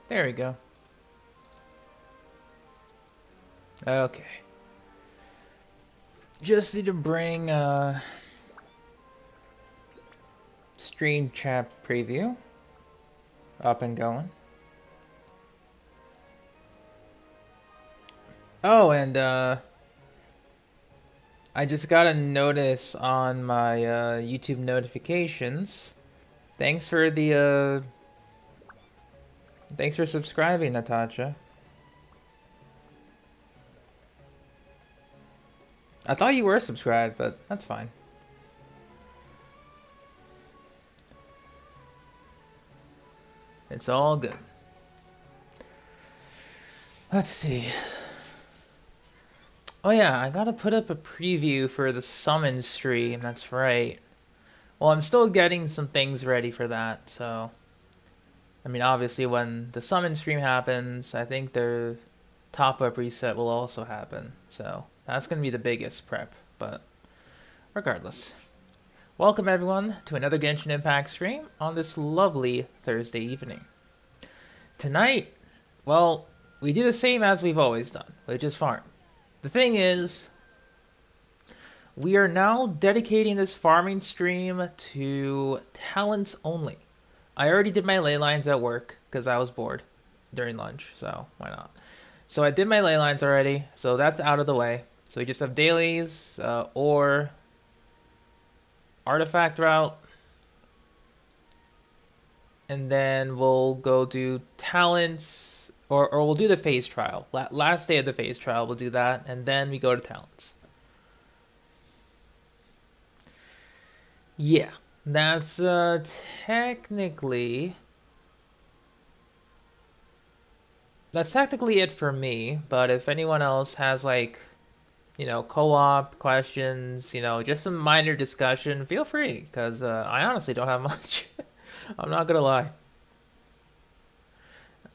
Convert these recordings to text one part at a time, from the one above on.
There we go. Okay. Just need to bring stream chat preview up and going. Oh, and I just got a notice on my YouTube notifications. Thanks for subscribing, Natasha. I thought you were subscribed, but that's fine. It's all good. Let's see. Oh yeah, I gotta put up a preview for the summon stream, that's right. Well, I'm still getting some things ready for that, so... I mean, obviously when the summon stream happens, I think the top-up reset will also happen, so... That's gonna be the biggest prep, but... Regardless. Welcome everyone to another Genshin Impact stream on this lovely Thursday evening. Tonight, well, we do the same as we've always done, which is farm. The thing is, we are now dedicating this farming stream to talents only. I already did my ley lines at work because I was bored during lunch, so why not? So I did my ley lines already, so that's out of the way. So we just have dailies or artifact route, and then we'll go do talents, or we'll do the phase trial. Last day of the phase trial, we'll do that, and then we go to talents. Yeah, that's technically it for me, but if anyone else has like, you know, co-op questions, you know, just some minor discussion, feel free, because I honestly don't have much. I'm not gonna lie.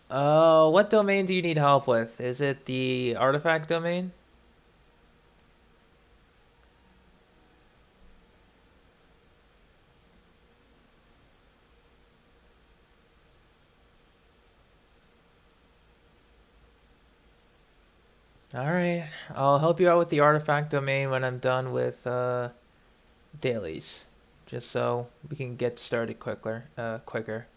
What domain do you need help with? Is it the artifact domain? Alright, I'll help you out with the artifact domain when I'm done with dailies, just so we can get started quicker.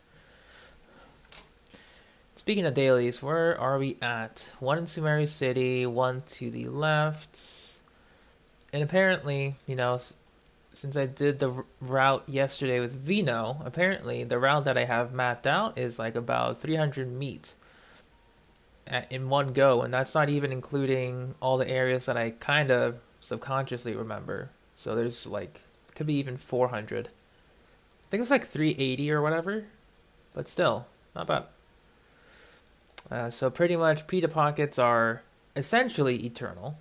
Speaking of dailies, where are we at? One in Sumeru City, one to the left. And apparently, you know, since I did the route yesterday with Vino, apparently the route that I have mapped out is like about 300 meat in one go, and that's not even including all the areas that I kind of subconsciously remember. So there's like, could be even 400. I think it's like 380 or whatever, but still, not bad. So pretty much Pita Pockets are essentially eternal.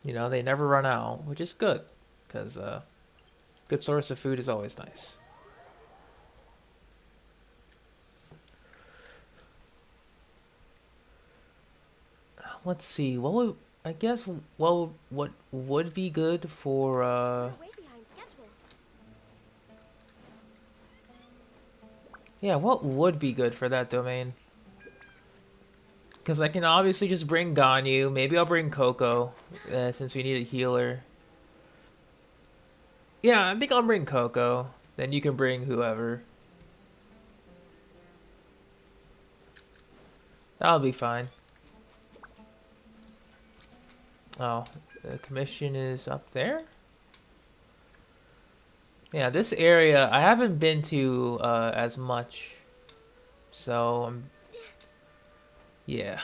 You know, they never run out, which is good, because good source of food is always nice. Let's see, what would, I guess, well, what would be good for, yeah, what would be good for that domain? Because I can obviously just bring Ganyu. Maybe I'll bring Coco, since we need a healer. Yeah, I think I'll bring Coco. Then you can bring whoever. That'll be fine. Oh, the commission is up there? Yeah, this area I haven't been to as much. So, yeah.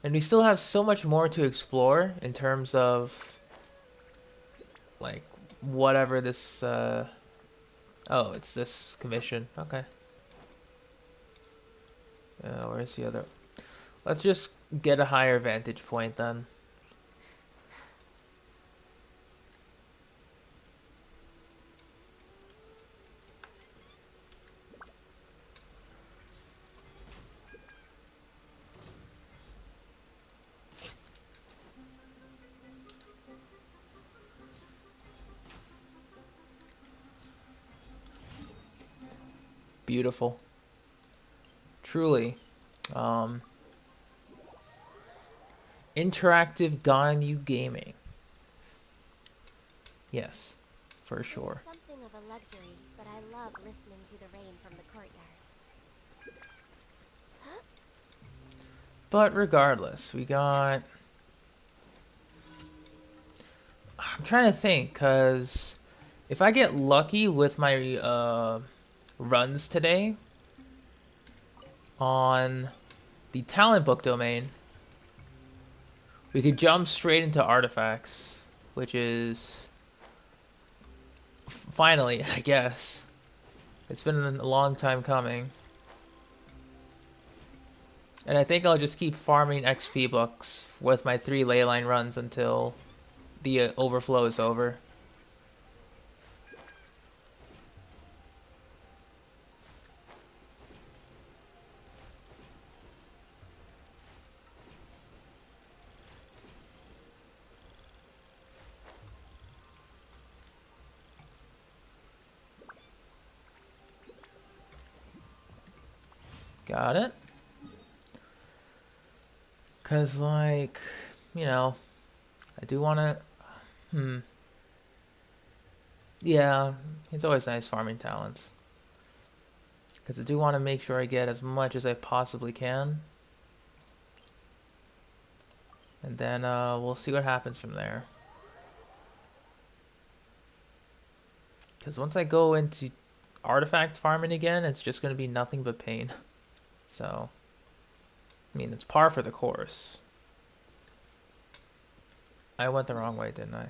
And we still have so much more to explore in terms of, like, whatever this, oh, it's this commission. Okay. Where's the other? Let's just get a higher vantage point then. Beautiful. Truly. Um, interactive Ganyu gaming. Yes, for sure. Something of a luxury, but I love listening to the rain from the courtyard. But regardless, we got... I'm trying to think, because if I get lucky with my runs today on the talent book domain, we could jump straight into artifacts, which is finally, I guess. It's been a long time coming. And I think I'll just keep farming XP books with my 3 leyline runs until the overflow is over. Got it. Because, like, you know, I do want to... Yeah, it's always nice farming talents. Because I do want to make sure I get as much as I possibly can. And then we'll see what happens from there. Because once I go into artifact farming again, it's just going to be nothing but pain. So, I mean, it's par for the course. I went the wrong way, didn't I?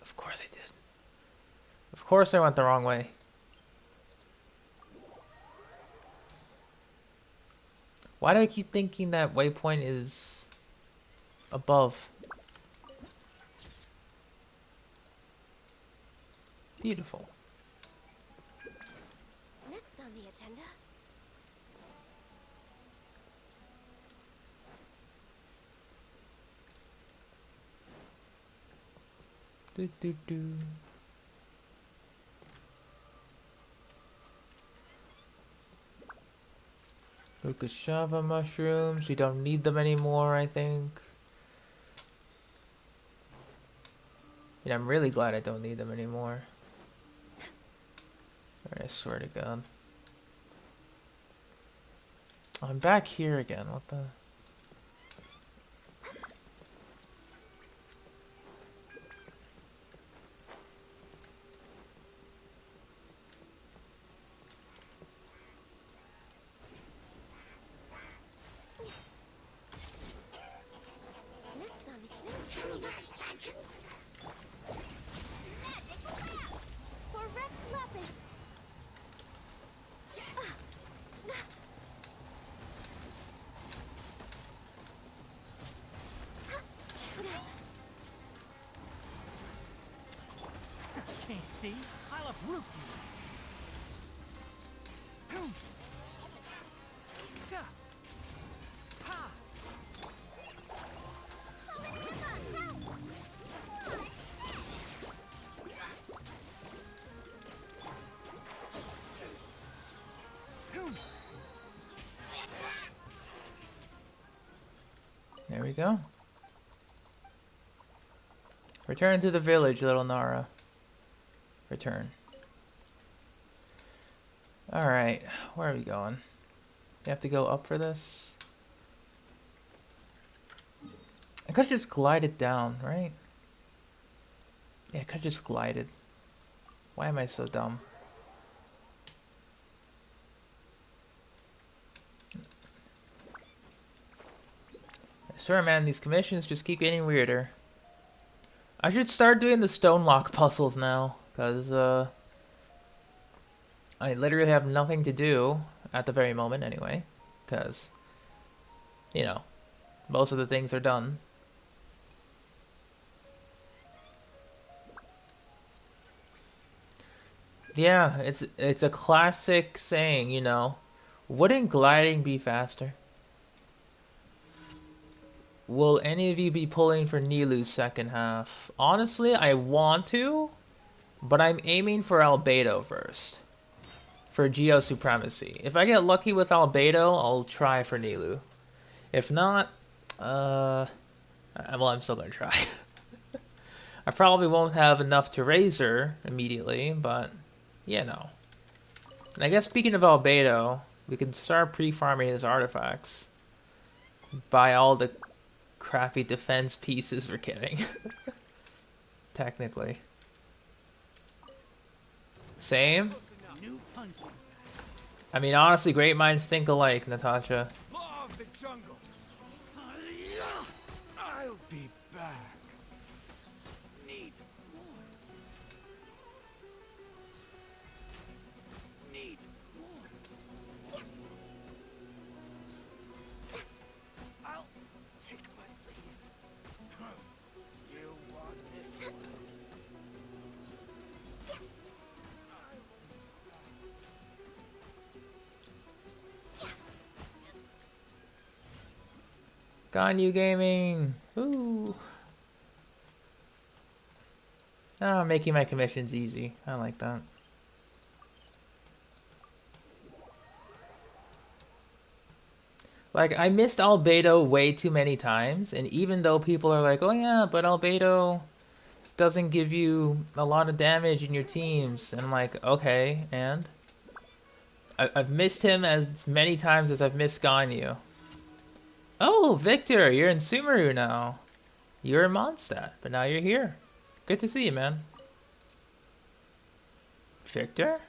Of course I did. Of course I went the wrong way. Why do I keep thinking that waypoint is above? Beautiful. Next on the agenda. Do do do. Ukashava mushrooms. We don't need them anymore, I think. Yeah, I'm really glad I don't need them anymore. I swear to God. I'm back here again. What the? Next on the for Rex Lapis. Can't see? I'll uproot you. Ha! There we go. Return to the village, little Nara. Return. Alright, where are we going? You have to go up for this? I could have just glided down, right? Yeah, I could have just glided. Why am I so dumb? I swear, man, these commissions just keep getting weirder. I should start doing the stone lock puzzles now, because I literally have nothing to do at the very moment anyway, because, you know, most of the things are done. Yeah, it's a classic saying, you know, wouldn't gliding be faster? Will any of you be pulling for Nilu's second half? Honestly, I want to, but I'm aiming for Albedo first. for Geo Supremacy. If I get lucky with Albedo, I'll try for Nilu. If not, well, I'm still gonna try. I probably won't have enough to raise her immediately, but yeah, no. And I guess speaking of Albedo, we can start pre-farming his artifacts. Buy all the crappy defense pieces we're getting. Technically. Same? New punching. I mean, honestly, great minds think alike, Natasha. Law of the jungle. I'll be back. Need more. Need more. I'll take my lead. You want this one? Ganyu Gaming! Ooh. Ah, making my commissions easy. I like that. Like, I missed Albedo way too many times, and even though people are like, oh yeah, but Albedo doesn't give you a lot of damage in your teams, and I'm like, okay, and? I've missed him as many times as I've missed Ganyu. Oh, Victor, you're in Sumeru now. You're in Mondstadt, but now you're here. Good to see you, man. Victor?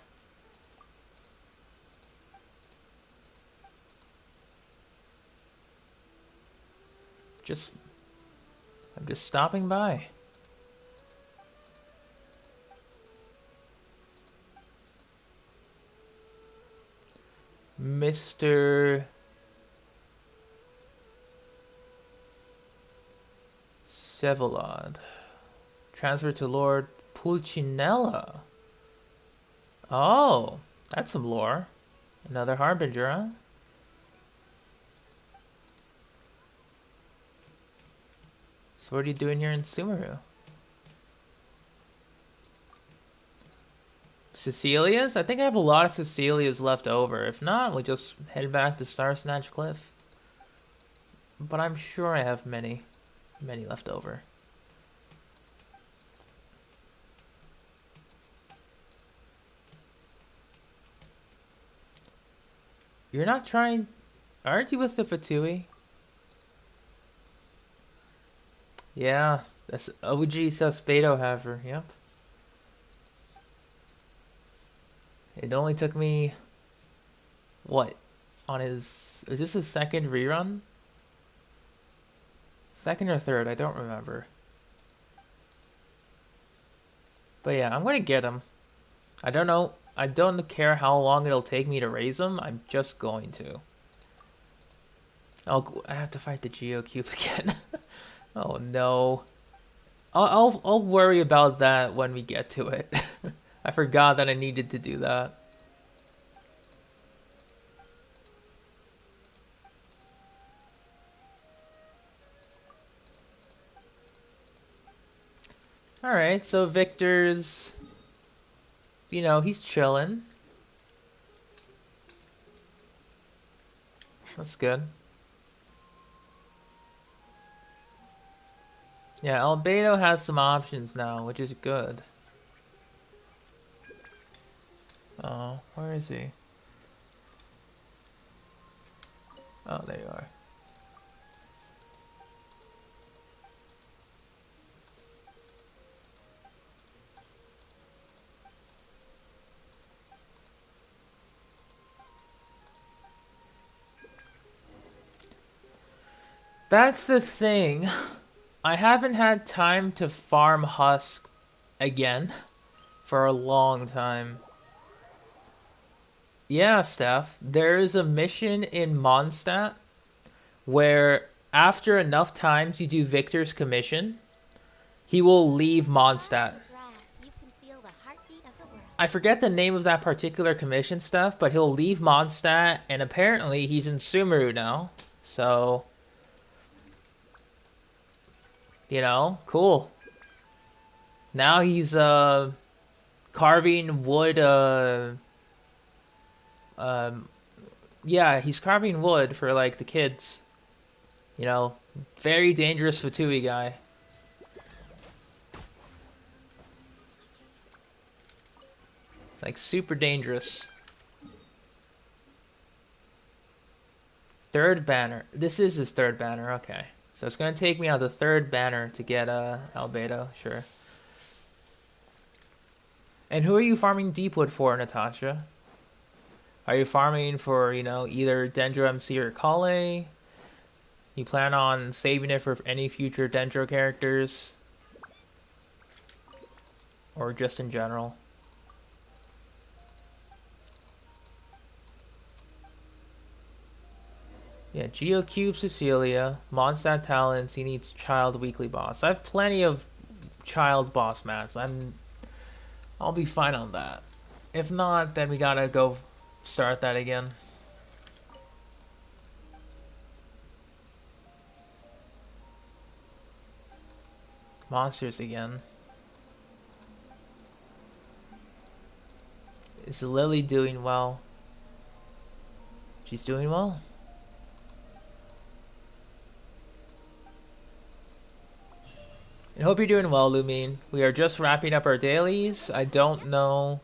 I'm just stopping by. Mr. Sevalod. Transfer to Lord Pulcinella. Oh, that's some lore. Another Harbinger, huh? So what are you doing here in Sumeru? Cecilia's? I think I have a lot of Cecilia's left over. If not, we'll just head back to Star Snatch Cliff. But I'm sure I have many left over. You're not trying... Aren't you with the Fatui? Yeah, that's OG Suspedo Haver, yep. It only took me... What? On his... Is this his second rerun? Second or third, I don't remember. But yeah, I'm gonna get him. I don't know. I don't care how long it'll take me to raise him. I'm just going to. I have to fight the Geocube again. Oh no. I'll worry about that when we get to it. I forgot that I needed to do that. Alright, so Victor's... You know, he's chilling. That's good. Yeah, Albedo has some options now, which is good. Oh, where is he? Oh, there you are. That's the thing. I haven't had time to farm Husk again for a long time. Yeah, Steph, there is a mission in Mondstadt where after enough times you do Victor's commission, he will leave Mondstadt. You can feel the heartbeat of the world. I forget the name of that particular commission, Steph, but he'll leave Mondstadt, and apparently he's in Sumeru now. So, you know, cool. Now he's carving wood Yeah, he's carving wood for like the kids. You know, very dangerous Fatui guy. Like super dangerous. Third banner. This is his third banner. Okay. So it's going to take me out the third banner to get Albedo. Sure. And who are you farming Deepwood for, Natasha? Are you farming for, you know, either Dendro MC or Kale? You plan on saving it for any future Dendro characters? Or just in general? Yeah, Geocube Cecilia, Mondstadt Talents, he needs Child Weekly Boss. I have plenty of Child Boss mats. I'll be fine on that. If not, then we gotta go start that again. Monsters again. Is Lily doing well? She's doing well? I hope you're doing well, Lumine. We are just wrapping up our dailies. I don't know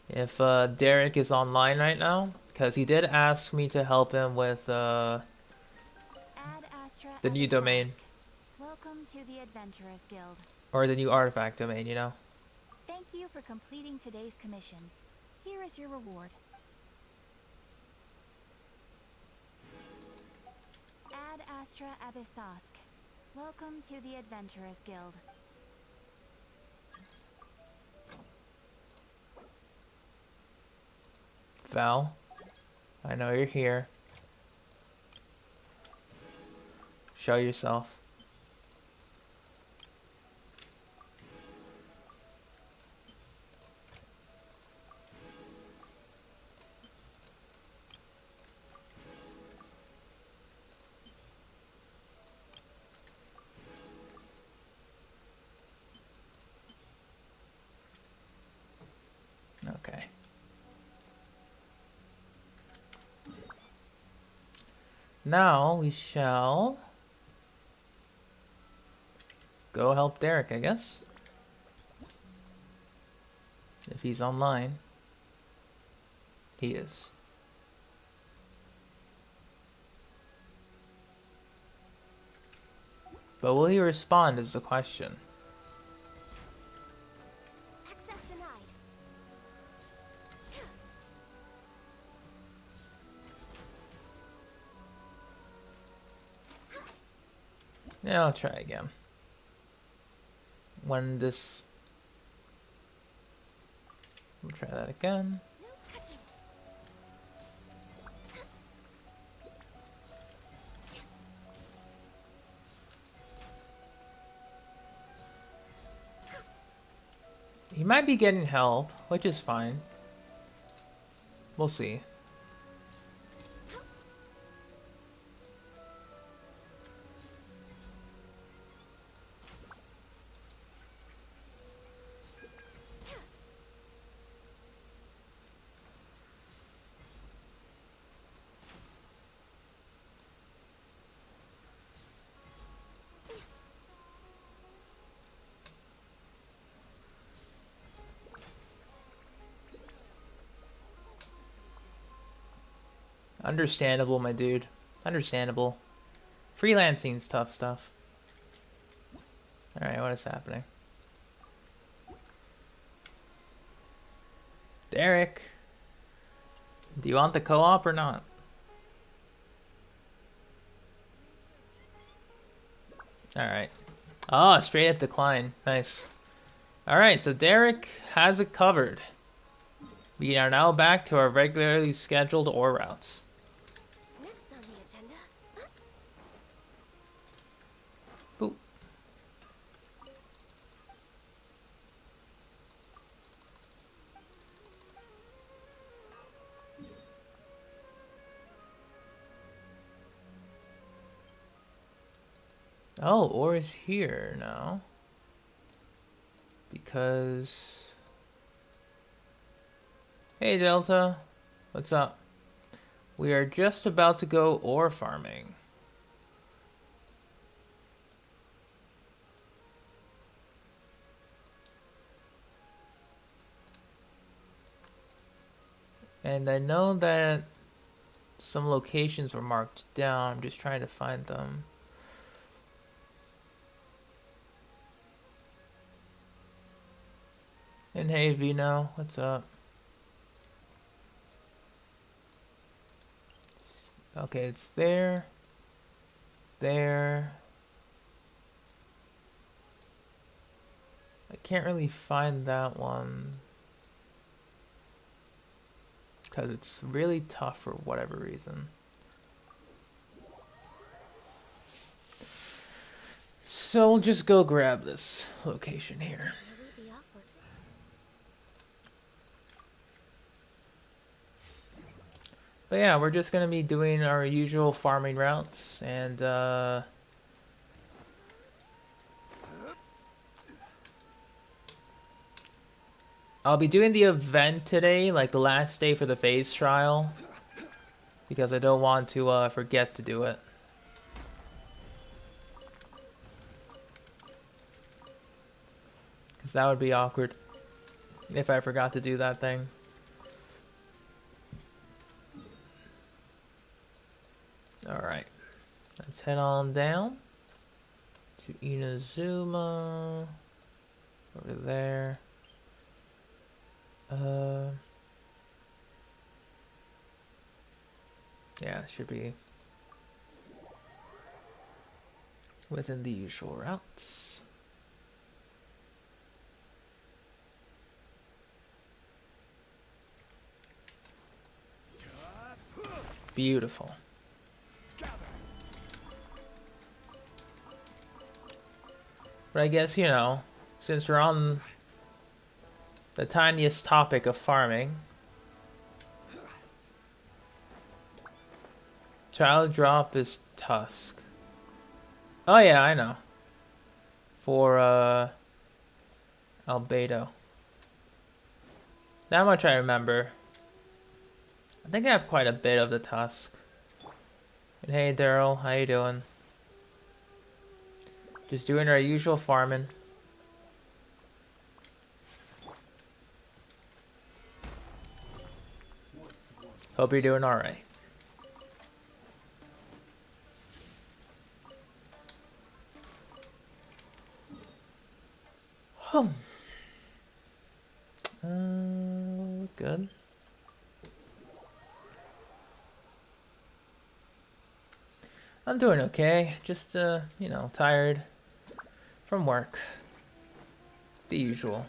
if Derek is online right now, because he did ask me to help him with the new domain. Welcome to the Adventurers Guild. Or the new artifact domain, you know? Thank you for completing today's commissions. Here is your reward. Ad Astra Abyssosk. Welcome to the Adventurers Guild. Val, I know you're here. Show yourself. Okay. Now we shall go help Derek, I guess. If he's online. He is. But will he respond is the question. Access denied. Yeah, I'll try again. When this... We'll try that again. No touching. He might be getting help, which is fine. We'll see. Understandable, my dude. Understandable. Freelancing's tough stuff. Alright, what is happening? Derek! Do you want the co-op or not? Alright. Oh, straight up decline. Nice. Alright, so Derek has it covered. We are now back to our regularly scheduled ore routes. Next on the agenda. Boop. Oh, ore is here now. Because... Hey, Delta. What's up? We are just about to go ore farming. And I know that some locations were marked down. I'm just trying to find them. And hey, Vino, what's up? Okay, it's there. There. I can't really find that one because it's really tough for whatever reason. So we'll just go grab this location here. But yeah, we're just gonna be doing our usual farming routes, and I'll be doing the event today, like the last day for the phase trial, because I don't want to forget to do it. Because that would be awkward if I forgot to do that thing. Alright, let's head on down to Inazuma, over there. Yeah, it should be within the usual routes. Beautiful. But I guess, you know, since we're on the tiniest topic of farming, child drop is Tusk. Oh yeah, I know. For Albedo. That much I remember. I think I have quite a bit of the Tusk. And hey Daryl, how you doing? Just doing our usual farming. Hope you're doing alright. Good. I'm doing okay. Just, you know, tired from work. The usual.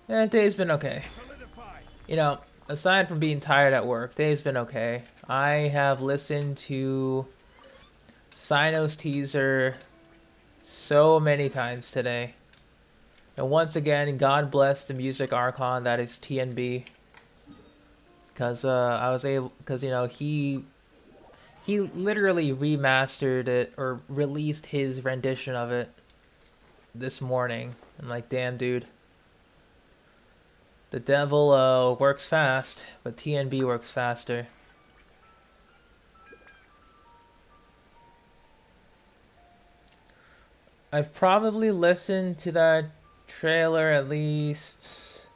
Yeah, day's been okay. You know, aside from being tired at work, day's been okay. I have listened to Sino's teaser so many times today. And once again, God bless the music archon that is TNB. Because I was able, because you know, he literally remastered it or released his rendition of it this morning. I'm like, damn, dude. The devil works fast, but TNB works faster. I've probably listened to that trailer at least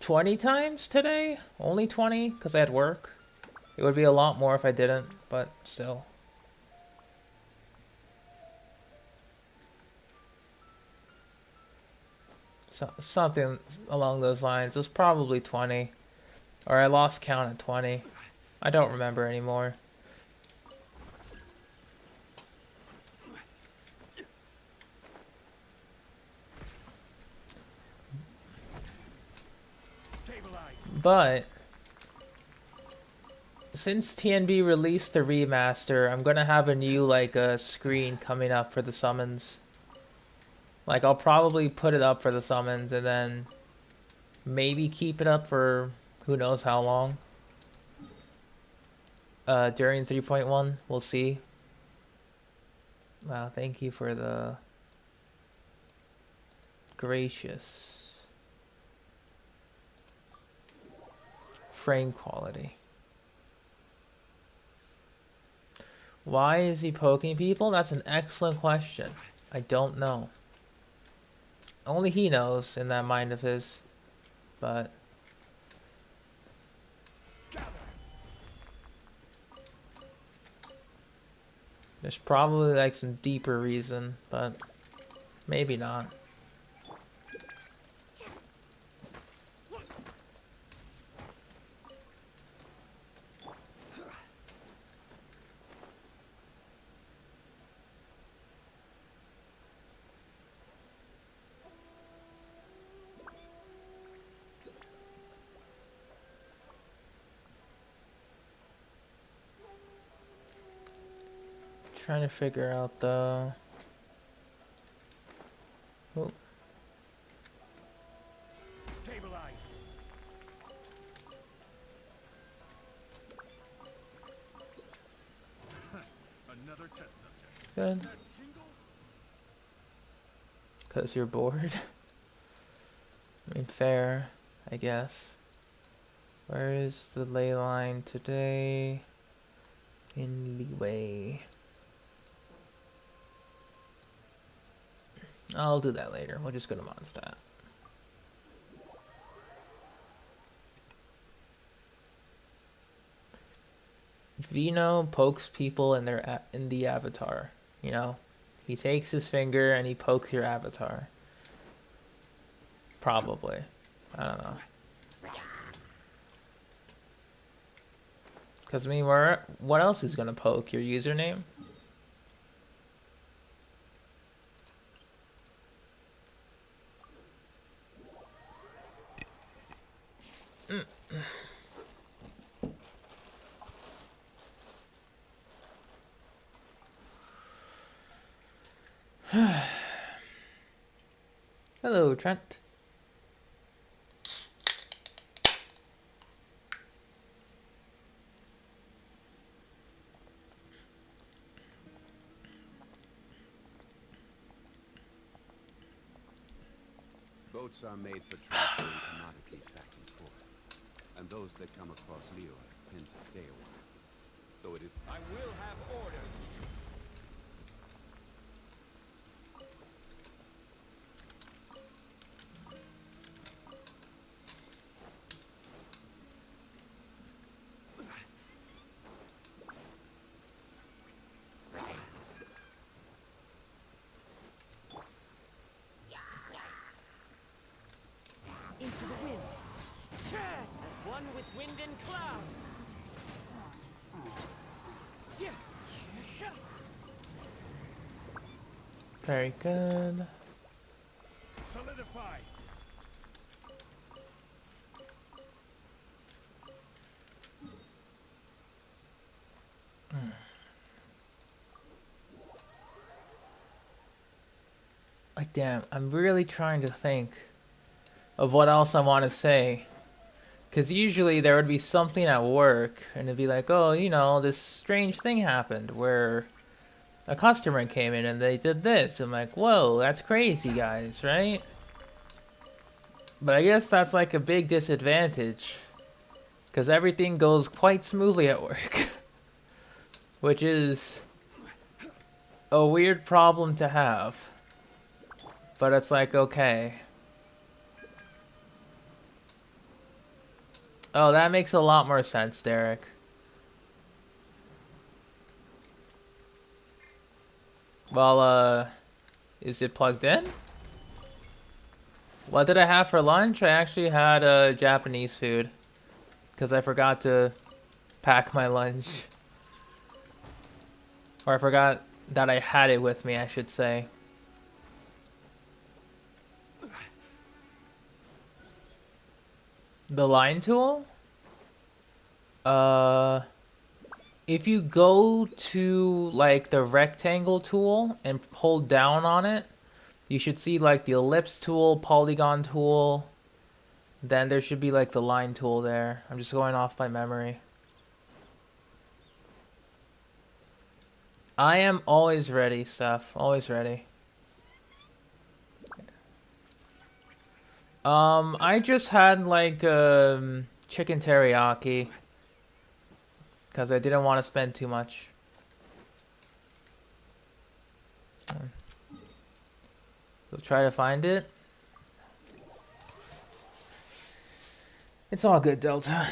20 times today. Only 20 because I had work. It would be a lot more if I didn't, but still. So, something along those lines. It was probably 20. Or I lost count at 20. I don't remember anymore. But since TNB released the remaster, I'm gonna have a new like screen coming up for the summons. Like I'll probably put it up for the summons and then maybe keep it up for who knows how long. During 3.1, we'll see. Wow, thank you for the gracious frame quality. Why is he poking people? That's an excellent question. I don't know. Only he knows in that mind of his. But there's probably like some deeper reason, but maybe not. Trying to figure out the... Oh. Stabilize. Another test subject. Good. That tingle? Because you're bored. I mean, fair, I guess. Where is the ley line today? In leeway. I'll do that later. We'll just go to Mondstadt. Vino pokes people in their in the avatar. You know, he takes his finger and he pokes your avatar. Probably. I don't know. Because I mean, what else is gonna poke your username? Hello, Trent. Boats are made for transferring commodities back and forth, and those that come across Leo tend to stay a while. So it is. I will have order. Into the wind. As one with wind and cloud. Very good. Solidify. Like, damn, I'm really trying to think of what else I want to say. Because usually there would be something at work, and it'd be like, oh, you know, this strange thing happened where a customer came in and they did this. I'm like, whoa, that's crazy, guys, right? But I guess that's like a big disadvantage. Because everything goes quite smoothly at work. Which is a weird problem to have. But it's like, okay. Oh, that makes a lot more sense, Derek. Well, is it plugged in? What did I have for lunch? I actually had Japanese food. Because I forgot to pack my lunch. Or I forgot that I had it with me, I should say. The line tool? If you go to like the rectangle tool and hold down on it, you should see like the ellipse tool, polygon tool. Then there should be like the line tool there. I'm just going off by memory. I am always ready, Steph. Always ready. I just had like chicken teriyaki because I didn't want to spend too much. We'll try to find it. It's all good, Delta.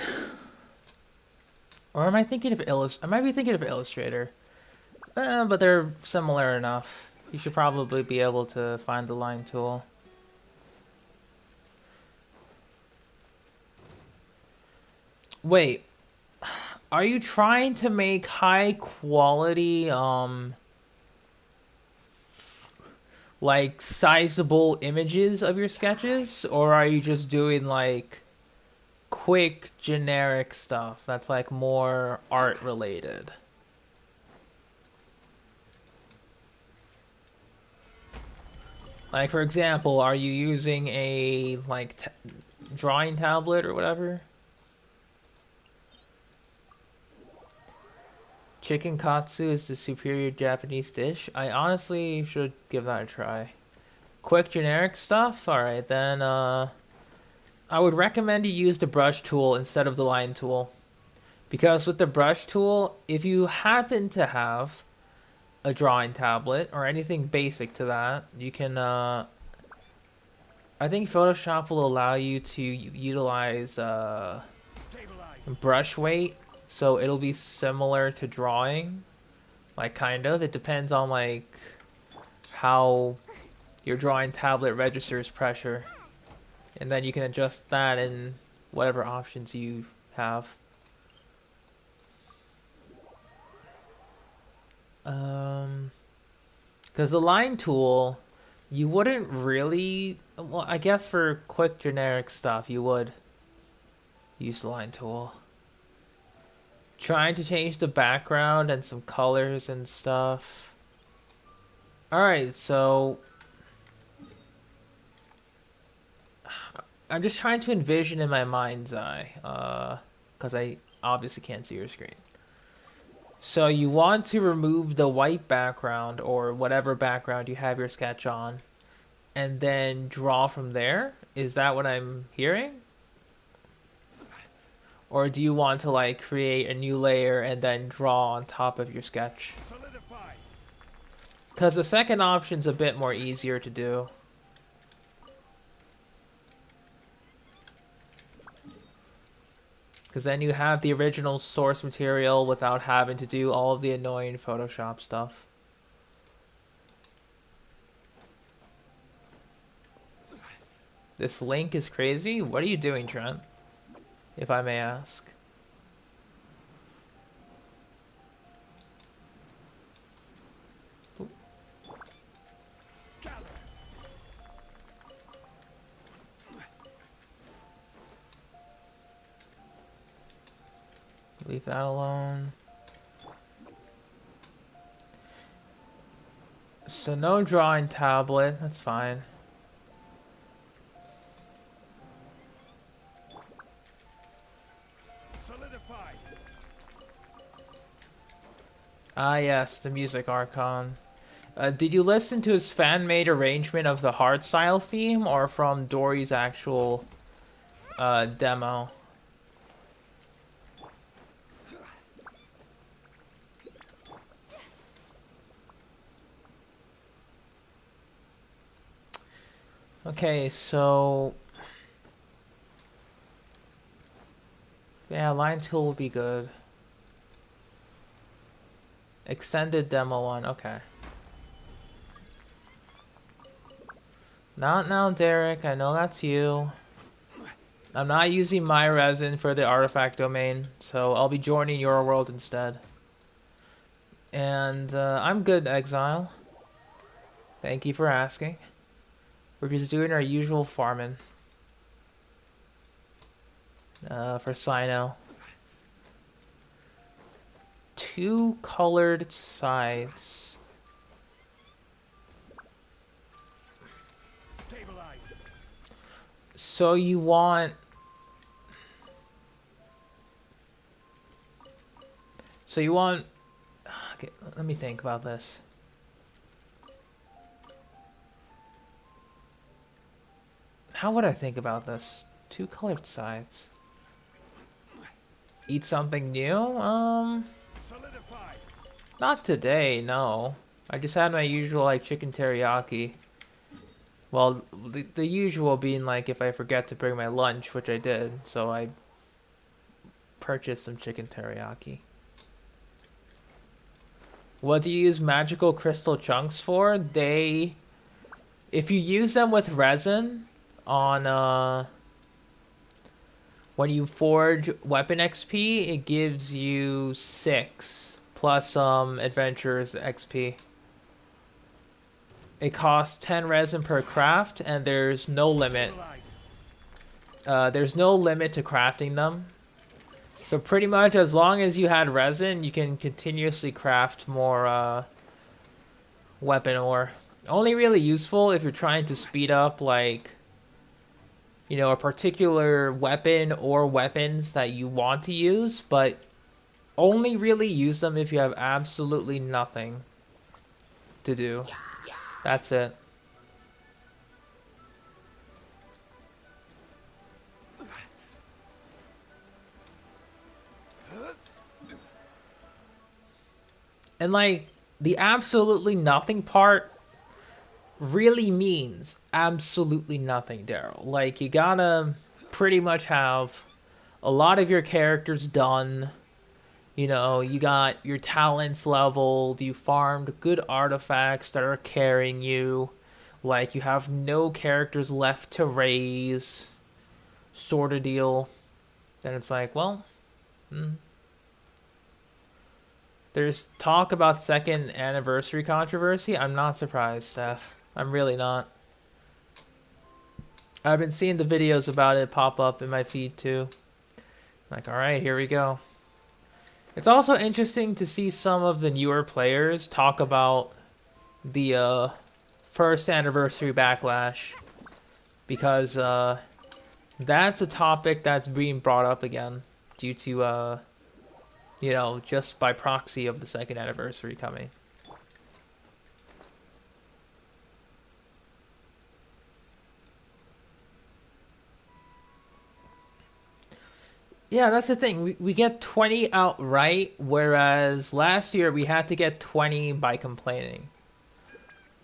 Or am I thinking of I might be thinking of Illustrator. But they're similar enough. You should probably be able to find the line tool. Wait. Are you trying to make high quality, like sizable images of your sketches? Or are you just doing like quick generic stuff that's like more art related? Like, for example, are you using a like drawing tablet or whatever? Chicken katsu is the superior Japanese dish. I honestly should give that a try. Quick generic stuff? Alright, then I would recommend you use the brush tool instead of the line tool. Because with the brush tool, if you happen to have a drawing tablet or anything basic to that, you can I think Photoshop will allow you to utilize Stabilize. brush weight, so it'll be similar to drawing, like kind of. It depends on like how your drawing tablet registers pressure, and then you can adjust that in whatever options you have. Because the line tool, you wouldn't really, well, I guess for quick generic stuff, you would use the line tool. Trying to change the background and some colors and stuff. Alright, so I'm just trying to envision in my mind's eye, because I obviously can't see your screen. So you want to remove the white background or whatever background you have your sketch on, and then draw from there? Is that what I'm hearing? Or do you want to like create a new layer and then draw on top of your sketch? Solidify. Because the second option's a bit more easier to do. Because then you have the original source material without having to do all of the annoying Photoshop stuff. This link is crazy? What are you doing, Trent? If I may ask. Leave that alone. So no drawing tablet, that's fine. Solidify. Ah yes, the music archon. Did you listen to his fan-made arrangement of the hardstyle theme or from Dory's actual demo? Okay, so yeah, line tool would be good. Extended demo one, okay. Not now, Derek. I know that's you. I'm not using my resin for the artifact domain, so I'll be joining your world instead. And I'm good, Exile. Thank you for asking. We're just doing our usual farming. For Sino. 2 colored sides. Stabilize. So you want... Okay, let me think about this. How would I think about this? Two colored sides. Eat something new? Solidify. Not today, no. I just had my usual, like, chicken teriyaki. Well, the usual being, like, if I forget to bring my lunch, which I did, so I purchased some chicken teriyaki. What do you use magical crystal chunks for? If you use them with resin on, when you forge weapon XP, it gives you 6 plus adventurers XP. It costs 10 resin per craft, and there's no limit. There's no limit to crafting them. So pretty much as long as you had resin, you can continuously craft more weapon ore. Only really useful if you're trying to speed up, like, you know, a particular weapon or weapons that you want to use, but only really use them if you have absolutely nothing to do. That's it. And, like, the absolutely nothing part really means absolutely nothing, Daryl. Like, you gotta pretty much have a lot of your characters done. You know, you got your talents leveled, you farmed good artifacts that are carrying you. Like, you have no characters left to raise, sort of deal. Then it's like, well, There's talk about second anniversary controversy. I'm not surprised, Steph. I'm really not. I've been seeing the videos about it pop up in my feed too. Like, alright, here we go. It's also interesting to see some of the newer players talk about the first anniversary backlash. Because that's a topic that's being brought up again due to you know, just by proxy of the second anniversary coming. Yeah, that's the thing. We get 20 outright, whereas last year we had to get 20 by complaining.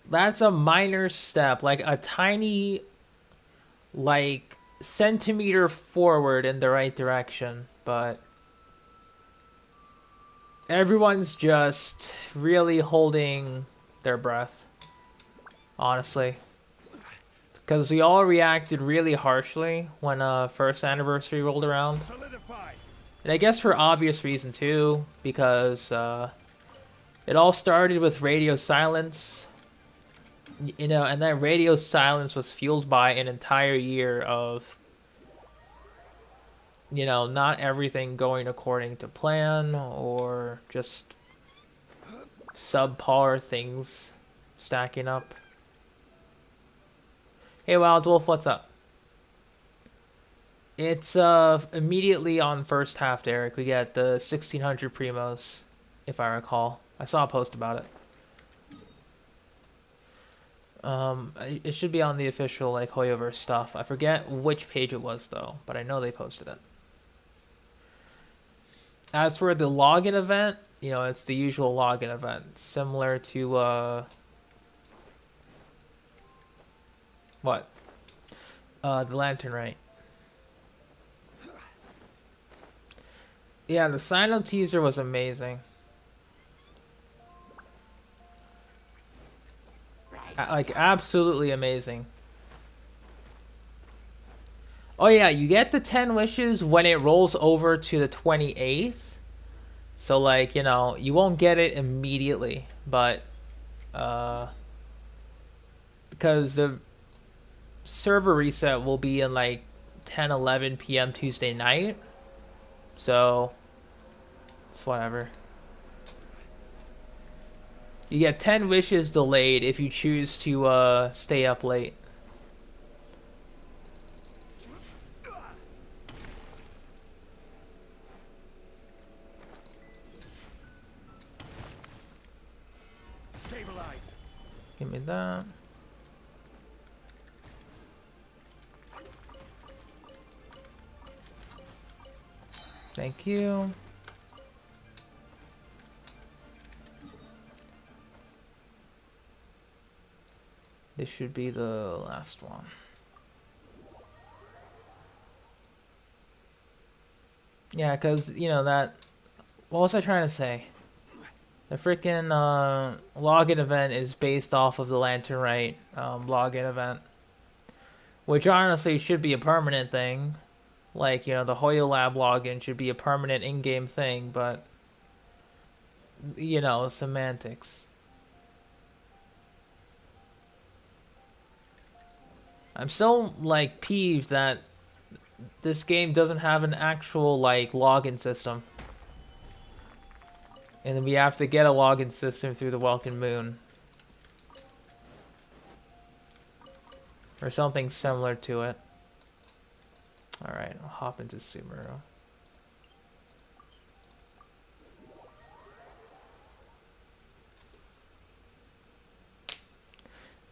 That's a minor step, like a tiny, like, centimeter forward in the right direction, but everyone's just really holding their breath, honestly. Because we all reacted really harshly when first anniversary rolled around. Solidify. And I guess for obvious reason too, because it all started with radio silence. You know, and that radio silence was fueled by an entire year of, you know, not everything going according to plan, or just subpar things stacking up. Hey, Wild Wolf, what's up? It's immediately on first half, Derek. We get the 1600 primos, if I recall. I saw a post about it. It should be on the official, like, Hoyoverse stuff. I forget which page it was, though, but I know they posted it. As for the login event, you know, it's the usual login event, similar to, what? The Lantern Rite. Yeah, the Sino teaser was amazing. Like, absolutely amazing. Oh yeah, you get the 10 wishes when it rolls over to the 28th. So, like, you know, you won't get it immediately, but because the server reset will be in like 10-11 p.m. Tuesday night. So it's whatever. You get 10 wishes delayed if you choose to stay up late. supplies. Give me that. Thank you. This should be the last one. Yeah, because, you know, that... What was I trying to say? The freaking login event is based off of the Lantern Rite login event. Which honestly should be a permanent thing. Like, you know, the Hoyo Lab login should be a permanent in-game thing, but... You know, semantics. I'm still, like, peeved that this game doesn't have an actual, like, login system. And then we have to get a login system through the Welkin Moon. Or something similar to it. Alright, I'll hop into Sumeru.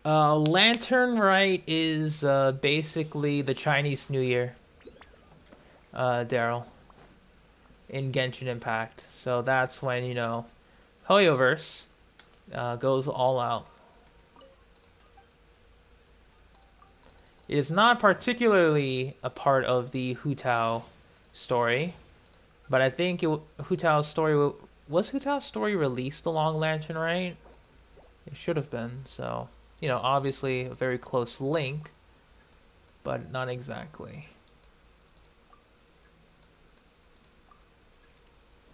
Lantern Rite is basically the Chinese New Year, Daryl, in Genshin Impact. So that's when, you know, Hoyoverse goes all out. It is not particularly a part of the Hu Tao story, but I think Hu Tao's story was Hu Tao's story released along Lantern Rite? It should have been, so... You know, obviously a very close link, but not exactly.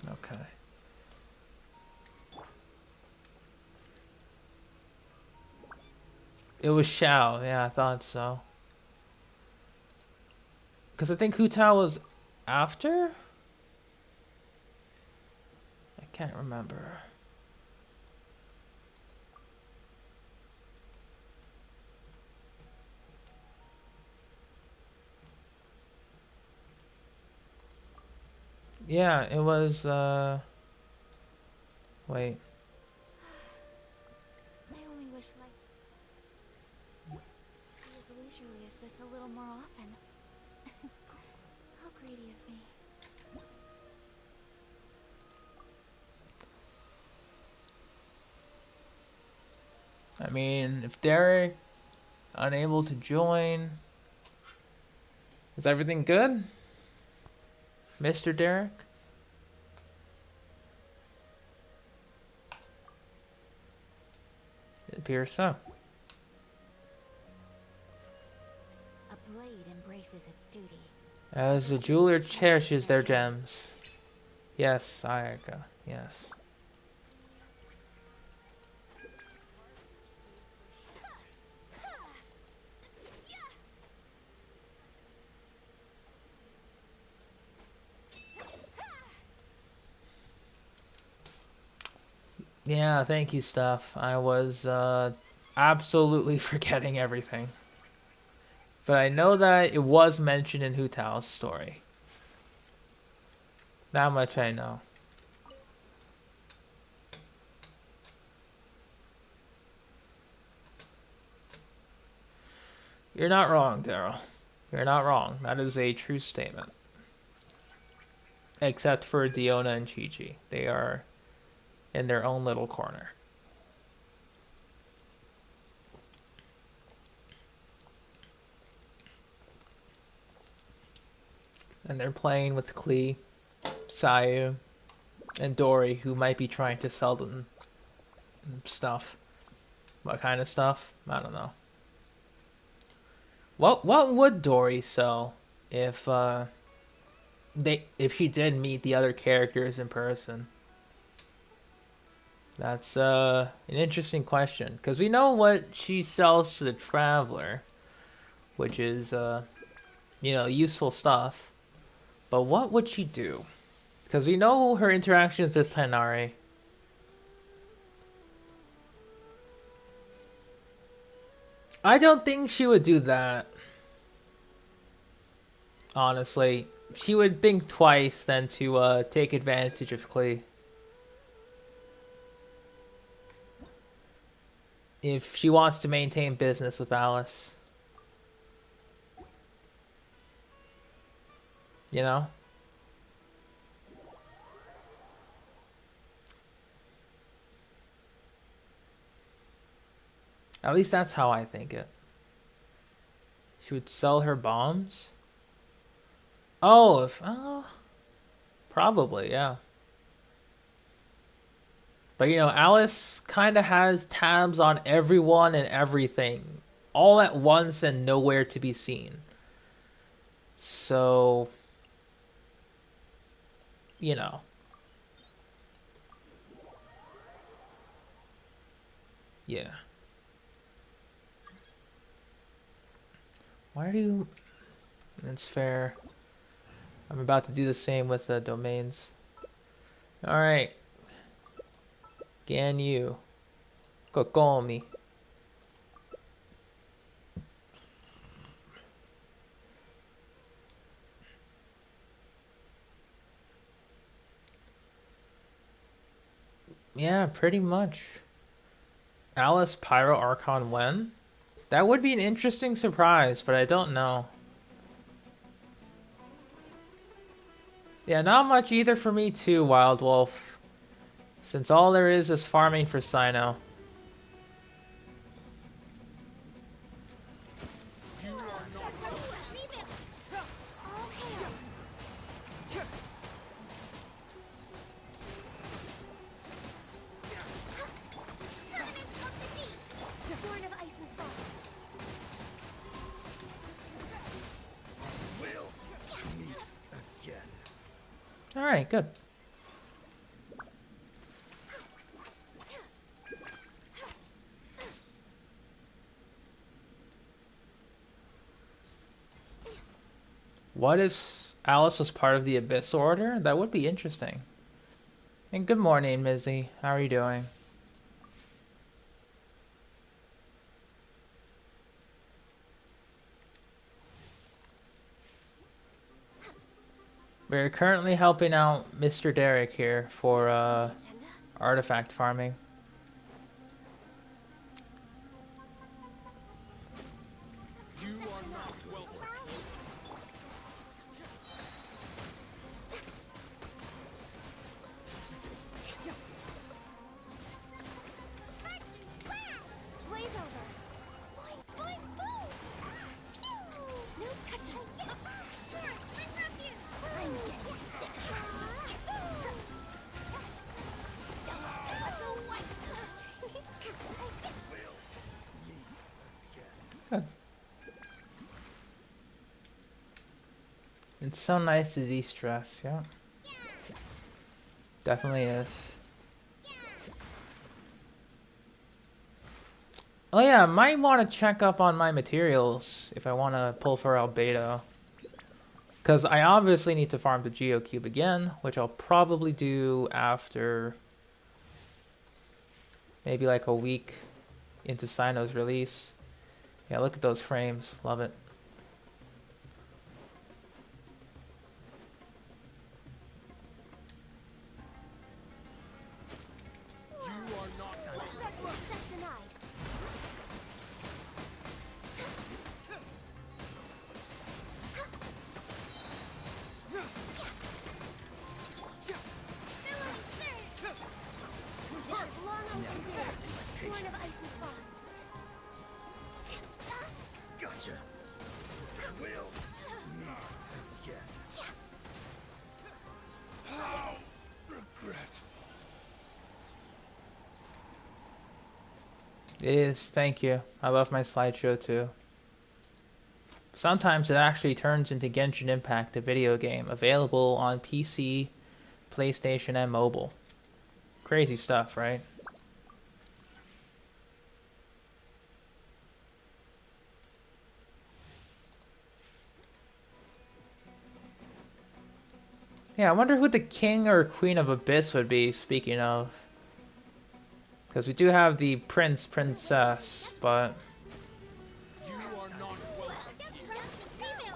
Okay. It was Xiao, yeah, I thought so. Because I think Hu Tao was after? I can't remember. Yeah, it was, wait. I only wish life was as leisurely as this a little more often. How greedy of me. I mean, if Derek unable to join, is everything good? Mr. Derek? It appears so. A blade embraces its duty. As a jeweler cherishes their gems. Yes, Ayaka, yes. Yeah, thank you, Steph. I was absolutely forgetting everything. But I know that it was mentioned in Hu Tao's story. That much I know. You're not wrong, Daryl. You're not wrong. That is a true statement. Except for Diona and Chi-Chi. They are in their own little corner. And they're playing with Klee, Sayu, and Dory, who might be trying to sell them stuff. What kind of stuff? I don't know. What would Dory sell if if she did meet the other characters in person? That's an interesting question, because we know what she sells to the Traveler, which is you know, useful stuff. But what would she do? Because we know her interactions with Tainari. I don't think she would do that. Honestly, she would think twice than to take advantage of Klee. if she wants to maintain business with Alice. You know? At least that's how I think it. She would sell her bombs? Oh, probably, yeah. But you know, Alice kind of has tabs on everyone and everything all at once and nowhere to be seen. So, you know. Yeah. Why do you... That's fair. I'm about to do the same with the domains. Alright. Gan you. Kokomi. Yeah, pretty much. Alice Pyro Archon when? That would be an interesting surprise, but I don't know. Yeah, not much either for me too, Wild Wolf. Since all there is farming for Sino. Born of ice and frost. We'll meet again. Alright, good. What if Alice was part of the Abyss Order? That would be interesting. And good morning, Mizzy. How are you doing? We're currently helping out Mr. Derek here for Agenda? artifact farming. You are not welcome. Blaze over. No touching. I'm getting It's so nice to de-stress, yeah. Definitely is. Oh yeah, I might want to check up on my materials if I want to pull for Albedo. Because I obviously need to farm the Geocube again, which I'll probably do after maybe like a week into Sino's release. Yeah, look at those frames. Love it. access denied. Long open days, born of ice and frost. Gotcha. We'll meet again. How regretful. It is, thank you. I love my slideshow too. Sometimes it actually turns into Genshin Impact, a video game, available on PC, PlayStation, and mobile. Crazy stuff, right? Yeah, I wonder who the king or queen of Abyss would be, speaking of. Because we do have the prince, princess, but... You are not welcome here.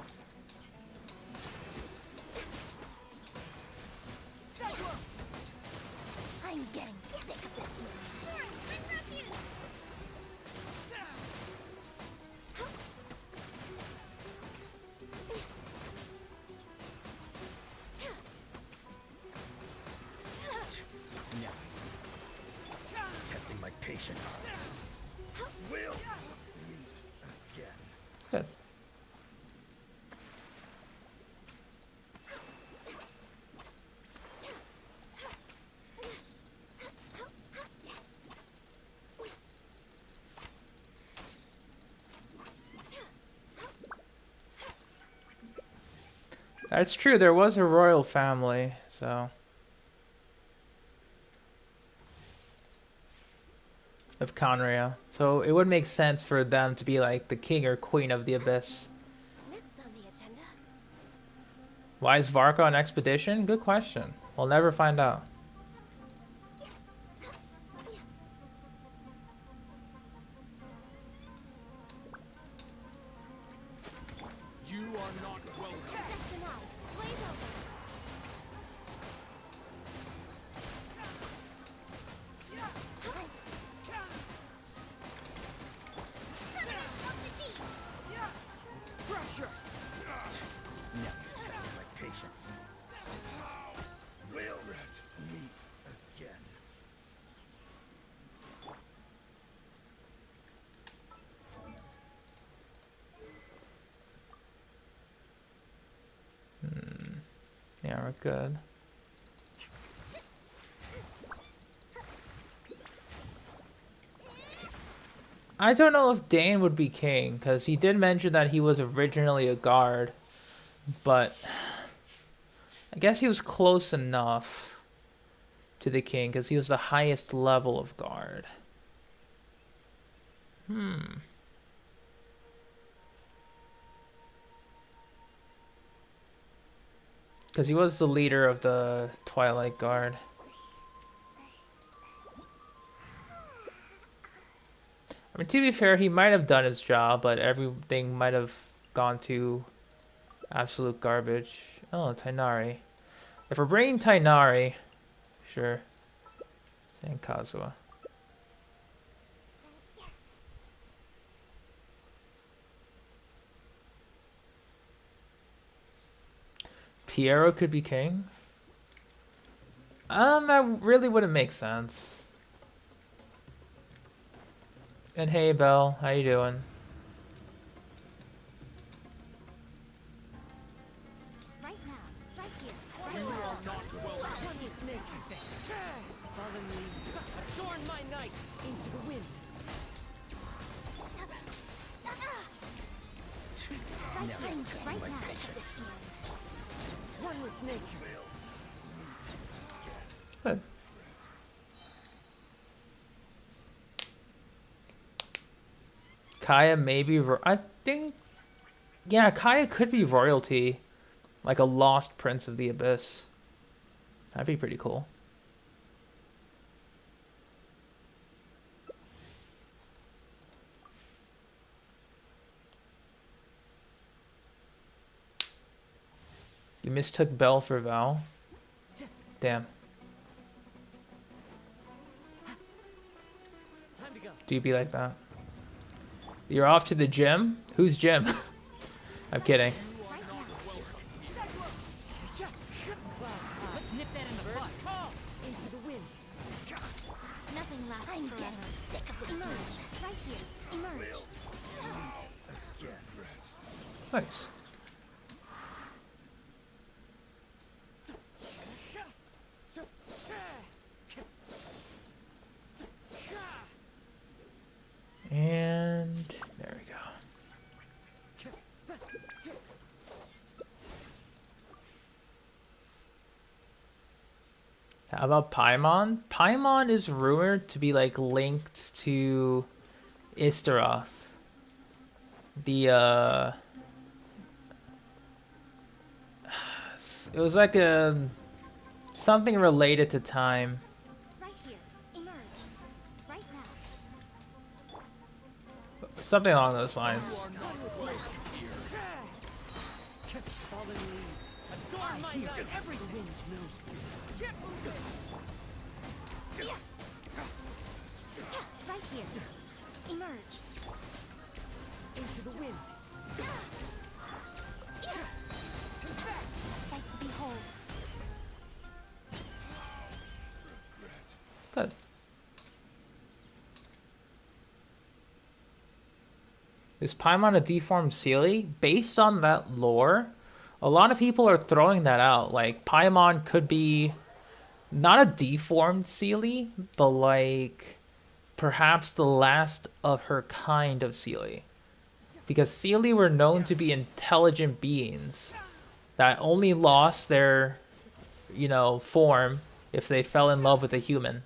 I'm getting sick of this. patience. We'll meet again. Good. That's true, there was a royal family, so. Of Conria. So it would make sense for them to be like the king or queen of the Abyss. Next on the agenda. Why is Varka on expedition? Good question. We'll never find out. You are not welcome. Access denied. Blaze over. Pressure. Now you're testing my patience. We'll meet again. Yeah, we're good. I don't know if Dane would be king, because he did mention that he was originally a guard, but I guess he was close enough to the king, because he was the highest level of guard. Because he was the leader of the Twilight Guard. I mean, to be fair, he might have done his job, but everything might have gone to absolute garbage. Oh, Tainari. If we're bringing Tainari, sure. And Kazuha. Piero could be king? That really wouldn't make sense. And hey, Belle, how you doing? Right now. Right here. You are not welcome. What is nature? Fallen leaves, adorn my night into the wind. Right here. Right now. One with nature. Good. Kaya maybe, I think, yeah, Kaya could be royalty, like a lost prince of the Abyss. That'd be pretty cool. You mistook Belle for Val? Damn. Time to go. Do you be like that? You're off to the gym? Who's Jim? I'm kidding. Let's nip that in the bud. Call into the wind. Nothing lasts forever. Sick of this. Emerge. Right here. Emerge. Nice. And there we go. How about Paimon? Paimon is rumored to be like linked to Istaroth. The it was like a something related to time. Right here. Emerge. Right now. Something along those lines. Fallen leaves, adorn my night. Every wind knows me. Right here. Emerge. Into the wind. Sight to behold. Good. Is Paimon a deformed Sealy? Based on that lore, a lot of people are throwing that out. Like, Paimon could be not a deformed Sealy, but like perhaps the last of her kind of Sealy. Because Sealy were known to be intelligent beings that only lost their, form if they fell in love with a human.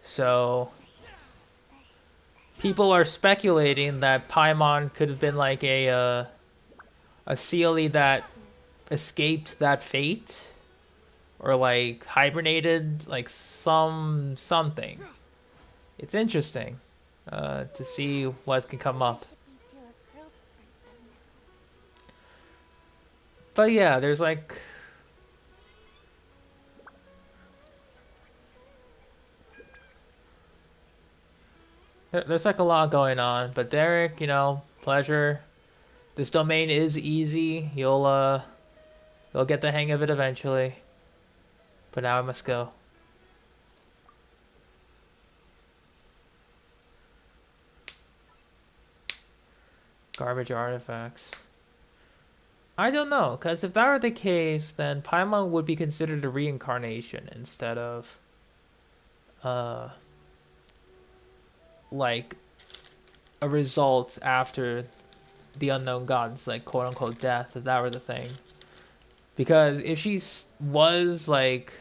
So people are speculating that Paimon could have been like a Sealy that escaped that fate, or like hibernated, like something. It's interesting to see what can come up. Should we do a growth spurt then now? But yeah, there's like there's like a lot going on. But Derek, pleasure. This domain is easy. You'll get the hang of it eventually. But now I must go. Garbage artifacts. I don't know, because if that were the case, then Paimon would be considered a reincarnation instead of, like, a result after the unknown gods, like, quote-unquote death, if that were the thing. Because if she was, like,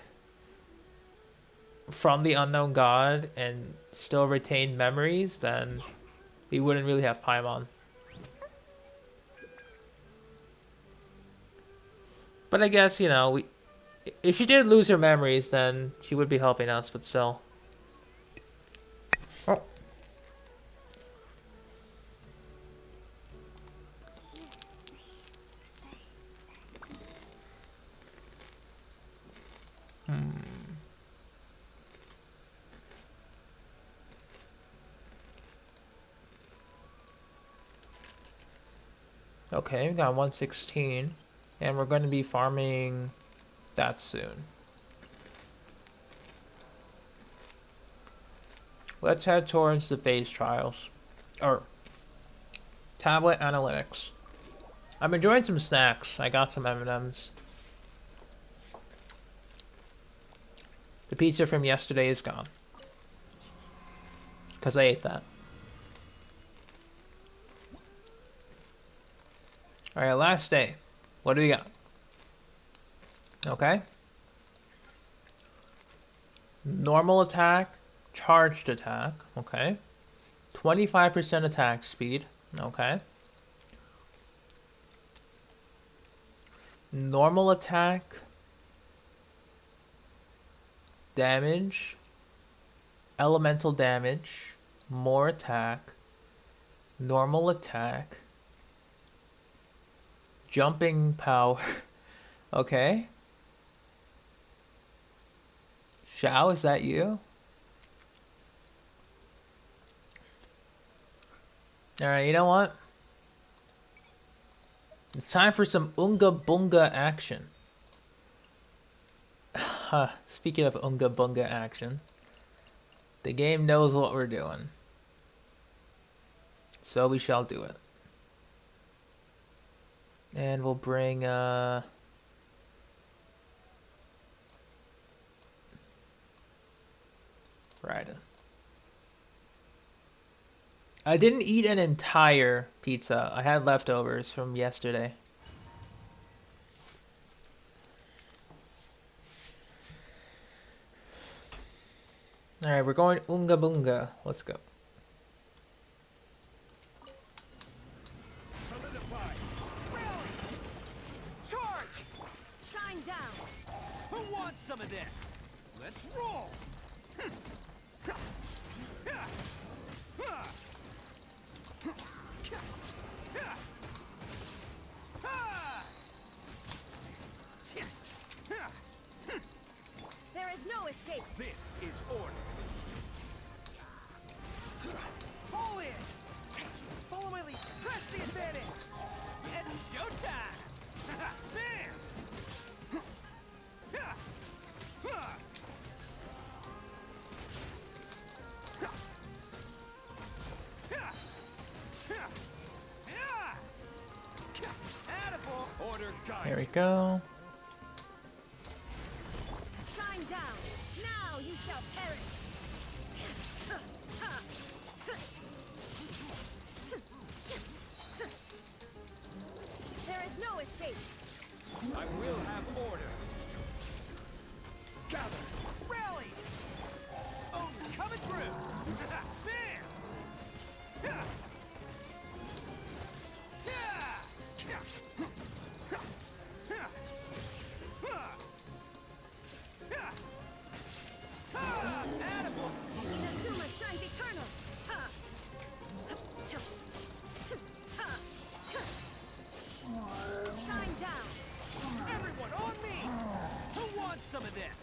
from the unknown god and still retained memories, then we wouldn't really have Paimon. But I guess, if she did lose her memories, then she would be helping us, but still. Oh. Okay, we got 116. And we're going to be farming that soon. Let's head towards the phase trials. Or tablet analytics. I'm enjoying some snacks. I got some M&Ms. The pizza from yesterday is gone. Because I ate that. Alright, last day. What do we got? Okay. Normal attack, charged attack. Okay. 25% attack speed. Okay. Normal attack, damage, elemental damage, more attack, normal attack, jumping power. Okay. Xiao, is that you? Alright, you know what? It's time for some Unga Bunga action. Speaking of Unga Bunga action, the game knows what we're doing. So we shall do it. And we'll bring Raiden. I didn't eat an entire pizza. I had leftovers from yesterday. Alright, we're going Unga Bunga. Let's go. Solidify. Charge! Shine down! Who wants some of this? Let's roll. There is no escape! This is order. Fall in. Follow my lead. Press the advantage. It's showtime. Bam. we go. Shine down. Now you shall perish. There is no escape. I will have order. Gather. Rally. Oh, coming through. Bam. Yeah. Inazuma shines eternal. Ha. Shine down. Everyone on me! Who wants some of this?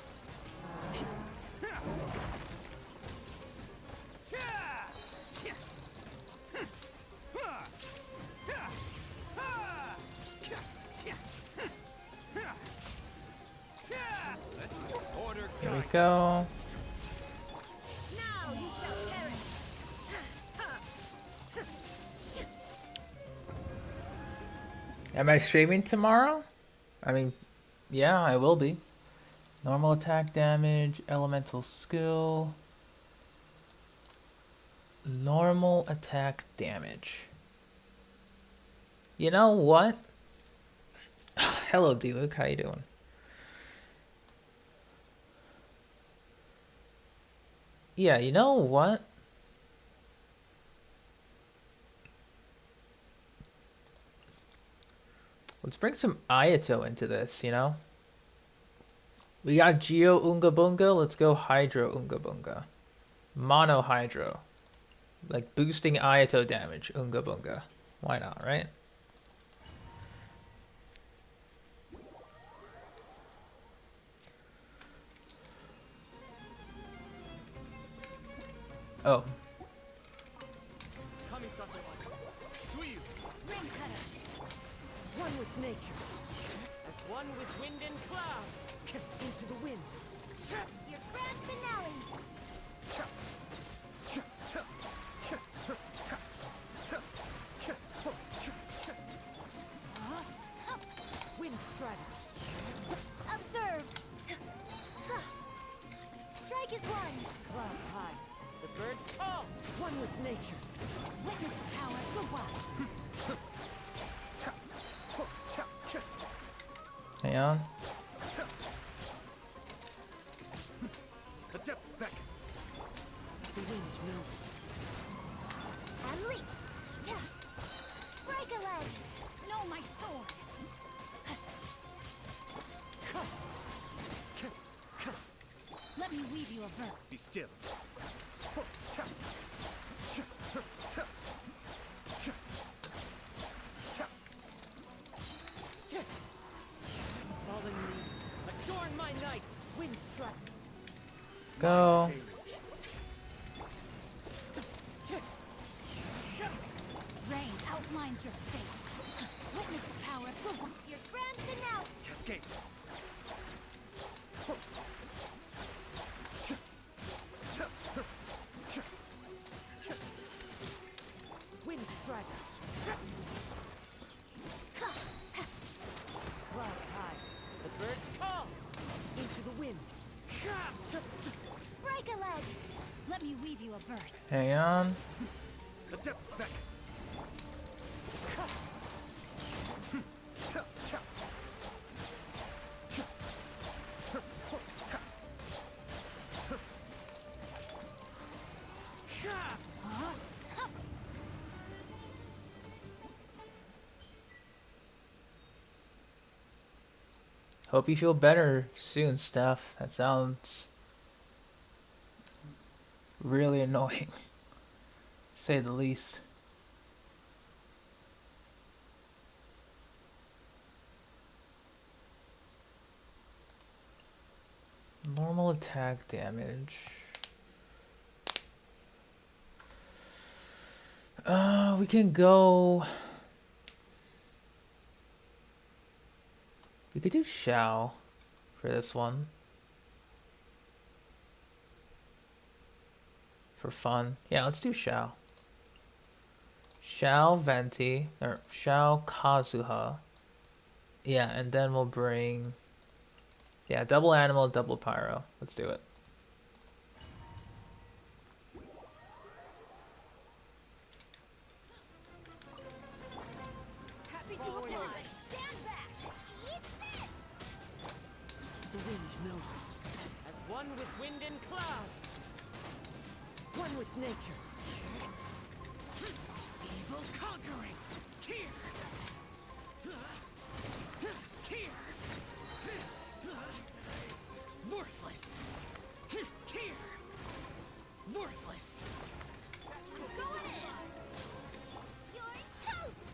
Let's order Here we guide. go. Now you shall perish. Am I streaming tomorrow? I mean, yeah, I will be. Normal attack damage, elemental skill. Normal attack damage. You know what? Hello, D-Luke. How you doing? Yeah, you know what? Let's bring some Ayato into this, you know? We got Geo Unga Bunga. Let's go Hydro Unga Bunga. Mono Hydro. Like boosting Ayato damage. Unga Bunga. Why not, right? Oh. Kamisato. Suyu. Ring cutter. One with nature. As one with wind and cloud. Into the wind. Your grand finale. Wind strider. Observe. Strike is one. Clouds high. The birds call. One with nature. Witness the power of the wild. Hang on. The depths beckon. The wind knows. And leap. Break a leg. No, my sword. Let me weave you a verse. Be still. Fallen leaves. Adorn my night. Wind strike. Go. Rain outlines your fate. Witness the power of the wild. Your grand finale. Cascade. Wind strider. Clouds high. The birds call. Into the wind. Break a leg. Let me weave you a verse. Hang on. The depths beckon. Hope you feel better soon, Steph. That sounds really annoying, to say the least. Normal attack damage. We can go. We could do Shao for this one. For fun. Yeah, let's do Shao. Shao Venti, or Shao Kazuha. Yeah, and then we'll bring... Yeah, double animal, double pyro. Let's do it. Happy to oblige. Stand back. The wind knows it. As one with wind and cloud. One with nature. Evil conquering. Here. Here. Worthless. Here. Worthless. You're toast!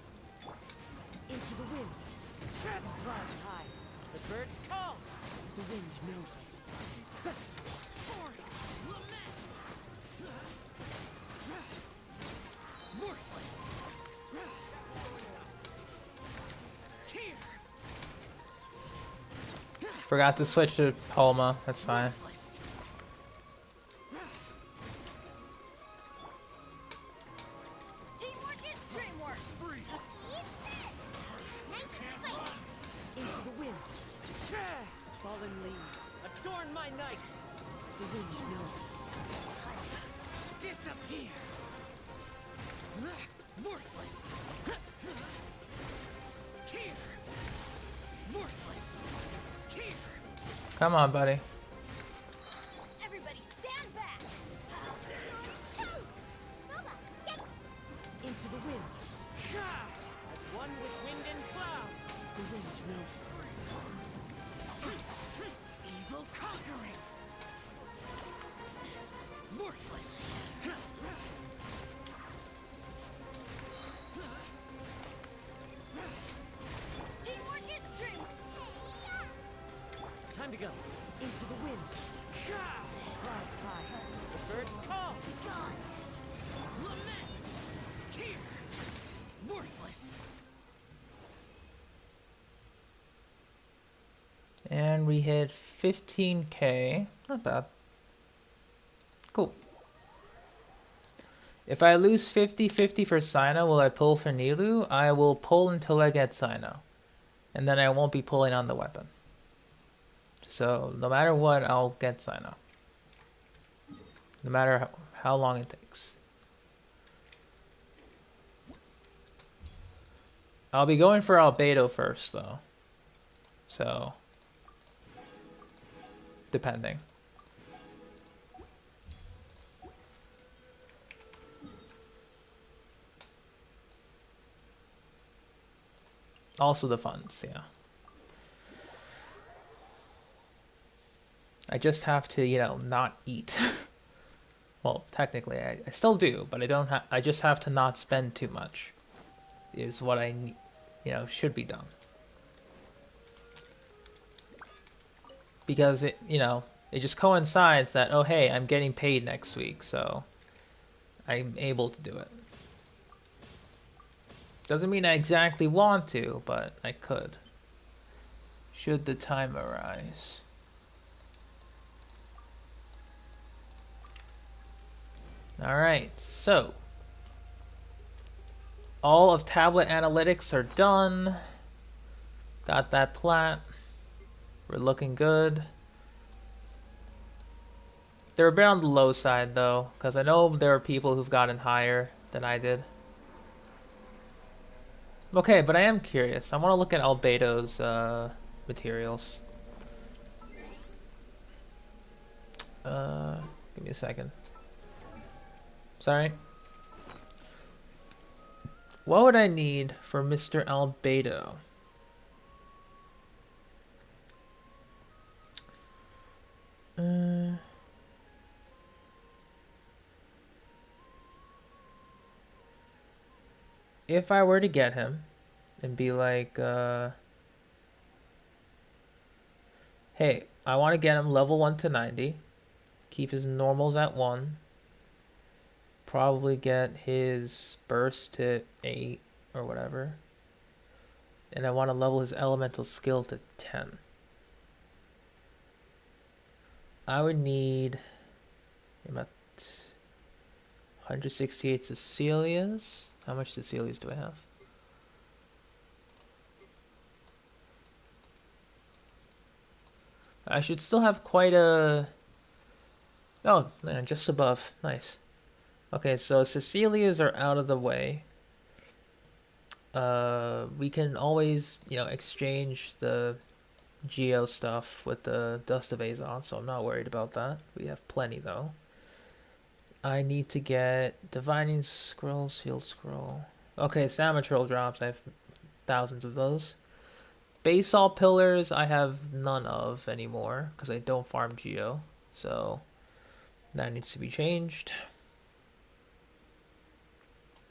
Into the wind. Clouds high. The birds call. The wind knows it. Lament. Worthless. Here. Forgot to switch to Homa. That's fine. Worthless. Teamwork is dreamwork! Nice and spicy! Into the wind. Fallen leaves. Adorn my night. The wind knows it. Disappear. Worthless. Here. Worthless. Here. Come on, buddy. Everybody stand back! Toast! Booba, get Into the wind. As one with wind and cloud. The wind knows it. Evil conquering. Worthless. teamwork is dreamwork! Time to go. Into the wind. Clouds high. The birds call. Lament. Here. Worthless. And we hit 15k. Not bad. Cool. If I lose 50-50 for Sino, will I pull for Nilu? I will pull until I get Sino. And then I won't be pulling on the weapon. So, no matter what, I'll get Sino. No matter how long it takes. I'll be going for Albedo first, though. So, depending. Also the funds, yeah. I just have to, you know, not eat. Well, technically, I still do, but I don't. I just have to not spend too much. Is what I, you know, should be done. Because it, you know, it just coincides that, oh hey, I'm getting paid next week, so I'm able to do it. Doesn't mean I exactly want to, but I could. Should the time arise. Alright, so. All of tablet analytics are done. Got that plat. We're looking good. They're a bit on the low side though, because I know there are people who've gotten higher than I did. Okay, but I am curious. I want to look at Albedo's materials. Give me a second. Sorry. What would I need for Mr. Albedo? If I were to get him and be like, hey, I want to get him level 1 to 90, keep his normals at 1, probably get his burst to 8 or whatever, and I want to level his elemental skill to 10. I would need about 168 Cecilias. How much Cecilias do I have? I should still have quite a... Oh, man, just above. Nice. Okay, so Cecilia's are out of the way. We can always, exchange the Geo stuff with the Dust of Azon, so I'm not worried about that. We have plenty, though. I need to get Divining Scroll, Sealed Scroll. Okay, Samatril drops. I have thousands of those. Basalt Pillars I have none of anymore because I don't farm Geo. So that needs to be changed.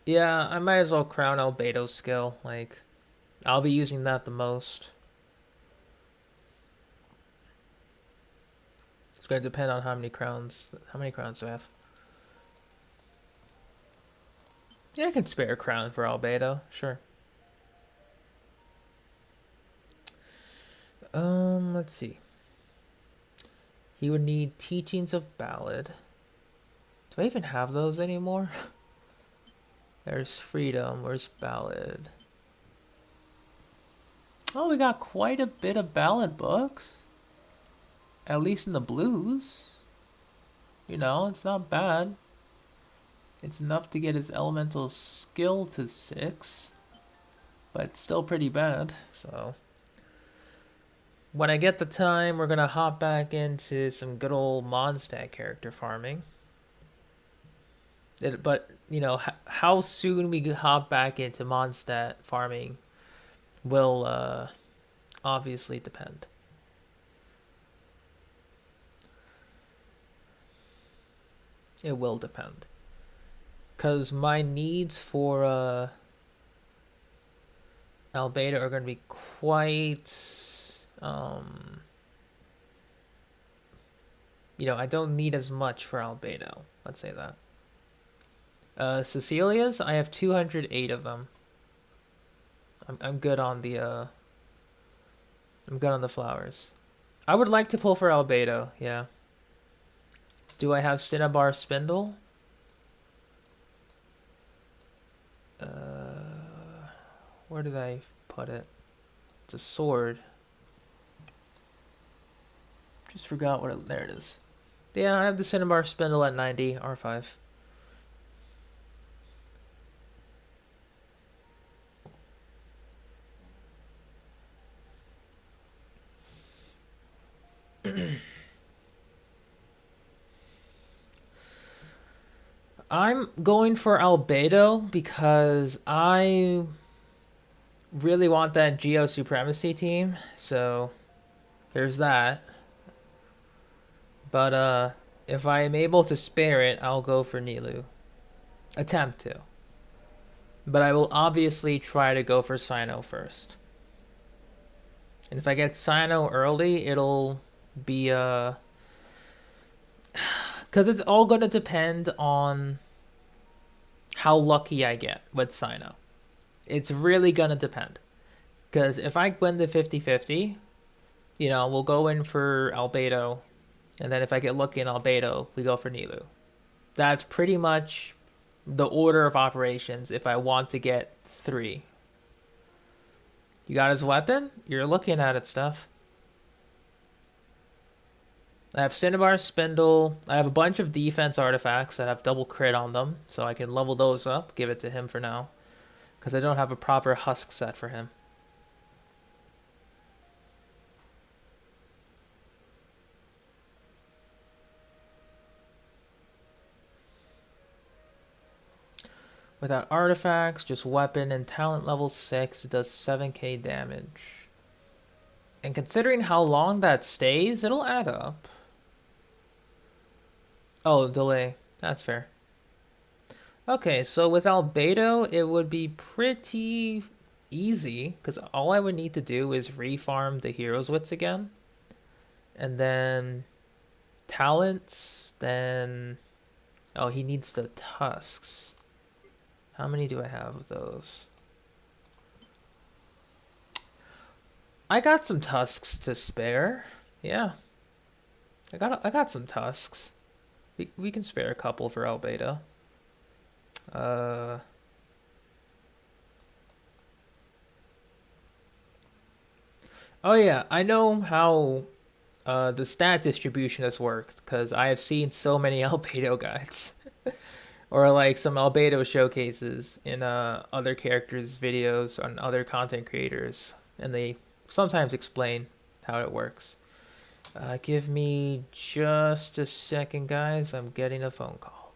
Yeah, I might as well crown Albedo's skill. Like, I'll be using that the most. It's going to depend on how many crowns do I have. Yeah, I can spare a crown for Albedo, sure. Let's see. He would need Teachings of Ballad. Do I even have those anymore? There's Freedom. Where's Ballad? Oh, we got quite a bit of ballad books. At least in the blues. You know, it's not bad. It's enough to get his elemental skill to 6. But it's still pretty bad, so... When I get the time, we're going to hop back into some good old Mondstadt character farming. But, how soon we hop back into Mondstadt farming will obviously depend. It will depend. Because my needs for Albedo are going to be quite... I don't need as much for Albedo. Let's say that. Cecilia's, I have 208 of them. I'm good on the I'm good on the flowers. I would like to pull for Albedo, yeah. Do I have Cinnabar Spindle? Where did I put it? It's a sword. Just forgot what it, there it is. Yeah, I have the Cinnabar Spindle at 90, R5. I'm going for Albedo because I really want that Geo Supremacy team, so there's that. But if I am able to spare it, I'll go for Nilu. Attempt to. But I will obviously try to go for Sino first. And if I get Sino early, it'll be because it's all going to depend on how lucky I get with Sino. It's really going to depend. Because if I win the 50-50, we'll go in for Albedo. And then if I get lucky in Albedo, we go for Nilu. That's pretty much the order of operations if I want to get 3. You got his weapon? You're looking at it, stuff. I have Cinnabar Spindle. I have a bunch of defense artifacts that have double crit on them, so I can level those up, give it to him for now. Because I don't have a proper husk set for him. Without artifacts, just weapon and talent level 6, it does 7k damage. And considering how long that stays, it'll add up. Oh, delay. That's fair. Okay, so with Albedo, it would be pretty easy, because all I would need to do is refarm the Hero's Wits again. And then talents, then... Oh, he needs the tusks. How many do I have of those? I got some tusks to spare. Yeah. I got some tusks. We can spare a couple for Albedo. Oh yeah, I know how the stat distribution has worked because I have seen so many albedo guides or like some albedo showcases in other characters' videos on other content creators, and they sometimes explain how it works. Give me just a second, guys. I'm getting a phone call.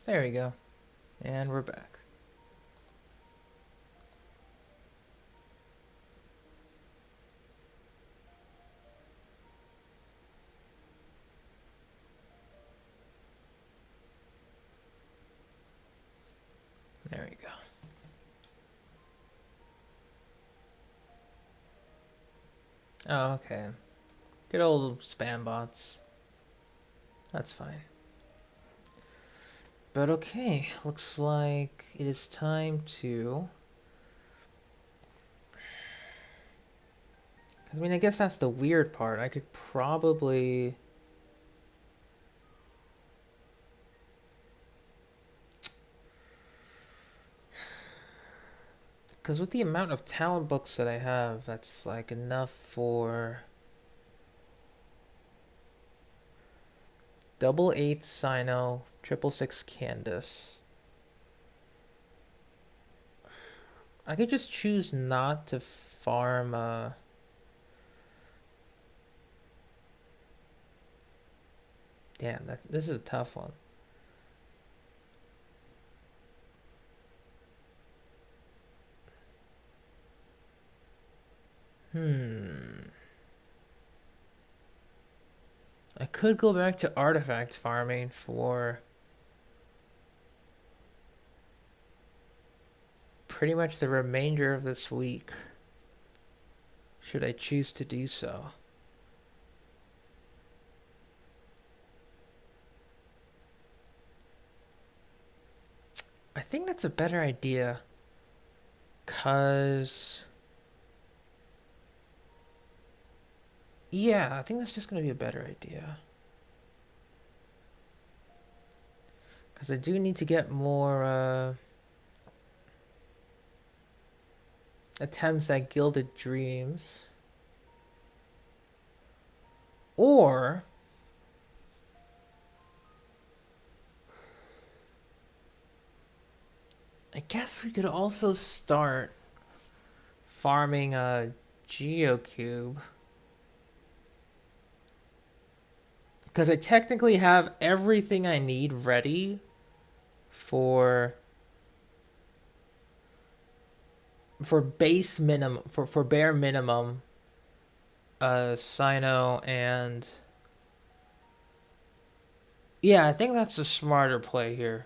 There we go. And we're back. There we go. Oh, okay. Good old spam bots. That's fine. But okay, looks like it is time to... I mean, I guess that's the weird part. I could probably... Because with the amount of talent books that I have, that's like enough for... Double 8 Sino, 666 Candace. I could just choose not to farm Damn, this is a tough one. I could go back to artifact farming for pretty much the remainder of this week, should I choose to do so. I think that's a better idea, cause yeah, I think that's just gonna be a better idea. Cause I do need to get more attempts at Gilded Dreams. Or I guess we could also start farming a Geocube. Because I technically have everything I need ready for base minimum, for bare minimum Sino, and yeah, I think that's a smarter play here.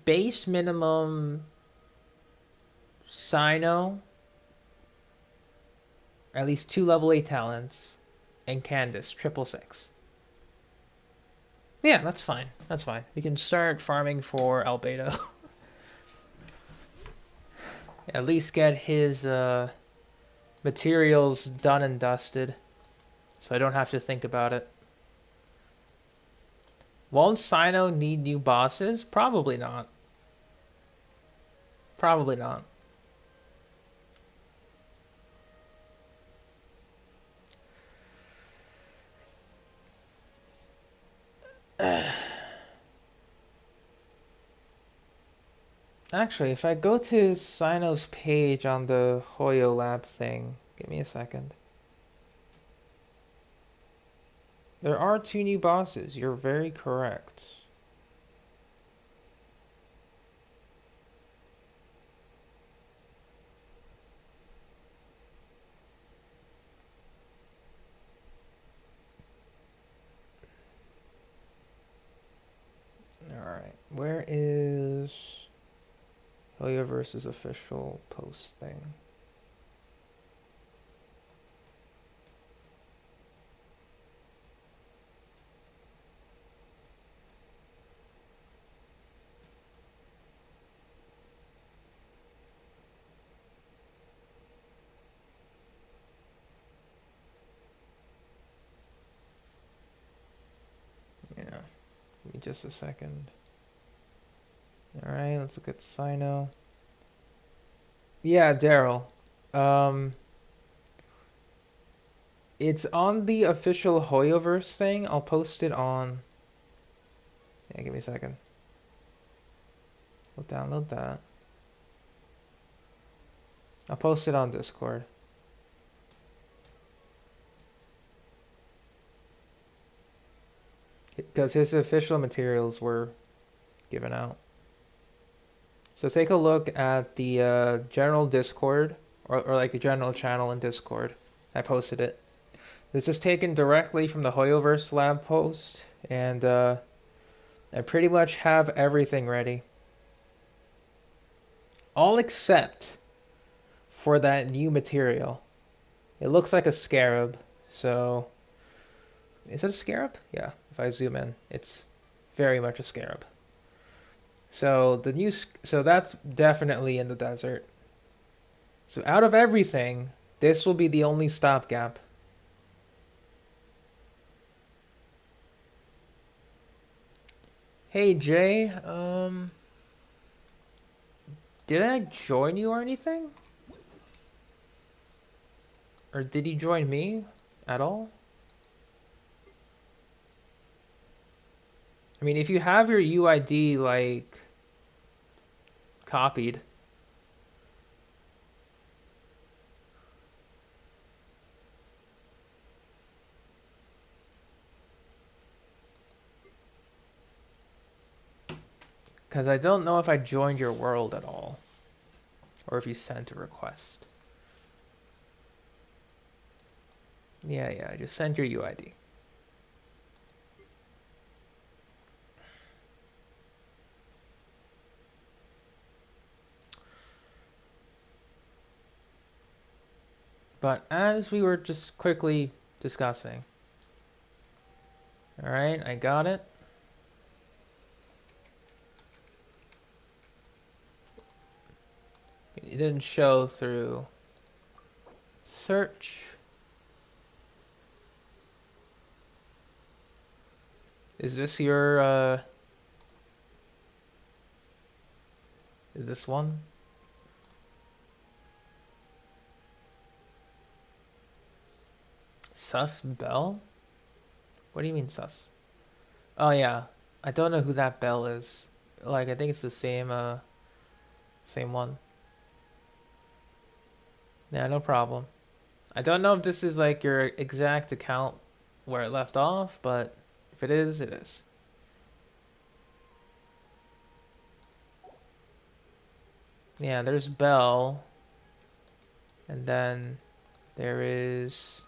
Base minimum Sino, at least 2 level 8 talents, and Candace 666. Yeah, that's fine. That's fine. We can start farming for Albedo. At least get his materials done and dusted, so I don't have to think about it. Won't Sino need new bosses? Probably not. Probably not. Actually, if I go to Sino's page on the Hoyo Lab thing, give me a second. There are 2 new bosses. You're very correct. Alright, where is Hoyoverse's official posting? Yeah, give me just a second. Alright, let's look at Sino. Yeah, Daryl. It's on the official Hoyoverse thing. I'll post it on... Yeah, give me a second. I'll download that. I'll post it on Discord. because his official materials were given out. So take a look at the general Discord, or like the general channel in Discord. I posted it. This is taken directly from the Hoyoverse lab post, and I pretty much have everything ready. All except for that new material. It looks like a scarab, so... Is it a scarab? Yeah, if I zoom in, it's very much a scarab. So the new, so that's definitely in the desert. So out of everything, this will be the only stopgap. Hey Jay, did I join you or anything? Or did you join me at all? I mean, if you have your UID, like, copied. Because I don't know if I joined your world at all. Or if you sent a request. Yeah, I just sent your UID. But as we were just quickly discussing. Alright, I got it. It didn't show through search. Is this your, is this one? Sus Bell? What do you mean sus? Oh yeah, I don't know who that Bell is. Like, I think it's the same, same one. Yeah, no problem. I don't know if this is like your exact account where it left off, but if it is, it is. Yeah, there's Bell. And then there is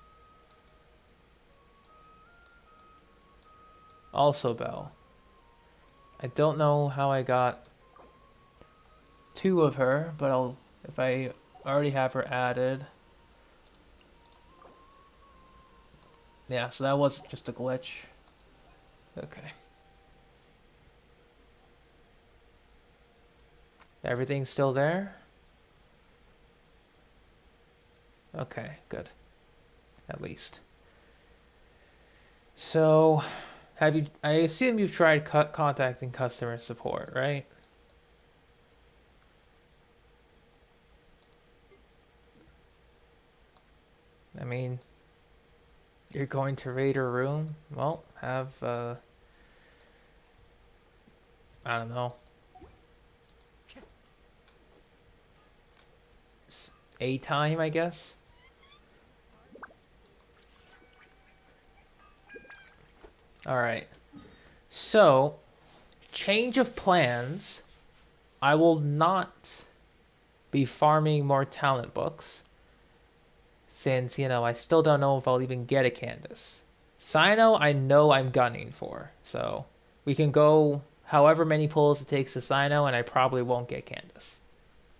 also Bell. I don't know how I got two of her, but I'll, if I already have her added. Yeah, so that wasn't just a glitch. Okay. Everything's still there? Okay, good. At least. So, have you, I assume you've tried contacting customer support, right? I mean, you're going to raid her room? Well, have, I don't know. A time, I guess? Alright. So, change of plans. I will not be farming more talent books. Since, you know, I still don't know if I'll even get a Candace. Sino, I know I'm gunning for. So, we can go however many pulls it takes to Sino, and I probably won't get Candace.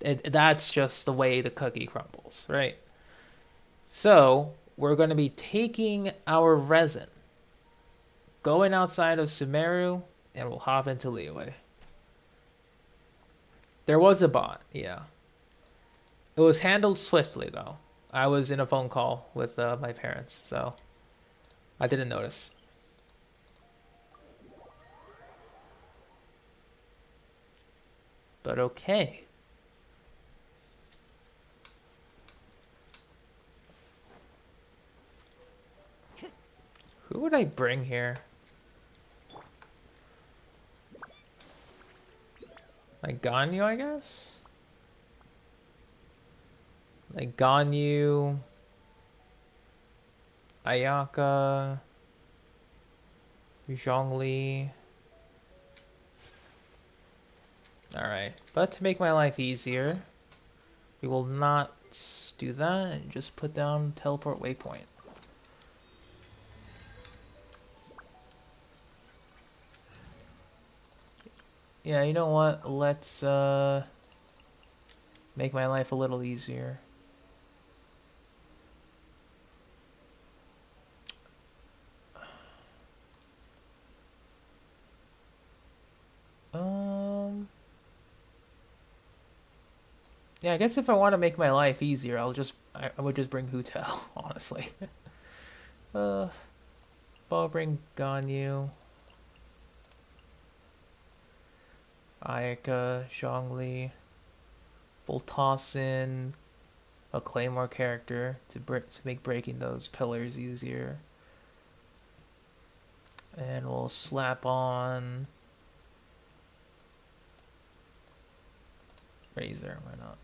That's just the way the cookie crumbles, right? So, we're going to be taking our resin, going outside of Sumeru, and we'll hop into Liyue. There was a bot, yeah. It was handled swiftly, though. I was in a phone call with my parents, so I didn't notice. But okay. Who would I bring here? Like Ganyu, I guess? Like Ganyu, Ayaka. Zhongli. Alright, but to make my life easier, we will not do that and just put down teleport waypoint. Yeah, you know what? Let's make my life a little easier. Yeah, I guess if I want to make my life easier, I would just bring Hutel, honestly. I'll bring Ganyu, Ayaka, Zhongli. We'll toss in a Claymore character to make breaking those pillars easier. And we'll slap on Razor, why not?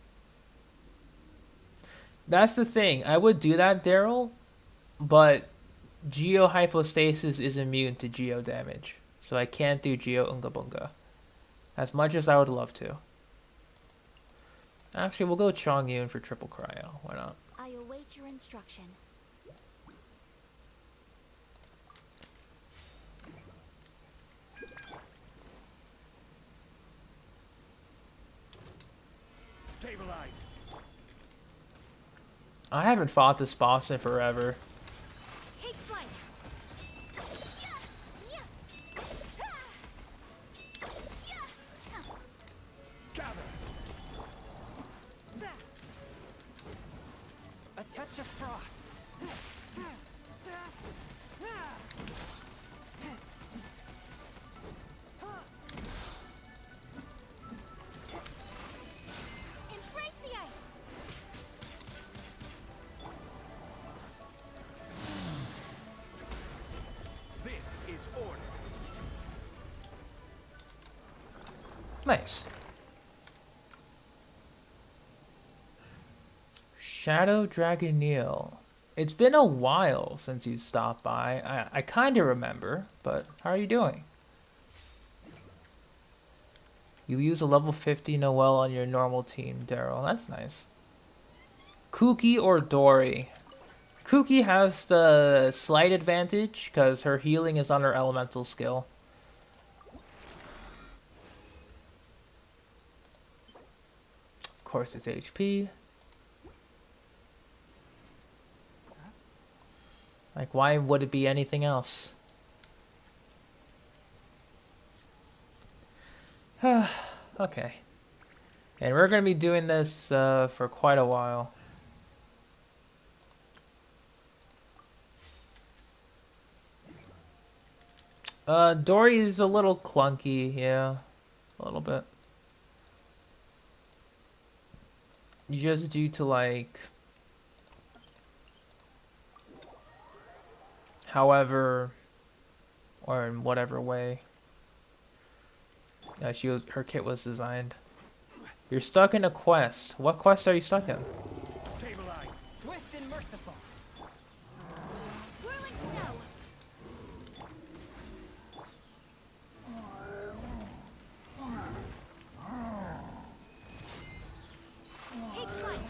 That's the thing. I would do that, Daryl, but Geo Hypostasis is immune to Geo damage. So I can't do Geo Unga Bunga. As much as I would love to. Actually, we'll go Chongyun for triple cryo. Why not? I await your instruction. Stabilize. I haven't fought this boss in forever. Take flight. Gather. A touch of frost. Embrace the ice. This is order. Nice. Shadow Dragon Neil. It's been a while since you stopped by. I kind of remember, but how are you doing? You use a level 50 Noelle on your normal team, Daryl. That's nice. Kuki or Dory? Kuki has the slight advantage because her healing is on her elemental skill. Of course, it's HP. Like, why would it be anything else? Okay. And we're going to be doing this for quite a while. Dory's a little clunky, yeah. A little bit. Just due to, like... however, or in whatever way her kit was designed. You're stuck in a quest. What quest are you stuck in? Stabilize. Swift and merciful. Whirling snow. Take flight.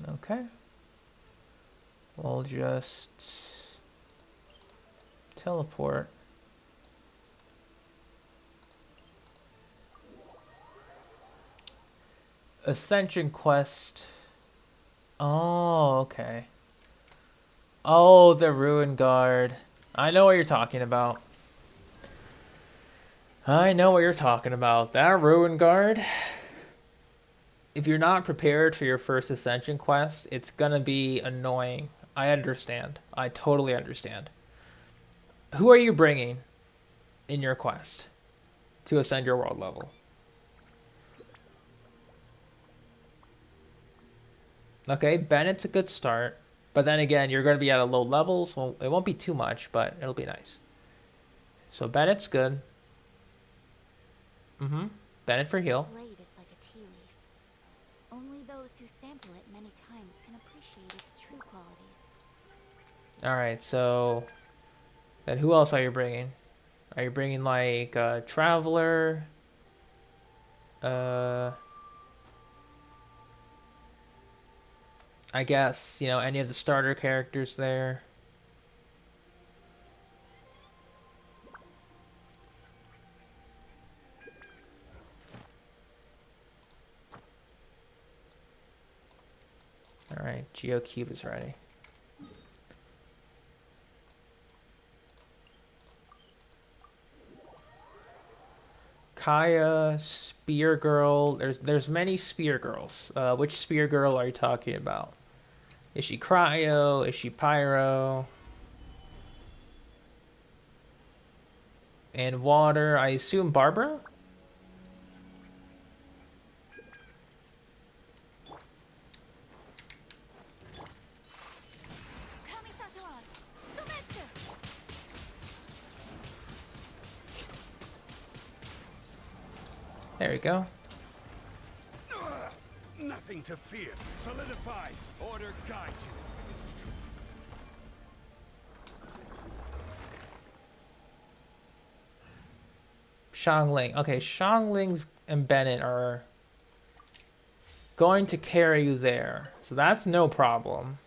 Okay. We'll just teleport. Ascension quest. Oh, okay. Oh, the Ruin Guard. I know what you're talking about. I know what you're talking about. That Ruin Guard. If you're not prepared for your first Ascension quest, it's gonna be annoying. I understand. I totally understand. Who are you bringing in your quest to ascend your world level? Okay, Bennett's a good start. But then again, you're going to be at a low level, so it won't be too much, but it'll be nice. So Bennett's good. Bennett for heal. Blade is like a tea leaf. Only those who sample it many times can appreciate its true qualities. All right, so then who else are you bringing? Are you bringing like Traveler? I guess, you know, any of the starter characters there. All right, GeoCube is ready. Kaya, Spear Girl. There's many Spear Girls. Which Spear Girl are you talking about? Is she Cryo? Is she Pyro? And Water, I assume Barbara? There we go. Nothing to fear. Solidify. Order guide you. Xiangling. Okay, Xiangling's and Bennett are going to carry you there. So that's no problem.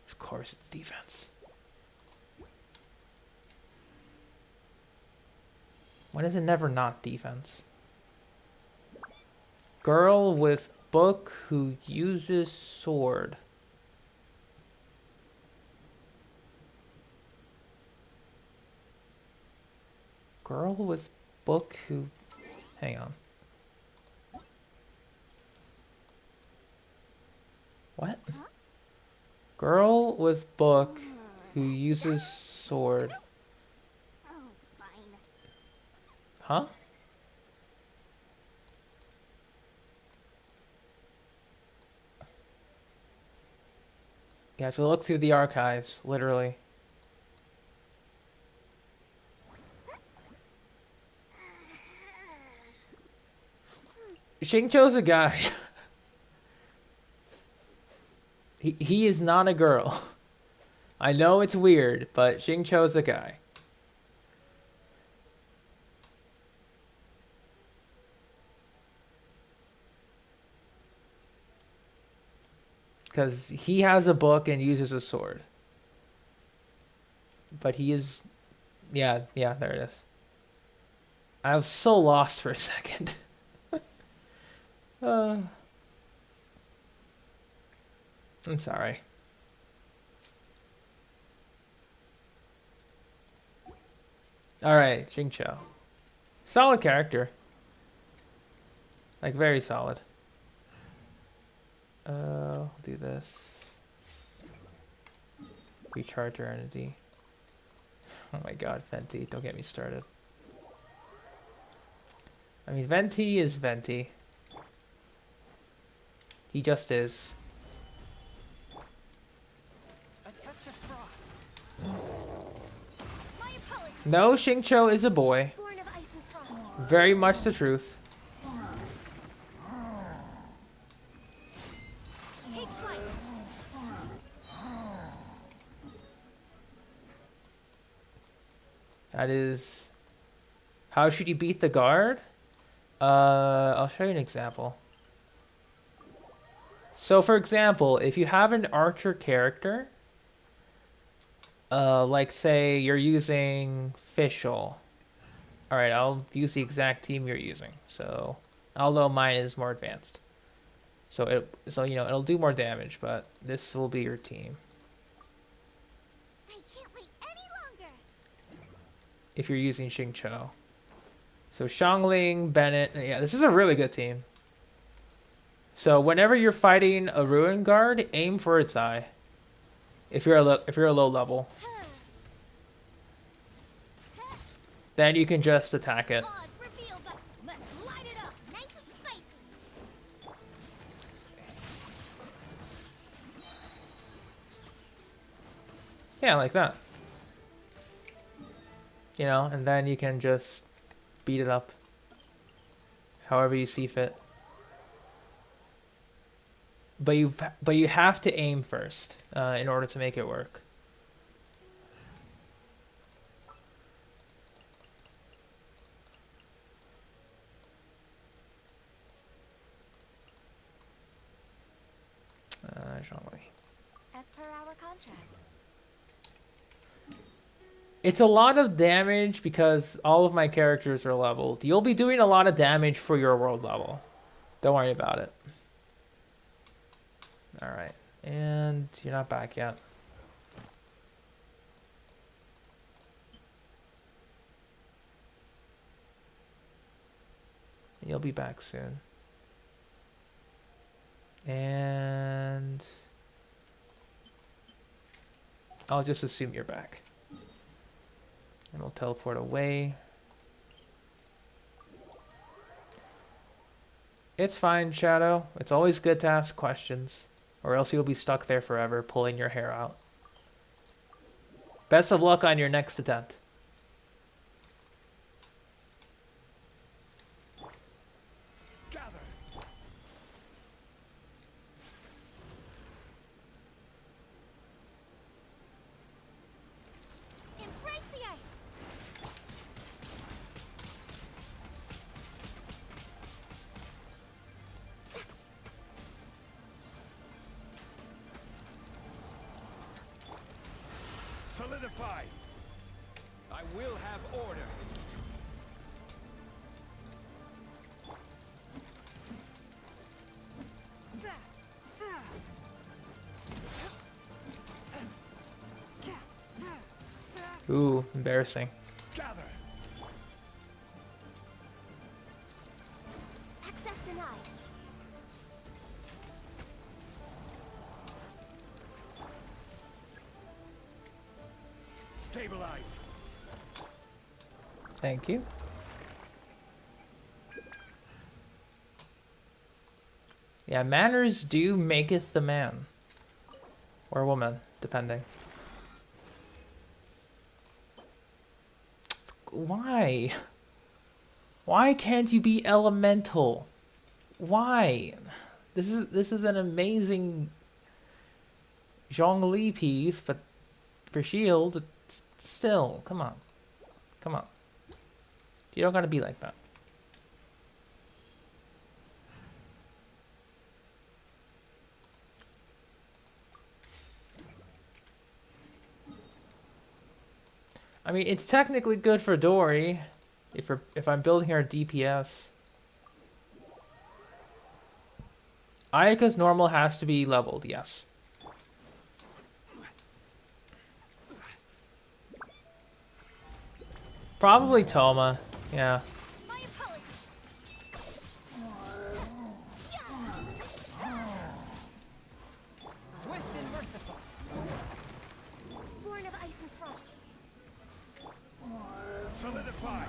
Of course it's defense. When is it never not defense? Girl with book who uses sword. Girl with book who... Hang on. What? Girl with book who uses sword. Oh, fine. Huh? You have to look through the archives, literally. Xingqiu's a guy. he is not a girl. I know it's weird, but Xingqiu's a guy. Because he has a book and uses a sword. But he is... Yeah, there it is. I was so lost for a second. I'm sorry. Alright, Xingqiu. Solid character. Like, very solid. I'll do this. Recharge your energy. Oh my god, Venti. Don't get me started. I mean, Venti is Venti. He just is. No, Xingqiu is a boy. Born of ice and frost. Very much the truth. Take flight. That is... How should you beat the guard? I'll show you an example. So, for example, if you have an archer character, like say you're using Fischl. Alright, I'll use the exact team you're using. So, although mine is more advanced. So you know, it'll do more damage, but this will be your team. I can't wait any longer. If you're using Xingqiu. So Xiangling, Bennett, yeah, this is a really good team. So whenever you're fighting a Ruin Guard, aim for its eye. If you're a low level, then you can just attack it. Claws reveal, but let's light it up. Nice and spicy. Yeah, like that. You know, and then you can just beat it up however you see fit. but you have to aim first in order to make it work. Jean-Louis. As per our contract. It's a lot of damage because all of my characters are leveled. You'll be doing a lot of damage for your world level. Don't worry about it. Alright. And you're not back yet. You'll be back soon. And I'll just assume you're back. And we'll teleport away. It's fine, Shadow. It's always good to ask questions, or else you'll be stuck there forever, pulling your hair out. Best of luck on your next attempt. Gather. Embrace the ice. Solidify. I will have order. Ooh, embarrassing. Gather. Access denied. Stabilize. Thank you. Yeah, manners do maketh the man. Or woman, depending. Why? Why can't you be elemental? Why? This is an amazing Zhongli piece, but for shield, it's still, come on. Come on. You don't gotta be like that. I mean, it's technically good for Dory, if I'm building her DPS. Ayaka's normal has to be leveled, yes. Probably Toma, yeah. My apologies. Swift and merciful. Born of ice and frost. Solidify.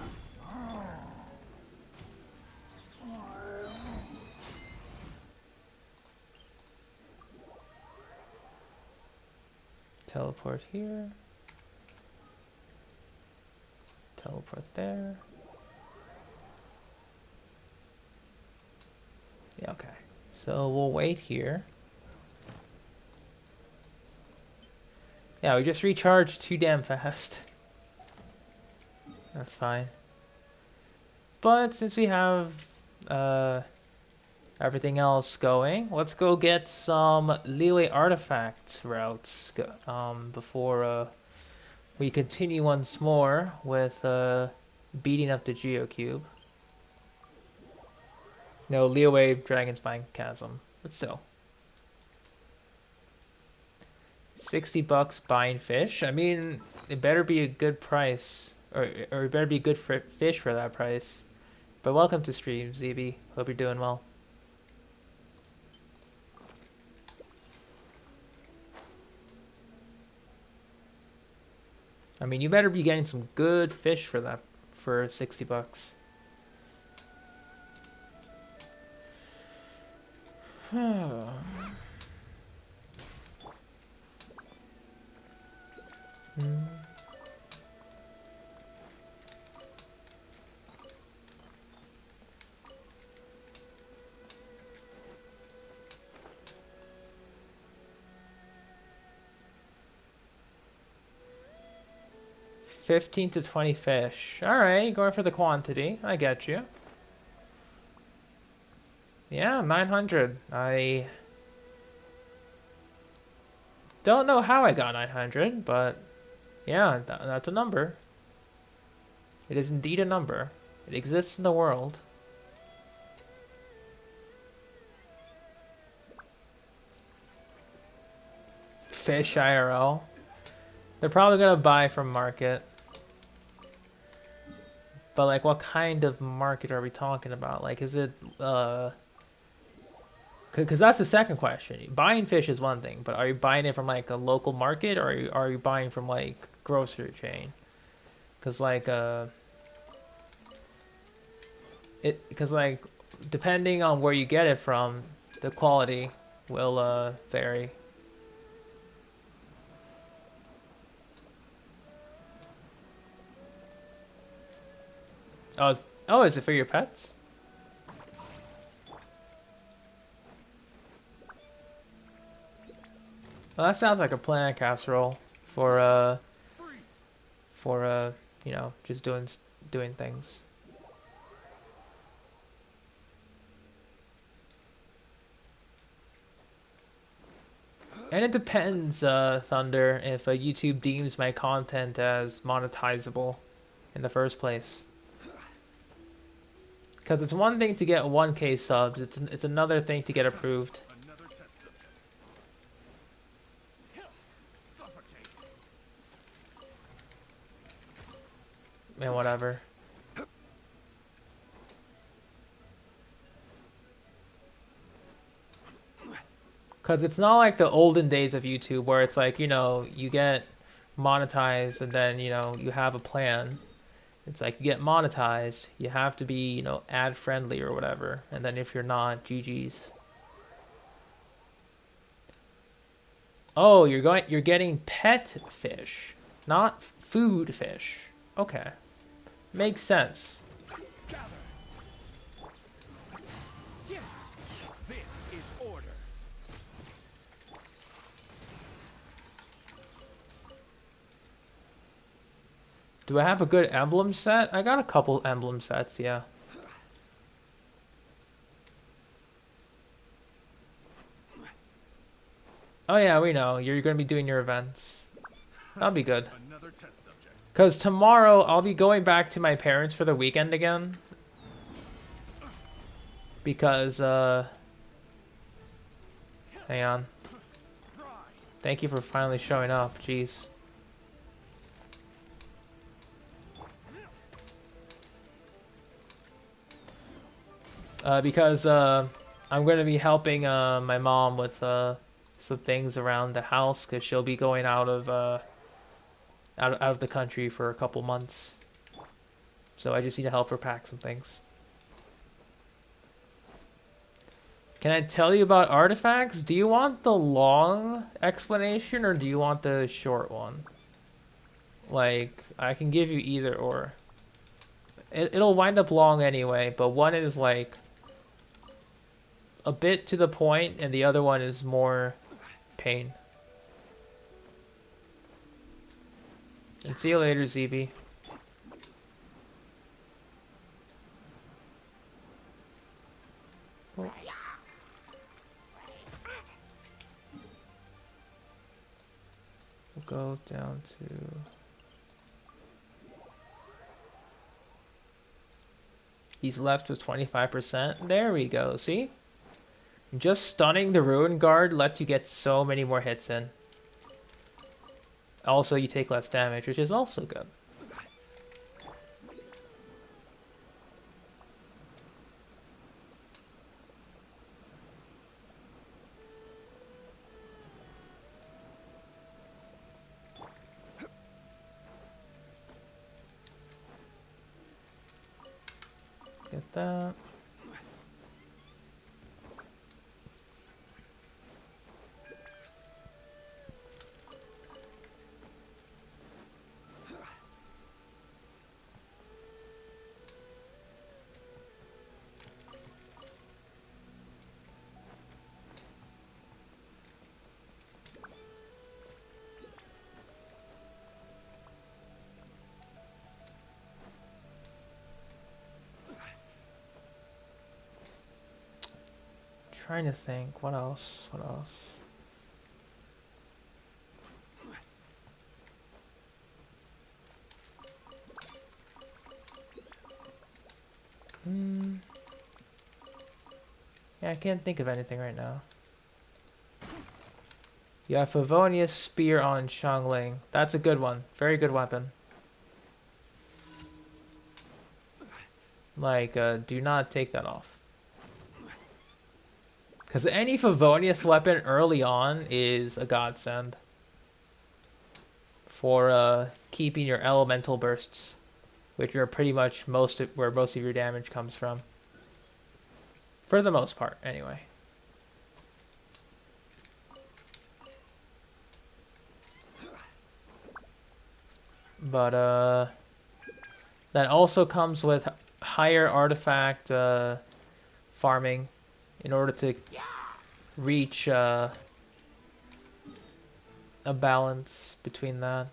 Teleport here. Teleport there. Yeah, okay. So we'll wait here. Yeah, we just recharged too damn fast. That's fine. But since we have everything else going, let's go get some Liyue artifact routes before we continue once more with beating up the Geocube. No, Liyue Dragonspine Chasm, but still. $60 buying fish. I mean, it better be a good price, or it better be good for fish for that price. But welcome to stream, ZB. Hope you're doing well. I mean, you better be getting some good fish for that, for $60. 15 to 20 fish. Alright, going for the quantity. I get you. Yeah, 900. I don't know how I got 900, but yeah, that's a number. It is indeed a number. It exists in the world. Fish IRL. They're probably gonna buy from market. But like, what kind of market are we talking about? Like, is it because that's the second question. Buying fish is one thing, but are you buying it from like a local market, or are you buying from like grocery chain? Because like depending on where you get it from, the quality will vary. Oh, is it for your pets? Well, that sounds like a plan, casserole, for you know, just doing things. And it depends, Thunder, if YouTube deems my content as monetizable in the first place. Because it's one thing to get 1K subs, it's another thing to get approved. Another test subject. Suffocate. And whatever. Because it's not like the olden days of YouTube where it's like, you know, you get monetized and then, you know, you have a plan. It's like you get monetized, you have to be, you know, ad friendly or whatever. And then if you're not, GG's. Oh, you're getting pet fish, not food fish. Okay. Makes sense. This is order. Do I have a good emblem set? I got a couple emblem sets, yeah. Oh yeah, we know. You're going to be doing your events. That'll be good. Another test subject. Because tomorrow I'll be going back to my parents for the weekend again. Because, hang on. Thank you for finally showing up. Jeez. Because I'm going to be helping my mom with some things around the house, because she'll be going out of the country for a couple months. So I just need to help her pack some things. Can I tell you about artifacts? Do you want the long explanation or do you want the short one? Like, I can give you either or. It'll wind up long anyway, but one is like a bit to the point and the other one is more pain. And see you later, ZB. Oh. We'll go down to... He's left with 25%. There we go, see? Just stunning the Ruin Guard lets you get so many more hits in. Also, you take less damage, which is also good. Get that. Trying to think. What else? What else? Yeah, I can't think of anything right now. Yeah, Favonius Spear on Xiangling. That's a good one. Very good weapon. Like, do not take that off. Because any Favonius weapon early on is a godsend. For keeping your elemental bursts. Which are pretty much where most of your damage comes from. For the most part, anyway. But, that also comes with higher artifact farming in order to reach a balance between that.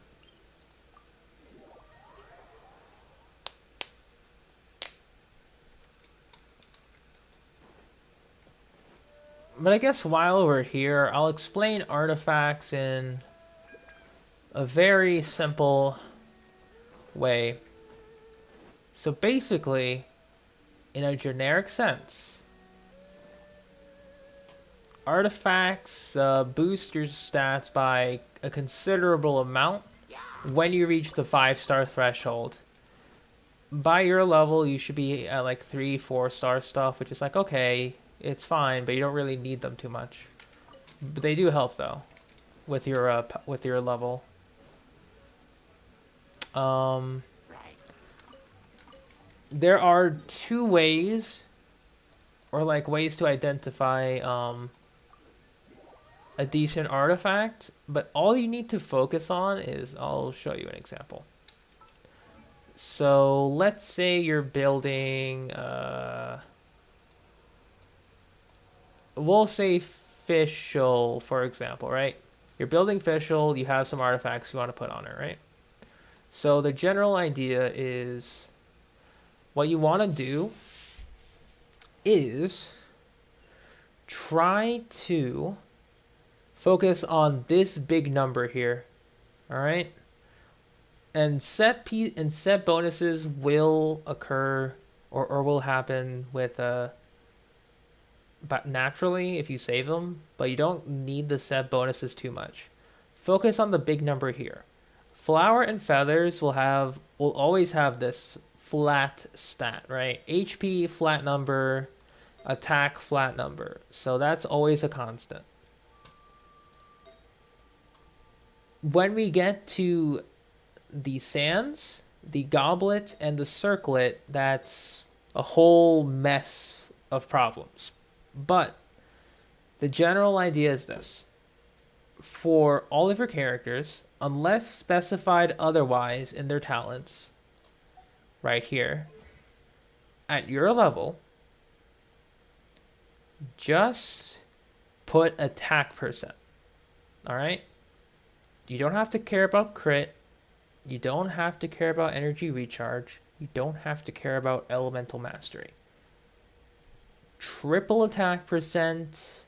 But I guess while we're here, I'll explain artifacts in a very simple way. So basically, in a generic sense, artifacts boost your stats by a considerable amount when you reach the 5-star threshold. By your level, you should be at like 3-4 star stuff, which is like, okay, it's fine, but you don't really need them too much. But they do help though, with your level. There are 2 ways, or like ways to identify a decent artifact, but all you need to focus on is, I'll show you an example. So let's say you're building, we'll say Fischl, for example, right? You're building Fischl, you have some artifacts you want to put on it, right? So the general idea is, what you want to do is try to focus on this big number here, all right? And set bonuses will occur or will happen with but naturally if you save them, but you don't need the set bonuses too much. Focus on the big number here. Flower and feathers will always have this flat stat, right? HP flat number, attack flat number. So that's always a constant. When we get to the sands, the goblet, and the circlet, that's a whole mess of problems. But the general idea is this. For all of your characters, unless specified otherwise in their talents, right here, at your level, just put attack percent. Alright? You don't have to care about crit. You don't have to care about energy recharge. You don't have to care about elemental mastery. Triple attack percent,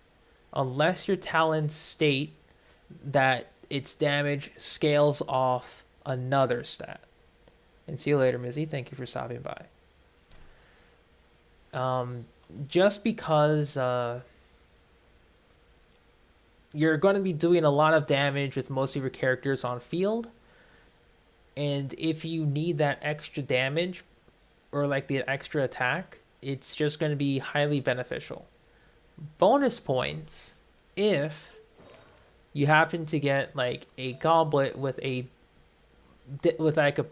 unless your talents state that its damage scales off another stat. And see you later, Mizzy. Thank you for stopping by. Just because you're going to be doing a lot of damage with most of your characters on field, and if you need that extra damage or like the extra attack, it's just going to be highly beneficial. Bonus points if you happen to get like a goblet with like a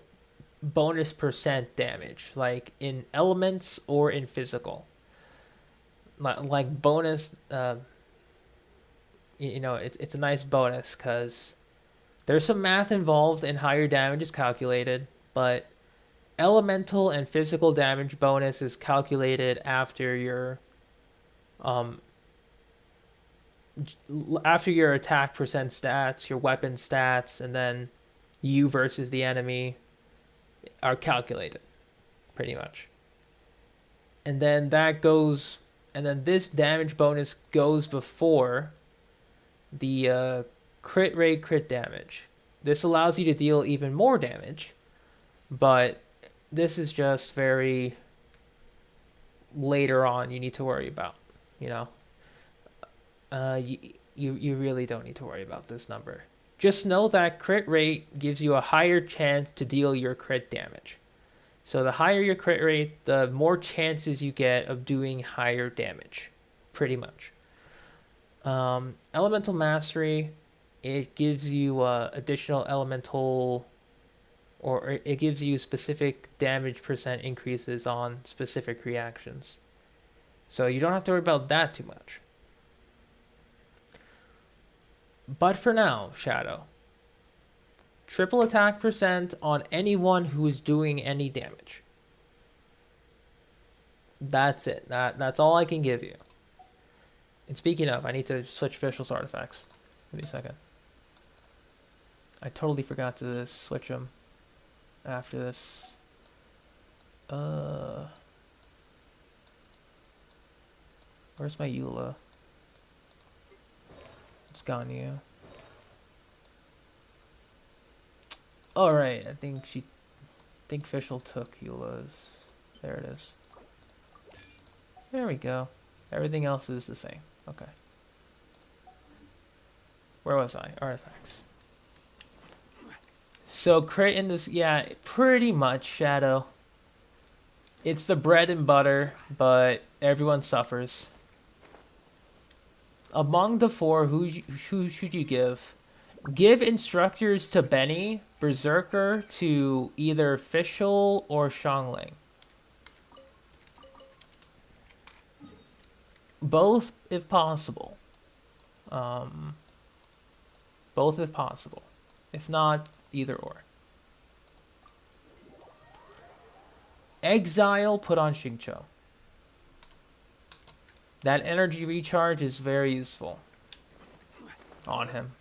bonus percent damage, like in elements or in physical. Like bonus, it's a nice bonus because there's some math involved in how your damage is calculated, but elemental and physical damage bonus is calculated after your attack percent stats, your weapon stats, and then you versus the enemy are calculated, pretty much. And then that goes and then this damage bonus goes before the crit rate crit damage. This allows you to deal even more damage, but this is just very later on you need to worry about, you know. You really don't need to worry about this number. Just know that crit rate gives you a higher chance to deal your crit damage. So the higher your crit rate, the more chances you get of doing higher damage, pretty much. Elemental Mastery, it gives you additional elemental, or it gives you specific damage percent increases on specific reactions. So you don't have to worry about that too much. But for now, Shadow, triple attack percent on anyone who is doing any damage. That's it. That's all I can give you. And speaking of, I need to switch Official's artifacts. Give me a second. I totally forgot to switch them after this. Where's my Eula? It's gone, you. Alright, I think Official took Eula's. There it is. There we go. Everything else is the same. Okay. Where was I? Artifacts. So crit in this, yeah, pretty much Shadow. It's the bread and butter, but everyone suffers. Among the four, who should you give? Give instructors to Benny, Berserker to either Official or Xiangling. Both if possible. Both if possible. If not, either or. Exile put on Xingqiu. That energy recharge is very useful on him.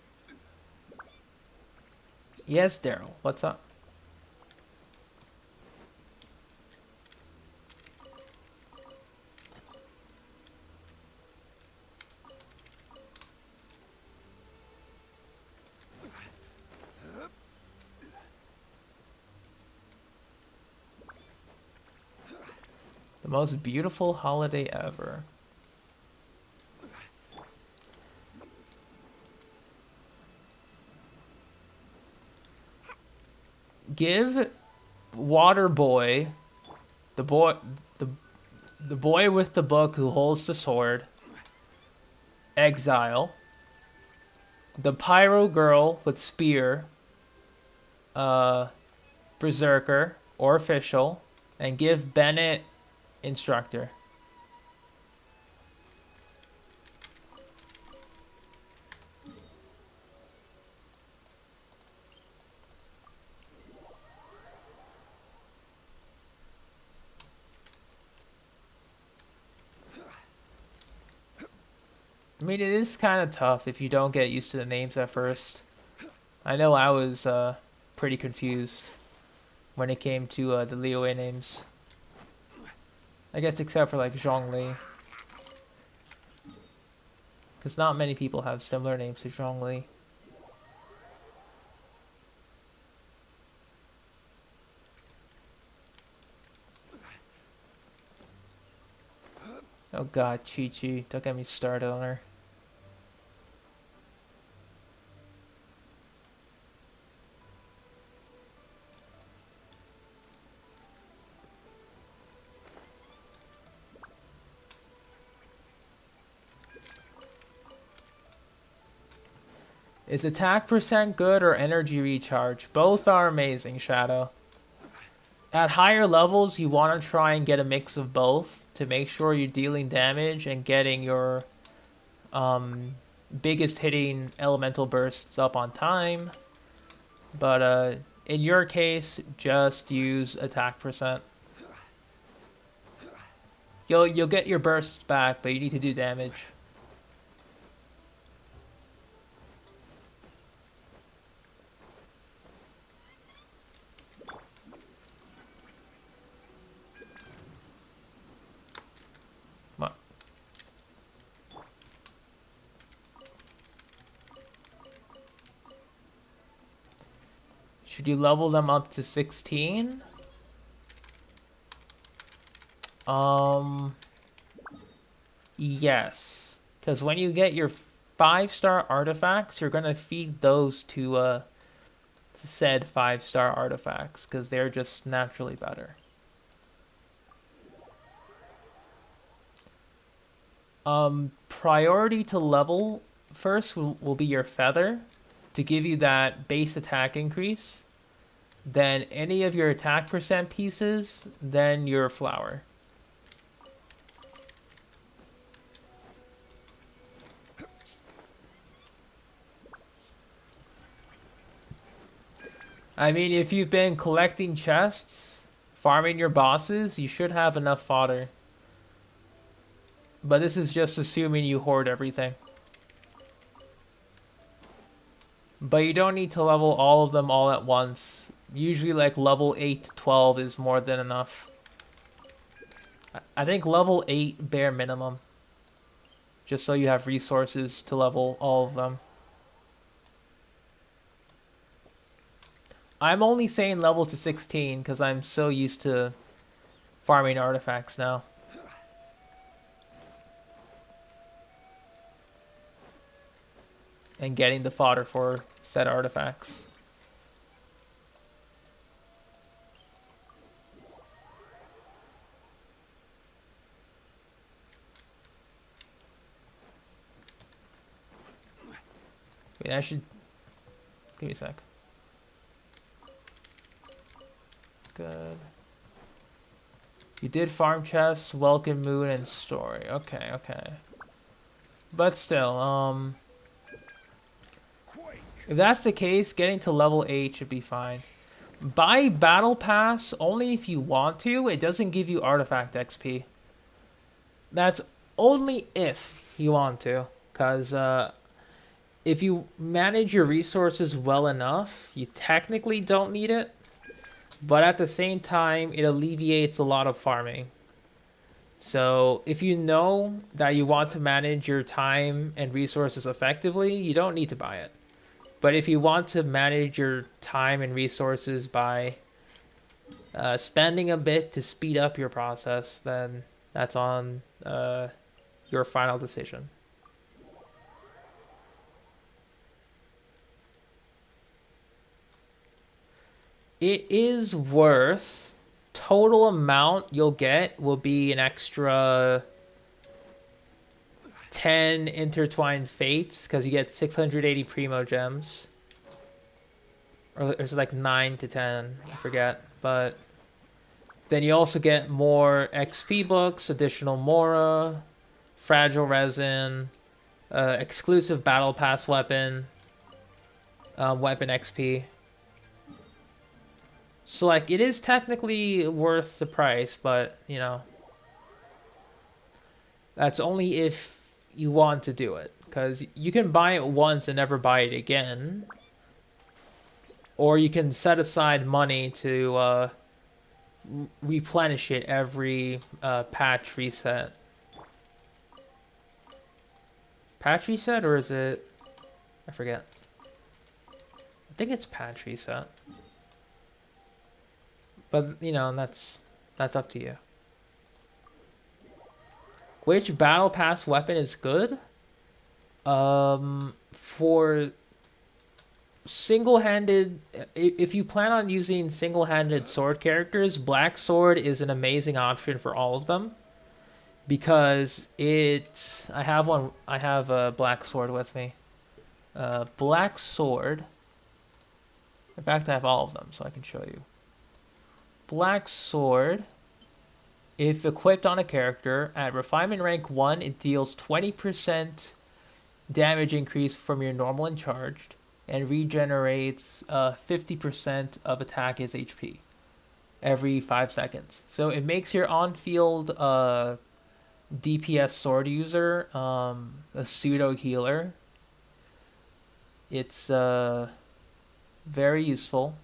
Yes, Daryl, what's up? The most beautiful holiday ever. Give Water Boy, the boy with the book who holds the sword, Exile. The Pyro Girl with spear, Berserker or Official, and give Bennett Instructor. I mean, it is kind of tough if you don't get used to the names at first. I know I was pretty confused when it came to the Liyue names. I guess except for like Zhongli. Because not many people have similar names to Zhongli. Oh god, Chi-Chi. Don't get me started on her. Is attack percent good or energy recharge? Both are amazing, Shadow. At higher levels, you want to try and get a mix of both to make sure you're dealing damage and getting your biggest hitting elemental bursts up on time. But in your case, just use attack percent. You'll get your bursts back, but you need to do damage. Should you level them up to 16? Yes. Because when you get your 5-star artifacts, you're going to feed those to said 5-star artifacts, because they're just naturally better. Priority to level first will be your feather to give you that base attack increase. Then any of your attack percent pieces, then your flower. I mean, if you've been collecting chests, farming your bosses, you should have enough fodder. But this is just assuming you hoard everything. But you don't need to level all of them all at once. Usually like level 8 to 12 is more than enough. I think level 8 bare minimum. Just so you have resources to level all of them. I'm only saying level to 16 because I'm so used to farming artifacts now. And getting the fodder for said artifacts. Wait, I should... Give me a sec. Good. You did farm chests, welcome moon, and story. Okay, okay. But still, if that's the case, getting to level 8 should be fine. Buy battle pass only if you want to. It doesn't give you artifact XP. That's only if you want to. Because if you manage your resources well enough, you technically don't need it. But at the same time, it alleviates a lot of farming. So if you know that you want to manage your time and resources effectively, you don't need to buy it. But if you want to manage your time and resources by spending a bit to speed up your process, then that's on your final decision. It is worth, total amount you'll get will be an extra 10 intertwined fates, because you get 680 primo gems. Or is it like 9 to 10? I forget. But then you also get more XP books, additional Mora, fragile resin, exclusive battle pass weapon, weapon XP. So, like, it is technically worth the price, but, you know, that's only if you want to do it. Because you can buy it once and never buy it again. Or you can set aside money to replenish it every patch reset. Patch reset, or is it... I forget. I think it's patch reset. But, you know, that's up to you. Which battle pass weapon is good? For single-handed... If you plan on using single-handed sword characters, Black Sword is an amazing option for all of them. Because it's... I have a Black Sword with me. Black Sword... In fact, I have all of them, so I can show you. Black Sword, if equipped on a character, at Refinement Rank 1, it deals 20% damage increase from your normal and charged, and regenerates 50% of attack as HP every 5 seconds. So it makes your on-field DPS sword user a pseudo healer. It's very useful.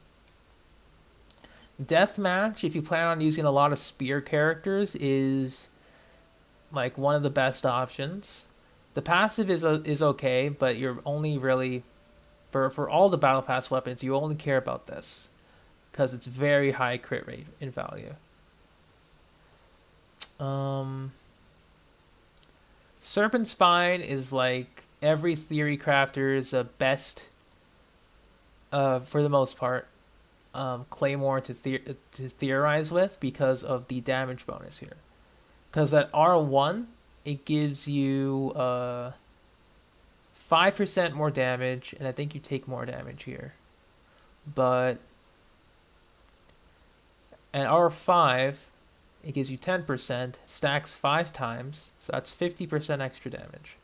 Deathmatch, if you plan on using a lot of spear characters, is like one of the best options. The passive is okay, but you're only really For all the battle pass weapons, you only care about this because it's very high crit rate in value. Serpent Spine is like every theory crafter's best, for the most part, claymore to theorize with because of the damage bonus here. Because at R1, it gives you 5% more damage, and I think you take more damage here. But at R5, it gives you 10%, stacks 5 times, so that's 50% extra damage.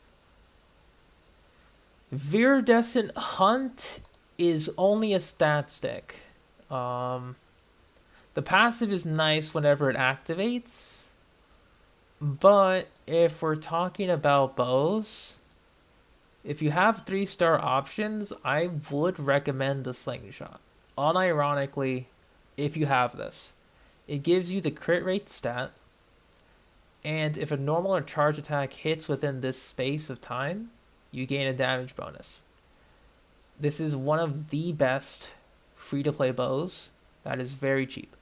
Viridescent Hunt is only a stat stick. The passive is nice whenever it activates, but if we're talking about bows, if you have 3-star options, I would recommend the Slingshot. Unironically, if you have this. It gives you the crit rate stat, and if a normal or charge attack hits within this space of time, you gain a damage bonus. This is one of the best free-to-play bows that is very cheap.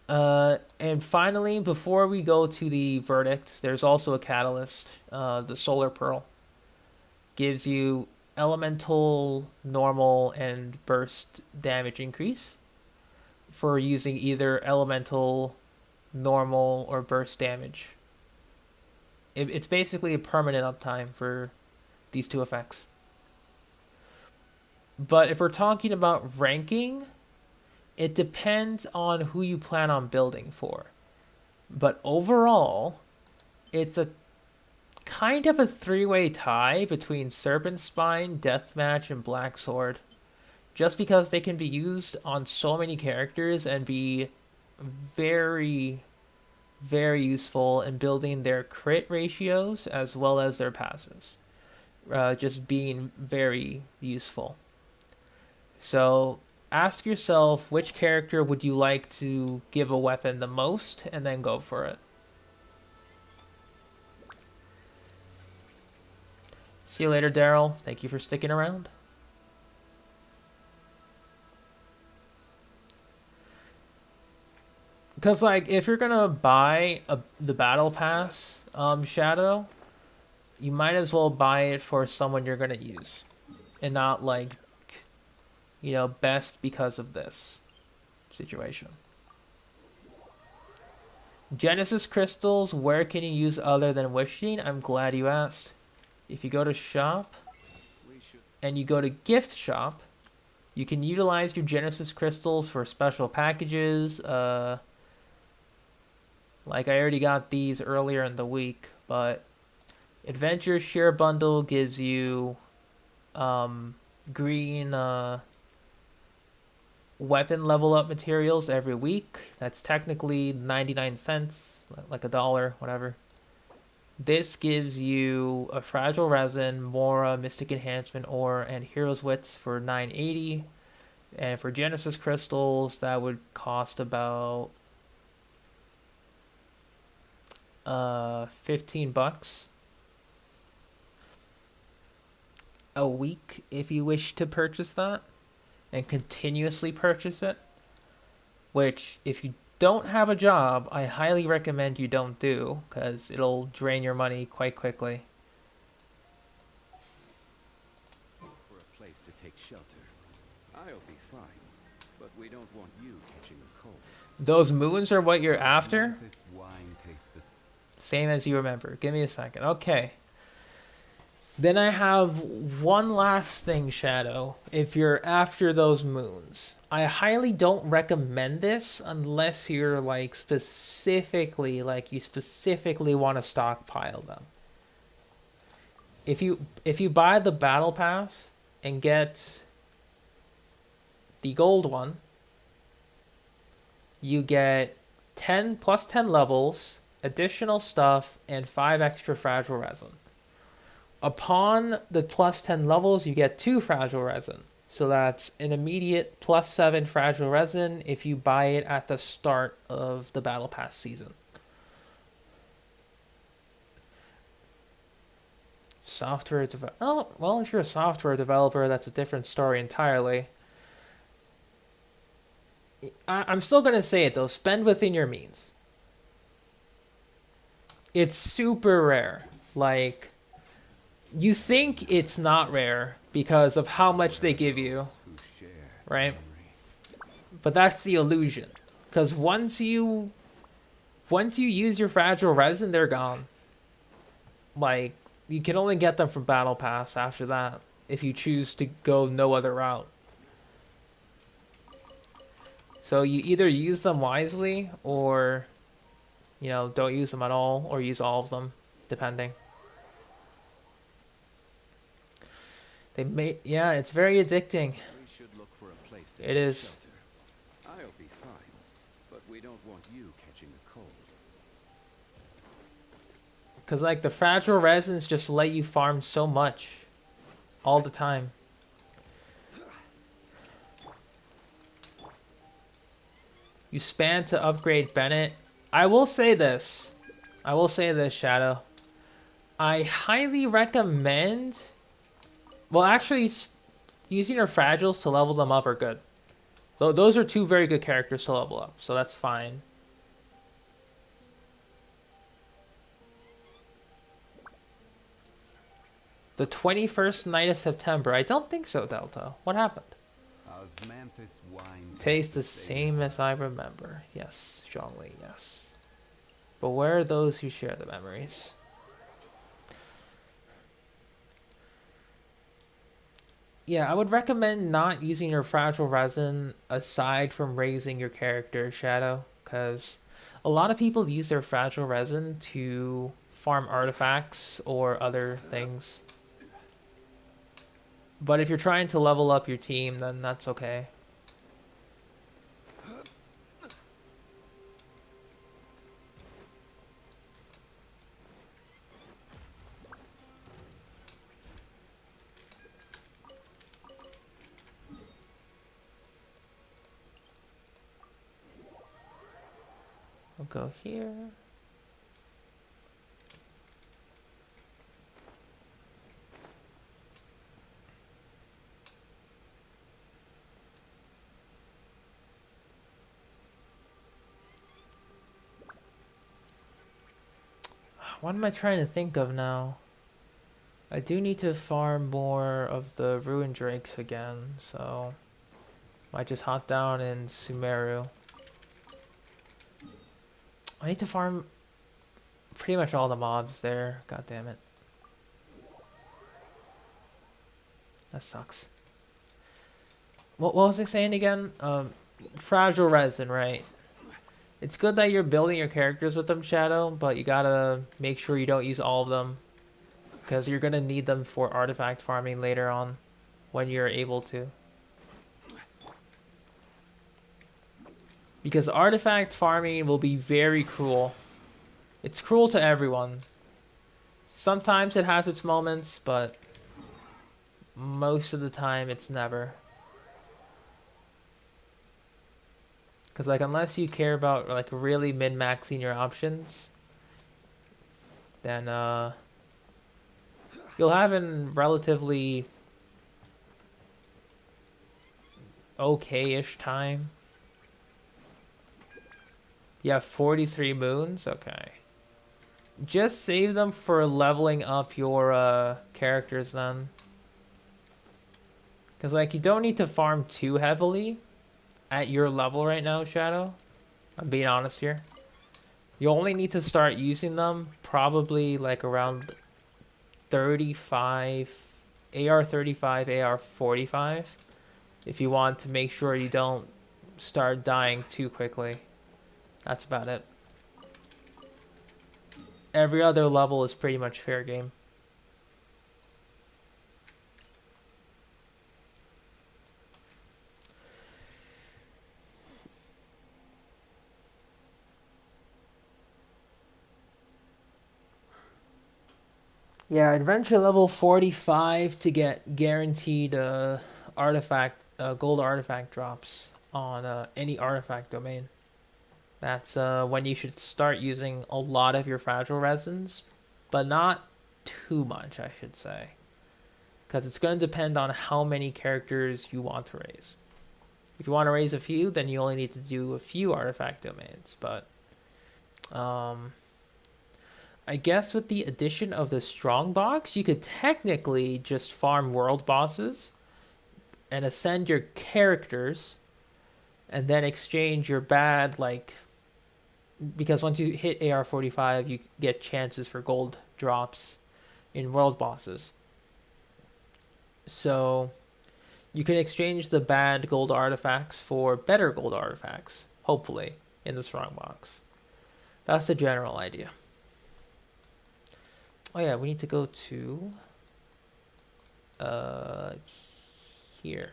And finally, before we go to the verdict, there's also a catalyst. The Solar Pearl gives you elemental, normal, and burst damage increase for using either elemental, normal, or burst damage. It's basically a permanent uptime for these two effects. But if we're talking about ranking, it depends on who you plan on building for. But overall, it's a kind of a 3-way tie between Serpent Spine, Deathmatch, and Black Sword. Just because they can be used on so many characters and be very, very useful in building their crit ratios as well as their passives. Just being very useful. So ask yourself, which character would you like to give a weapon the most, and then go for it. See you later, Daryl. Thank you for sticking around. Because, like, if you're going to buy the Battle Pass Shadow, you might as well buy it for someone you're going to use. And not, like, you know, best because of this situation. Genesis Crystals, where can you use other than wishing? I'm glad you asked. If you go to shop and you go to gift shop, you can utilize your Genesis Crystals for special packages. Like I already got these earlier in the week, but Adventure Share Bundle gives you green weapon level up materials every week. That's technically 99 cents, like $1, whatever. This gives you a Fragile Resin, Mora, Mystic Enhancement Ore, and Hero's Wits for $9.80. And for Genesis Crystals, that would cost about $15 a week if you wish to purchase that and continuously purchase it, which if you don't have a job, I highly recommend you don't do, because it'll drain your money quite quickly. For a place to take shelter. I'll be fine, but we don't want you catching a cold. Those moons are what you're after? This wine tastes the Same as you remember. Give me a second. Okay. Then I have one last thing, Shadow. If you're after those moons, I highly don't recommend this unless you're like specifically, like you specifically want to stockpile them. If you buy the battle pass and get the gold one, you get 10 plus 10 levels, additional stuff, and 5 extra fragile resin. Upon the plus 10 levels, you get 2 fragile resin. So that's an immediate plus 7 fragile resin if you buy it at the start of the battle pass season. software oh, well, if you're a software developer, that's a different story entirely. I'm still gonna say it though. Spend within your means. It's super rare. Like, you think it's not rare because of how much they give you, Who share right? memory. But that's the illusion. Because once you use your fragile resin, they're gone. Like, you can only get them from Battle Pass after that if you choose to go no other route. So you either use them wisely or, you know, don't use them at all or use all of them, depending. Yeah, it's very addicting. We should look for a place to It take is. shelter. I'll be fine, but we don't want you catching a cold. Because, like, the fragile resins just let you farm so much all the time. You spam to upgrade Bennett. I will say this, Shadow. I highly recommend... Well, actually, using your fragiles to level them up are good. Those are two very good characters to level up, so that's fine. The 21st night of September. I don't think so, Delta. What happened? Osmanthus wine Tastes the same as I remember. Yes, strongly, yes. But where are those who share the memories? Yeah, I would recommend not using your fragile resin aside from raising your character, Shadow, because a lot of people use their fragile resin to farm artifacts or other things. But if you're trying to level up your team, then that's okay. I'll go here. What am I trying to think of now? I do need to farm more of the Ruin Drakes again, so might just hop down in Sumeru. I need to farm pretty much all the mobs there. God damn it. That sucks. What was I saying again? Fragile resin, right? It's good that you're building your characters with them, Shadow, but you gotta make sure you don't use all of them, because you're gonna need them for artifact farming later on when you're able to. Because artifact farming will be very cruel. It's cruel to everyone. Sometimes it has its moments, but most of the time it's never. Because, like, unless you care about, like, really min-maxing your options, then you'll have in relatively okay-ish time. You have 43 moons? Okay. Just save them for leveling up your characters then. Because, like, you don't need to farm too heavily at your level right now, Shadow. I'm being honest here. You only need to start using them probably, like, around 35, AR 35, AR 45. If you want to make sure you don't start dying too quickly. That's about it. Every other level is pretty much fair game. Yeah, adventure level 45 to get guaranteed artifact, gold artifact drops on any artifact domain. That's when you should start using a lot of your fragile resins, but not too much, I should say. Because it's going to depend on how many characters you want to raise. If you want to raise a few, then you only need to do a few artifact domains. But I guess with the addition of the strong box, you could technically just farm world bosses and ascend your characters and then exchange your bad, like, because once you hit AR-45, you get chances for gold drops in world bosses. So you can exchange the bad gold artifacts for better gold artifacts, hopefully, in the strong box. That's the general idea. Oh yeah, we need to go to here.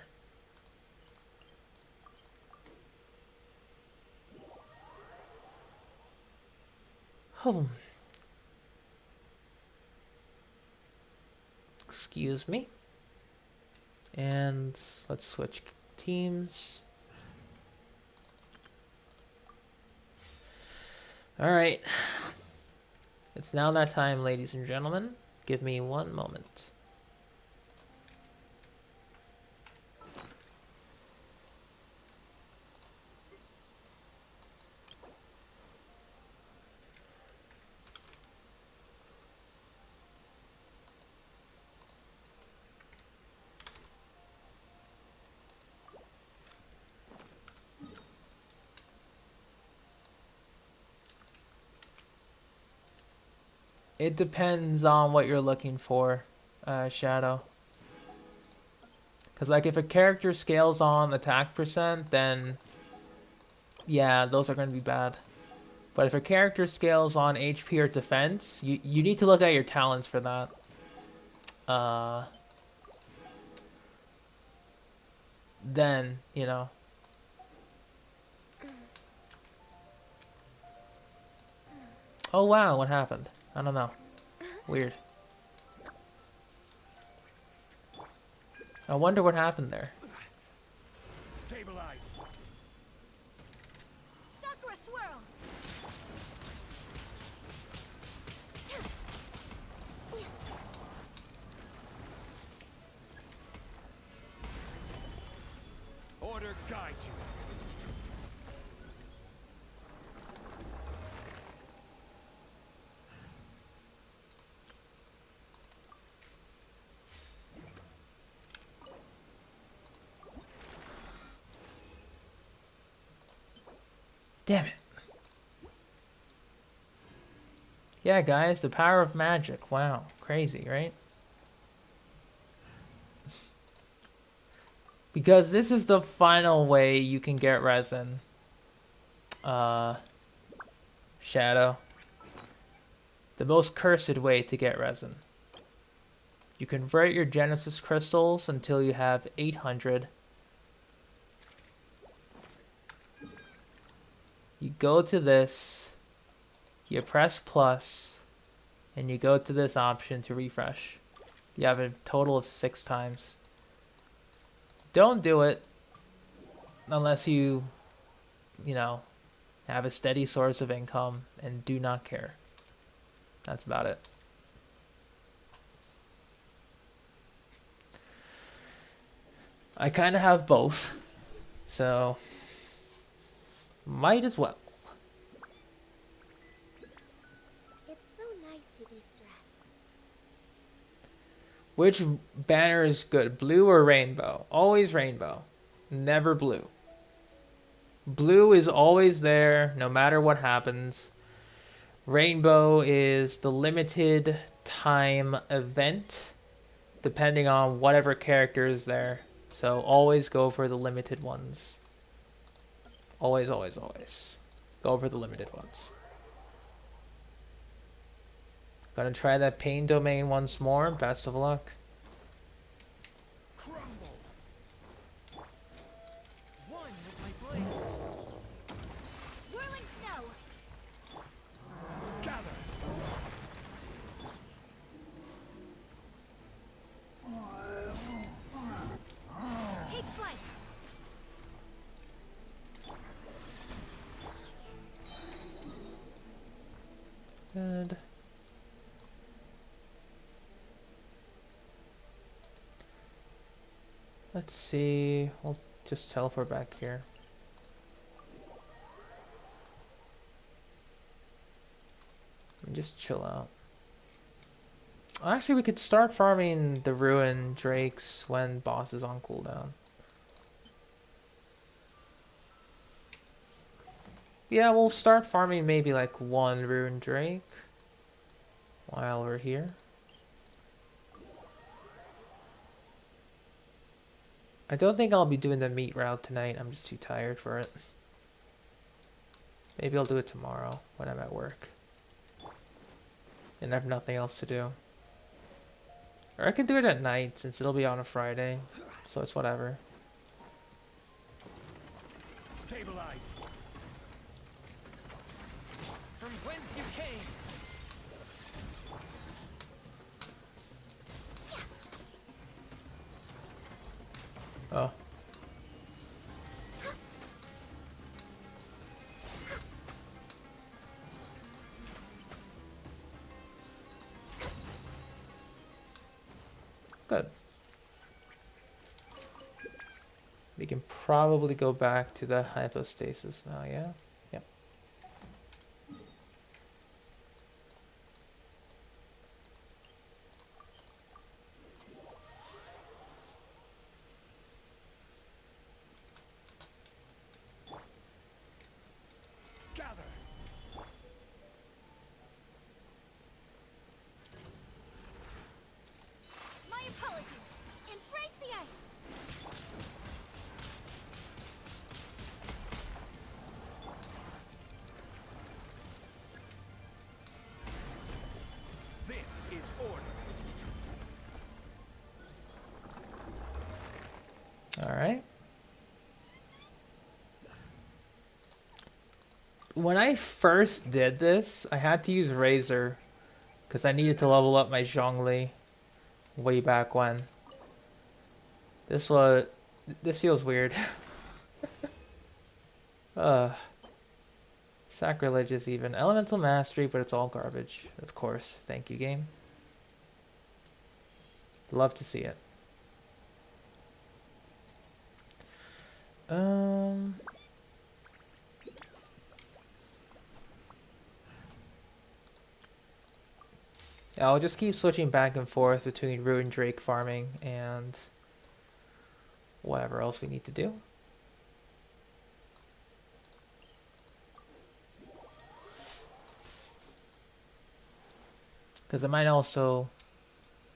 Oh. Excuse me. And let's switch teams. All right. It's now that time, ladies and gentlemen. Give me one moment. It depends on what you're looking for, Shadow. Because, like, if a character scales on attack percent, then, yeah, those are going to be bad. But if a character scales on HP or defense, you need to look at your talents for that. Then, you know. Oh, wow, what happened? I don't know. Weird. I wonder what happened there. Stabilize. Sakura swirl. Order guide you. Damn it. Yeah, guys, the power of magic. Wow, crazy, right? Because this is the final way you can get resin. Shadow. The most cursed way to get resin. You convert your Genesis crystals until you have 800. You go to this, you press plus, and you go to this option to refresh. You have a total of 6 times. Don't do it unless you know, have a steady source of income and do not care. That's about it. I kind of have both, so might as well. It's so nice to de-stress. Which banner is good, blue or rainbow? Always rainbow, never blue. Blue is always there, no matter what happens. Rainbow is the limited time event, depending on whatever character is there. So always go for the limited ones. Always, always, always. Go for the limited ones. Gonna try that pain domain once more. Best of luck. Crumble. One with my blade. Whirling snow. Gather. Take flight. Good. Let's see. We'll just teleport back here. And just chill out. Actually, we could start farming the ruin drakes when boss is on cooldown. Yeah, we'll start farming maybe like one ruin drake while we're here. I don't think I'll be doing the meat route tonight. I'm just too tired for it. Maybe I'll do it tomorrow when I'm at work and I have nothing else to do. Or I can do it at night since it'll be on a Friday, so it's whatever. Stabilize. From whence you came. Oh. Good. We can probably go back to the hypostasis now, yeah? Yep. Gather. My apologies. Embrace the ice. This is order. All right. When I first did this, I had to use Razor because I needed to level up my Zhongli way back when. This feels weird. Sacrilegious even. Elemental Mastery, but it's all garbage. Of course. Thank you, game. Love to see it. I'll just keep switching back and forth between Ruin Drake farming and whatever else we need to do. Because I might also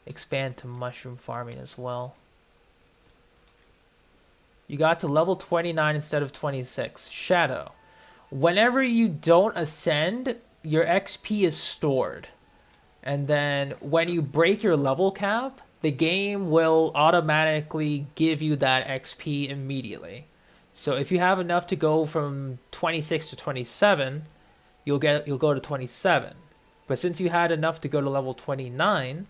expand to mushroom farming as well. You got to level 29 instead of 26. Shadow. Whenever you don't ascend, your XP is stored. And then when you break your level cap, the game will automatically give you that XP immediately. So if you have enough to go from 26 to 27, you'll go to 27. But since you had enough to go to level 29,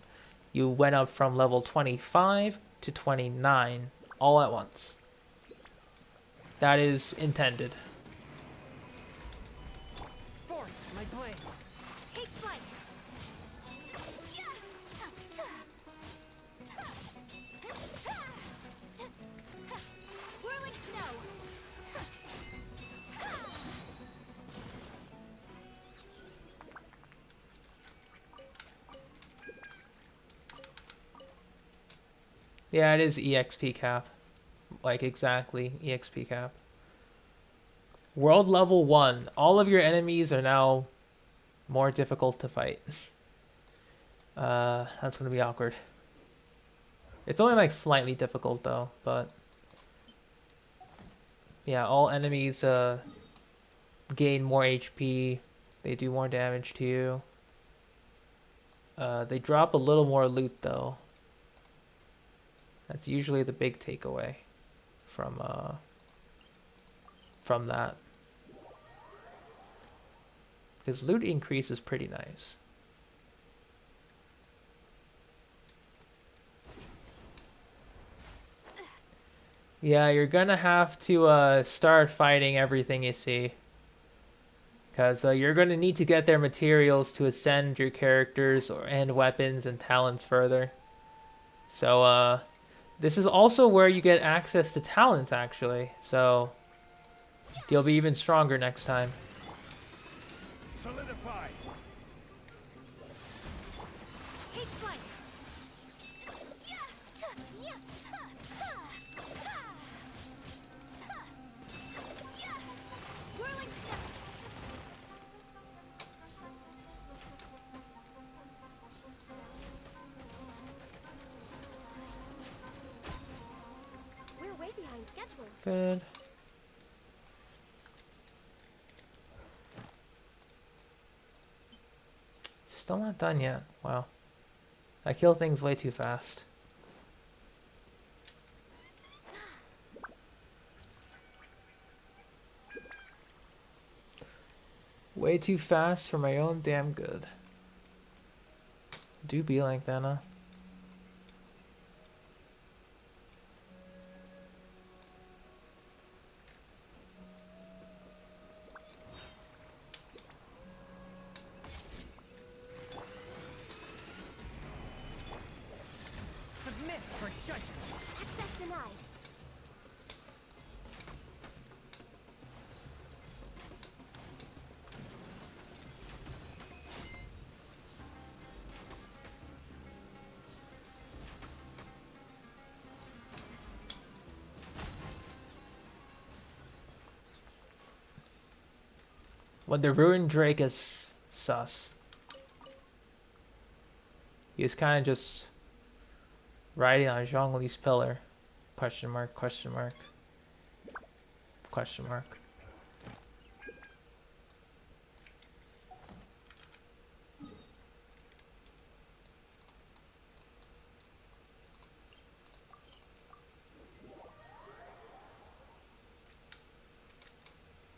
you went up from level 25 to 29 all at once. That is intended. Forth, my blade. Take flight. Whirling snow. Yeah, it is EXP cap. Like exactly EXP cap. World level 1. All of your enemies are now more difficult to fight. That's gonna be awkward. It's only like slightly difficult though, but yeah, all enemies gain more HP. They do more damage to you. They drop a little more loot though. That's usually the big takeaway from that. Because loot increase is pretty nice. Yeah, you're gonna have to start fighting everything you see. Because you're gonna need to get their materials to ascend your characters and weapons and talents further. So This is also where you get access to talent, actually. So you'll be even stronger next time. Solidify. Take flight. Whirling step. We're way behind schedule. Good. Still not done yet. Wow. I kill things way too fast. Way too fast for my own damn good. Do be like that, huh? Submit for judgment. Access denied. When the ruined Drake is sus. He was kind of just riding on Zhongli's pillar. Question mark, question mark. Question mark.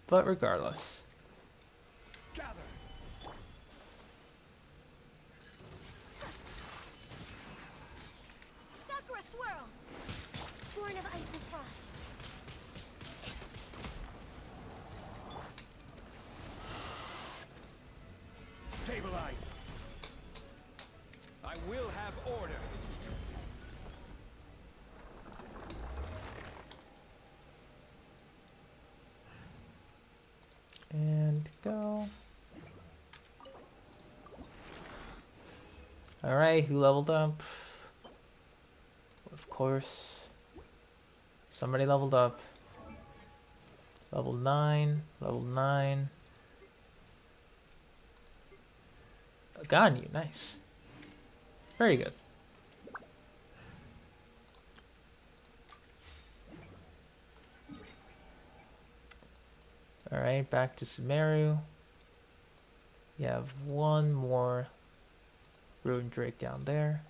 But regardless. Gather. Sakura swirl. Born of ice and frost. Stabilize. I will have order. And go. Alright, who leveled up? Of course. Somebody leveled up. Level 9. Level 9. Got you. Nice. Very good. Alright, back to Sumeru. You have one more Ruined Drake down there.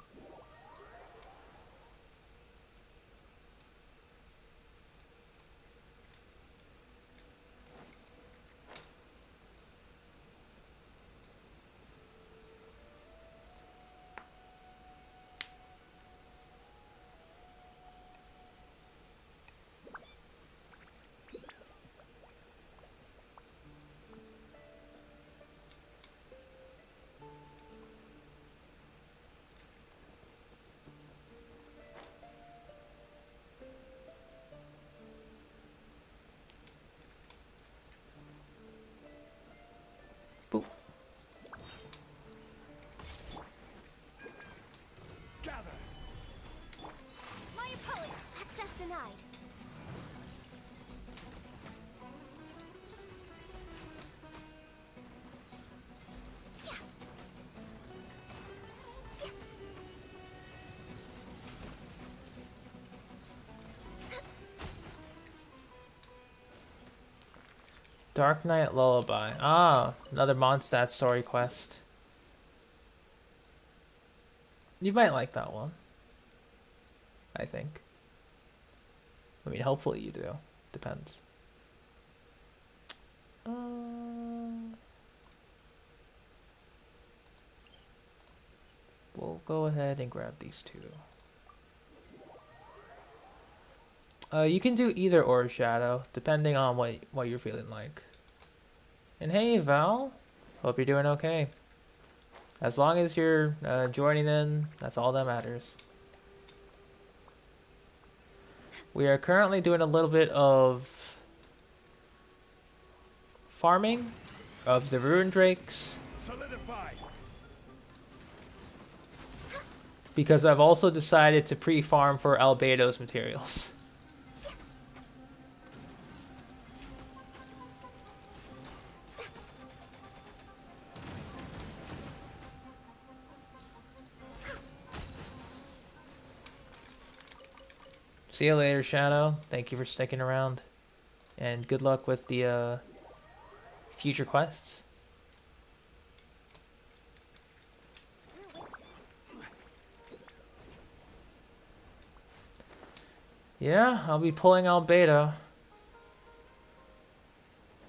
Boop. Gather. My opponent. Access denied. Dark Knight Lullaby. Ah, another Mondstadt story quest. You might like that one. I think. I mean, hopefully you do. Depends. We'll go ahead and grab these two. You can do either or, Shadow, depending on what you're feeling like. And hey, Val, hope you're doing okay. As long as you're joining in, that's all that matters. We are currently doing a little bit of farming of the Ruin Drakes. Solidified. Because I've also decided to pre-farm for Albedo's materials. See you later, Shadow. Thank you for sticking around. And good luck with the future quests. Yeah, I'll be pulling Albedo.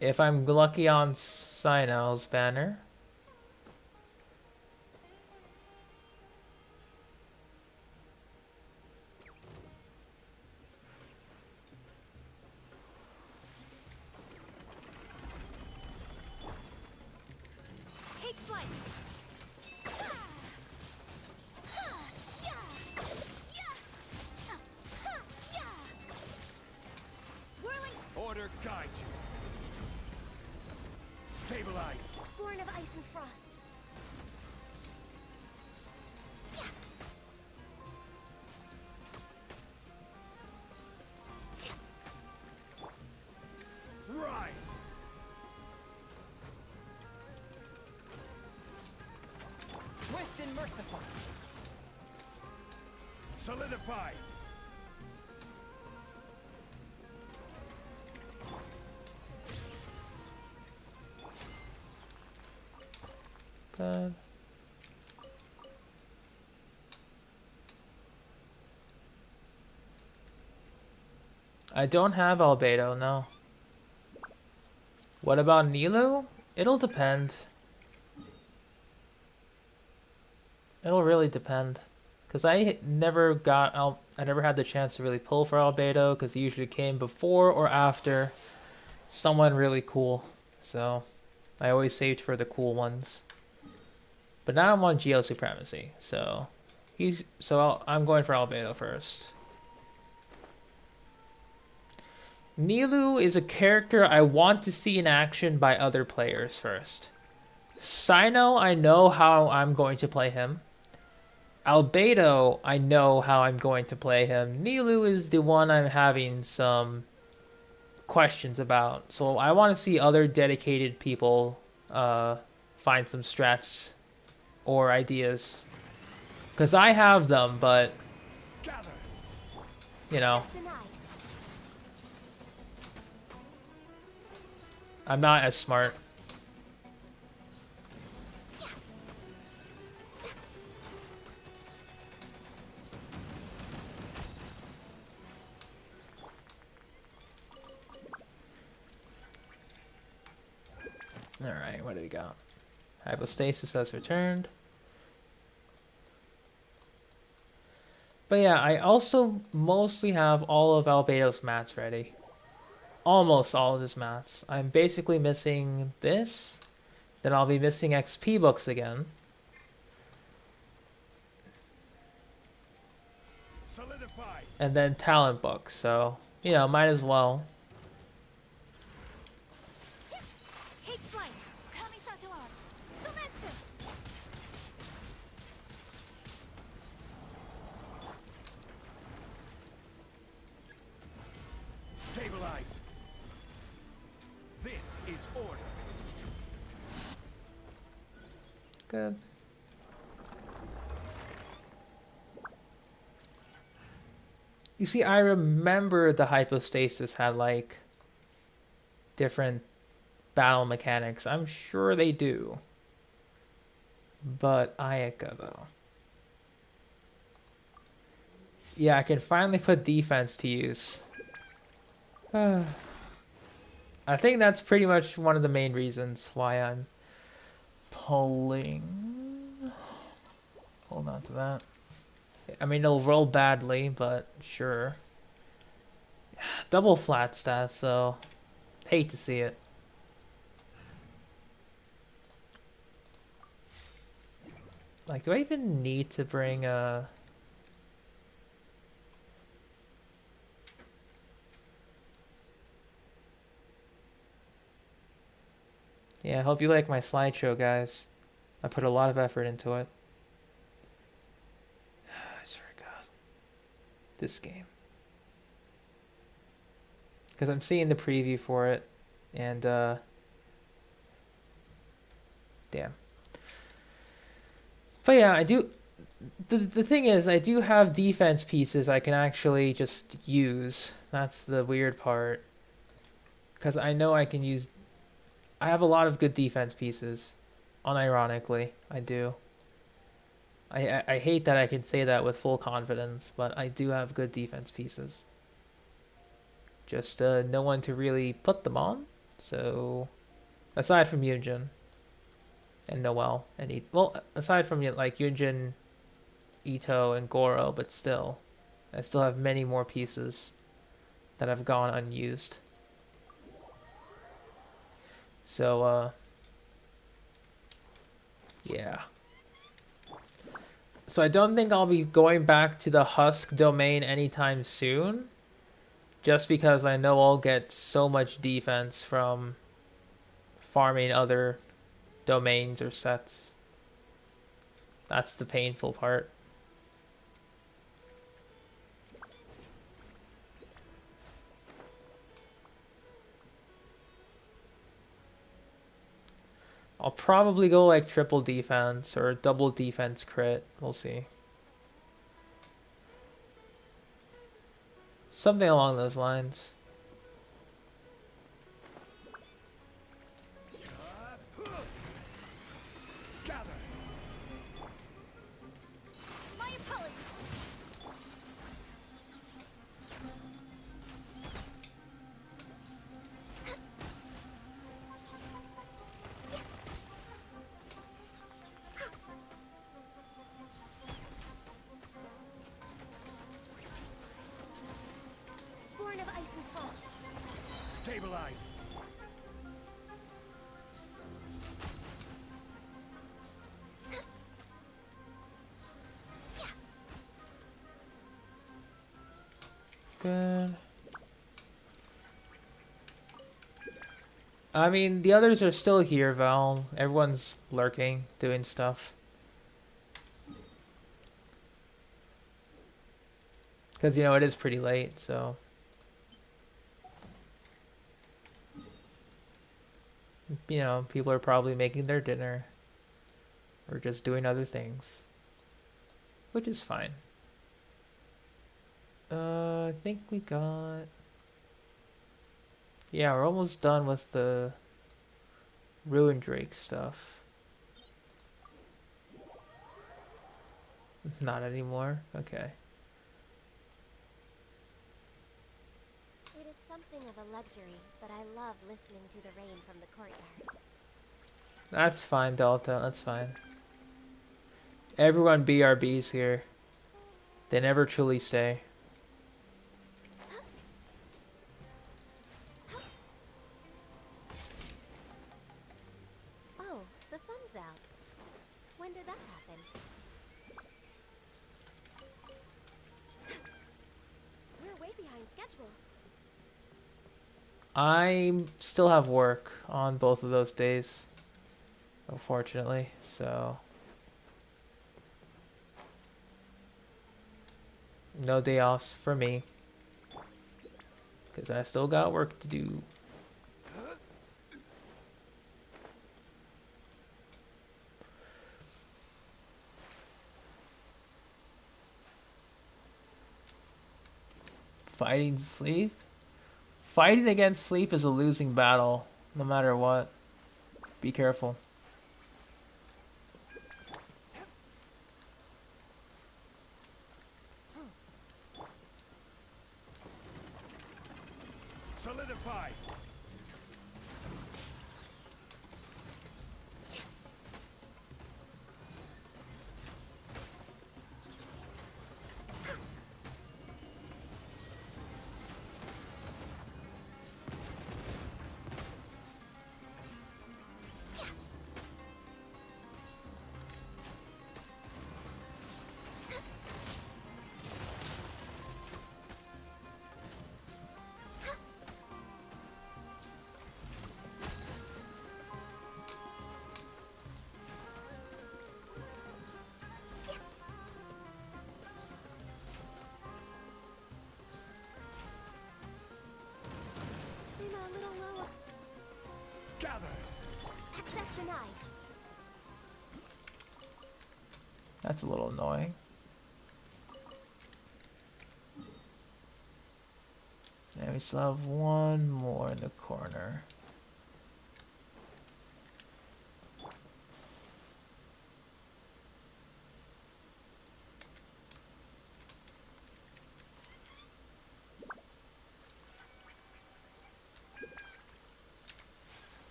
If I'm lucky on Sinel's banner. Take flight. Whirling Order guide you. Stabilize. born of ice and frost. Rise. Swift and merciful. Solidify. Good. I don't have Albedo, no. What about Nilu? It'll depend. It'll really depend. Because I never had the chance to really pull for Albedo, because he usually came before or after someone really cool. So I always saved for the cool ones. But now I'm on Geo Supremacy, so I'm going for Albedo first. Nilu is a character I want to see in action by other players first. Sino, I know how I'm going to play him. Albedo, I know how I'm going to play him. Nilu is the one I'm having some questions about. So I want to see other dedicated people find some strats or ideas. Because I have them, but, Gather. you know, Denied. I'm not as smart. Alright, what do we got? Hypostasis has returned. But yeah, I also mostly have all of Albedo's mats ready. Almost all of his mats. I'm basically missing this. Then I'll be missing XP books again. Solidify. And then talent books. So, you know, might as well. Take flight. Kamisato art. Sumetsu. Stabilize. This is order. Good. You see, I remember the hypostasis had like different battle mechanics. I'm sure they do. But Ayaka though. Yeah, I can finally put defense to use. I think that's pretty much one of the main reasons why I'm pulling. Hold on to that. I mean, it'll roll badly, but sure. Double flat stats, though. Hate to see it. Like, do I even need to bring a... Yeah, I hope you like my slideshow, guys. I put a lot of effort into it. I swear to God. This game. Because I'm seeing the preview for it, and, damn. But yeah, I do... The thing is, I do have defense pieces I can actually just use. That's the weird part. Because I know I can use... I have a lot of good defense pieces. Unironically, I do. I hate that I can say that with full confidence, but I do have good defense pieces. Just no one to really put them on. So, aside from Yunjin and Noel and well, aside from like Yunjin, Ito, and Goro, but still, I still have many more pieces that have gone unused. So, yeah. So I don't think I'll be going back to the Husk domain anytime soon. Just because I know I'll get so much defense from farming other domains or sets. That's the painful part. I'll probably go like triple defense or double defense crit. We'll see. Something along those lines. My apologies. Born of ice and fall. Stabilize. Good. I mean, the others are still here, Val. Everyone's lurking, doing stuff. Because, you know, it is pretty late, so... You know, people are probably making their dinner. Or just doing other things. Which is fine. I think we got... Yeah, we're almost done with the Ruin Drake stuff. Not anymore? Okay. It is something of a luxury, but I love listening to the rain from the courtyard. That's fine, Delta. That's fine. Everyone BRBs here. They never truly stay. Oh, the sun's out. When did that happen? We're way behind schedule. I still have work on both of those days, unfortunately, so no day offs for me, because I still got work to do. Fighting sleep? Fighting against sleep is a losing battle, no matter what. Be careful. Solidify. A little low. Gather. Access denied. That's a little annoying. And we still have one more in the corner.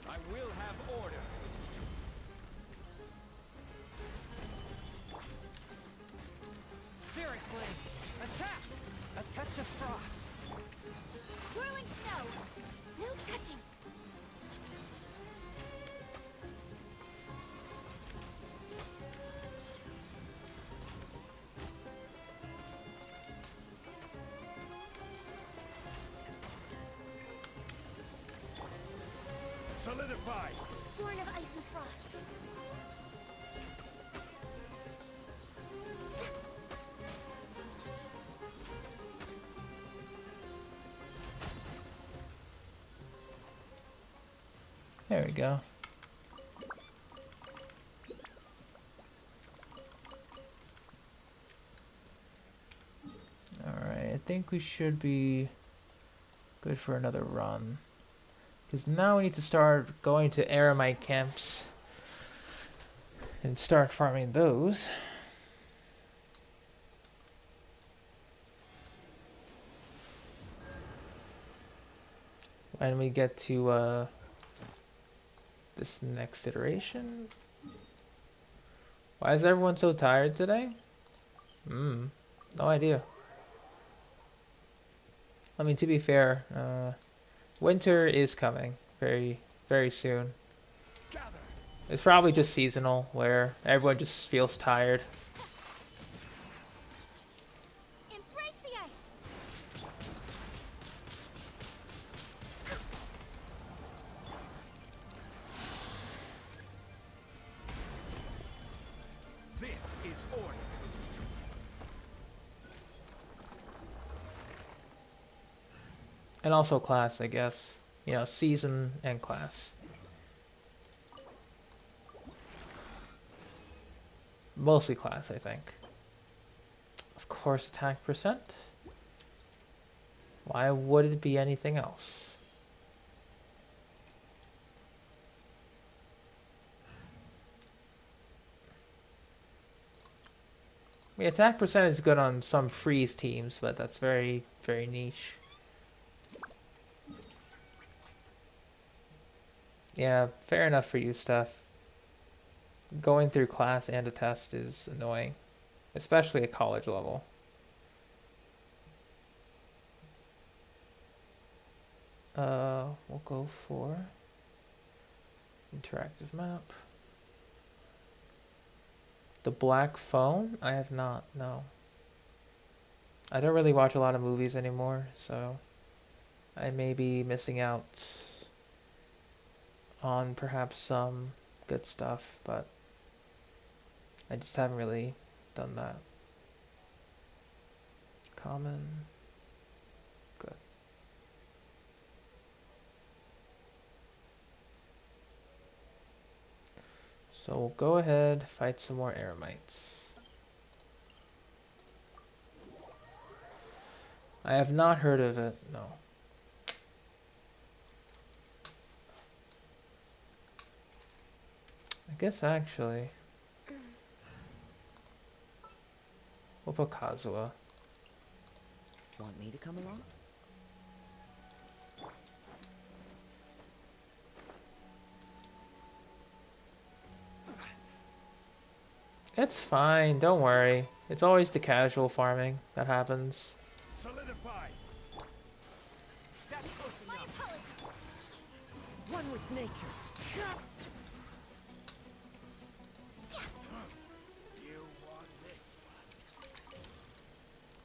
I will have order. Spirit flame. Attack. A touch of frost. Whirling snow. No touching. Solidified. Born of ice and frost. There we go. Alright, I think we should be good for another run. Because now we need to start going to Aramite camps and start farming those. When we get to this next iteration. Why is everyone so tired today? No idea. I mean, to be fair, winter is coming very, very soon. Gather. It's probably just seasonal, where everyone just feels tired. Embrace the ice. This is order. And also class, I guess. You know, season and class. Mostly class, I think. Of course, attack percent. Why would it be anything else? I mean, attack percent is good on some freeze teams, but that's very, very niche. Yeah, fair enough for you, Steph. Going through class and a test is annoying, especially at college level. We'll go for interactive map. The Black Phone? I have not, no. I don't really watch a lot of movies anymore, so I may be missing out on perhaps some good stuff, but I just haven't really done that. Common. Good. So we'll go ahead, fight some more Aramites. I have not heard of it, no. I guess actually. We'll put Kazuha. Want me to come along? It's fine, don't worry. It's always the casual farming that happens. Solidified. That's close My enough. apologies. One with nature. You want this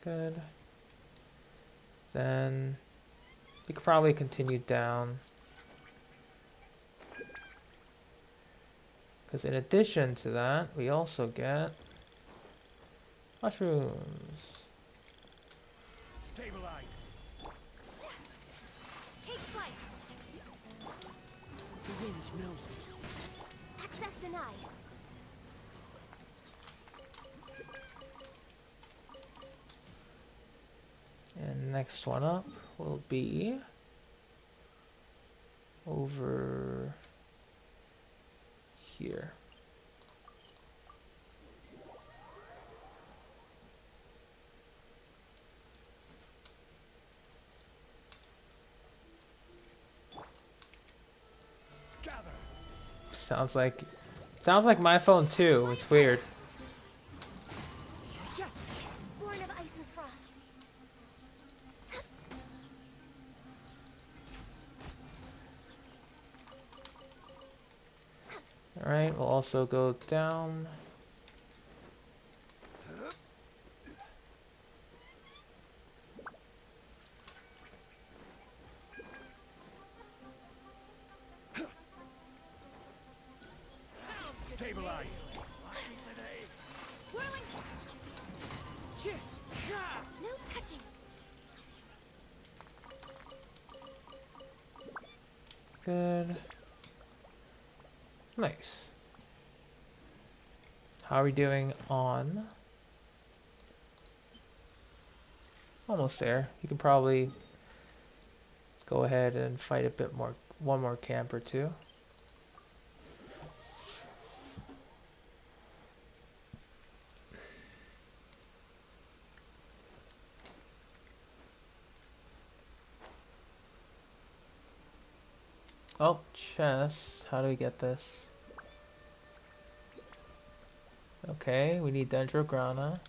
one? Good. Then we could probably continue down. Because in addition to that, we also get mushrooms. Stabilize. Take flight. The wind knows me. Access denied. And next one up will be over here. Gather. Sounds like my phone too. It's weird. Born of ice and frost. All right, we'll also go down. Stabilize. Whirling. No touching. Good. Nice. How are we doing on? Almost there. You can probably go ahead and fight a bit more, one more camp or two. Oh, chest. How do we get this? Okay, we need Dendrograna.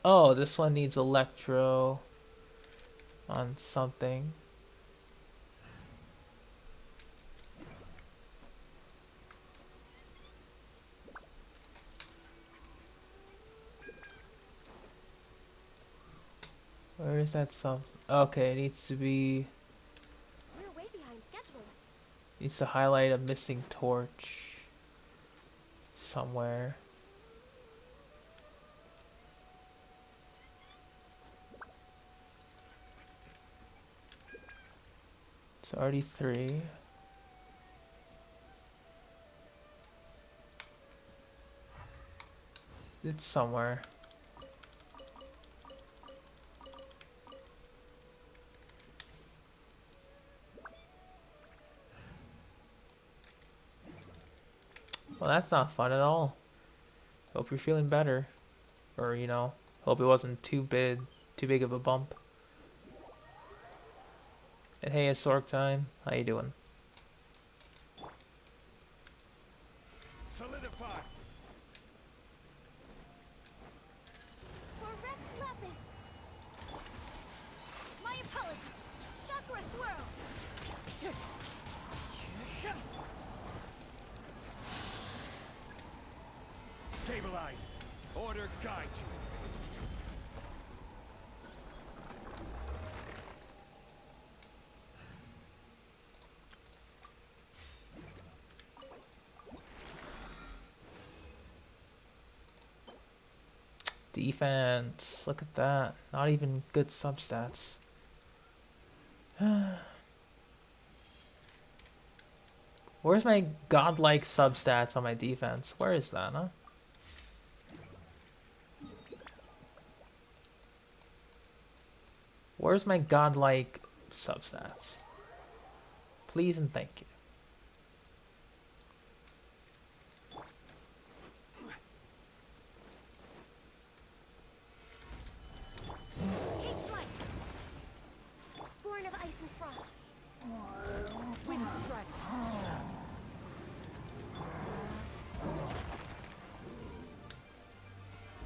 Oh, this one needs Electro on something. Where is that some? Okay, it needs to be. We're way behind schedule. Needs to highlight a missing torch somewhere. It's already 3. It's somewhere. Well, that's not fun at all. Hope you're feeling better. Or, you know, hope it wasn't too big of a bump. And hey, it's Sork time. How you doing? Solidify. For Rex Lapis. My apologies. Sakura Swirl. Stabilize. Order guide you. Defense. Look at that. Not even good substats. Where's my godlike substats on my defense? Where is that, huh? Where's my godlike substats? Please and thank you. Take flight. Born of ice and frost. Wind strike.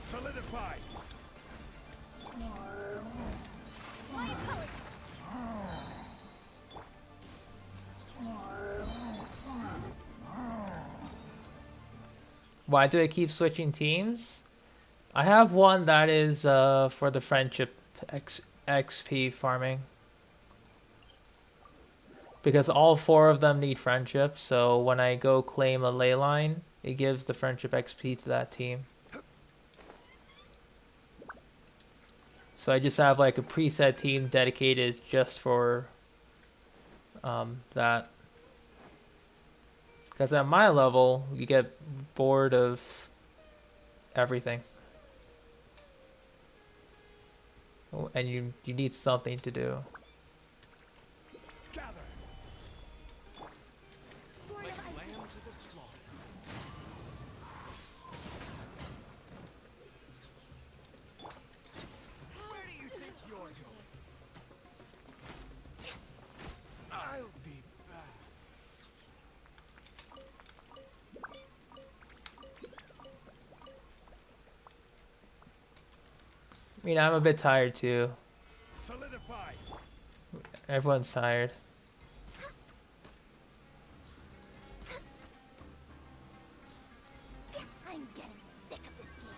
Solidify. My apologies. Why do I keep switching teams? I have one that is for the friendship XP farming. Because all 4 of them need friendship, so when I go claim a ley line, it gives the friendship XP to that team. So I just have like a preset team dedicated just for that. Because at my level, you get bored of everything. And you need something to do. Gather. Born Like of ice lamb and to the slaughter. Where do you think you're going? I'll be back. I mean, I'm a bit tired too. Solidify. Everyone's tired. I'm getting sick of this game.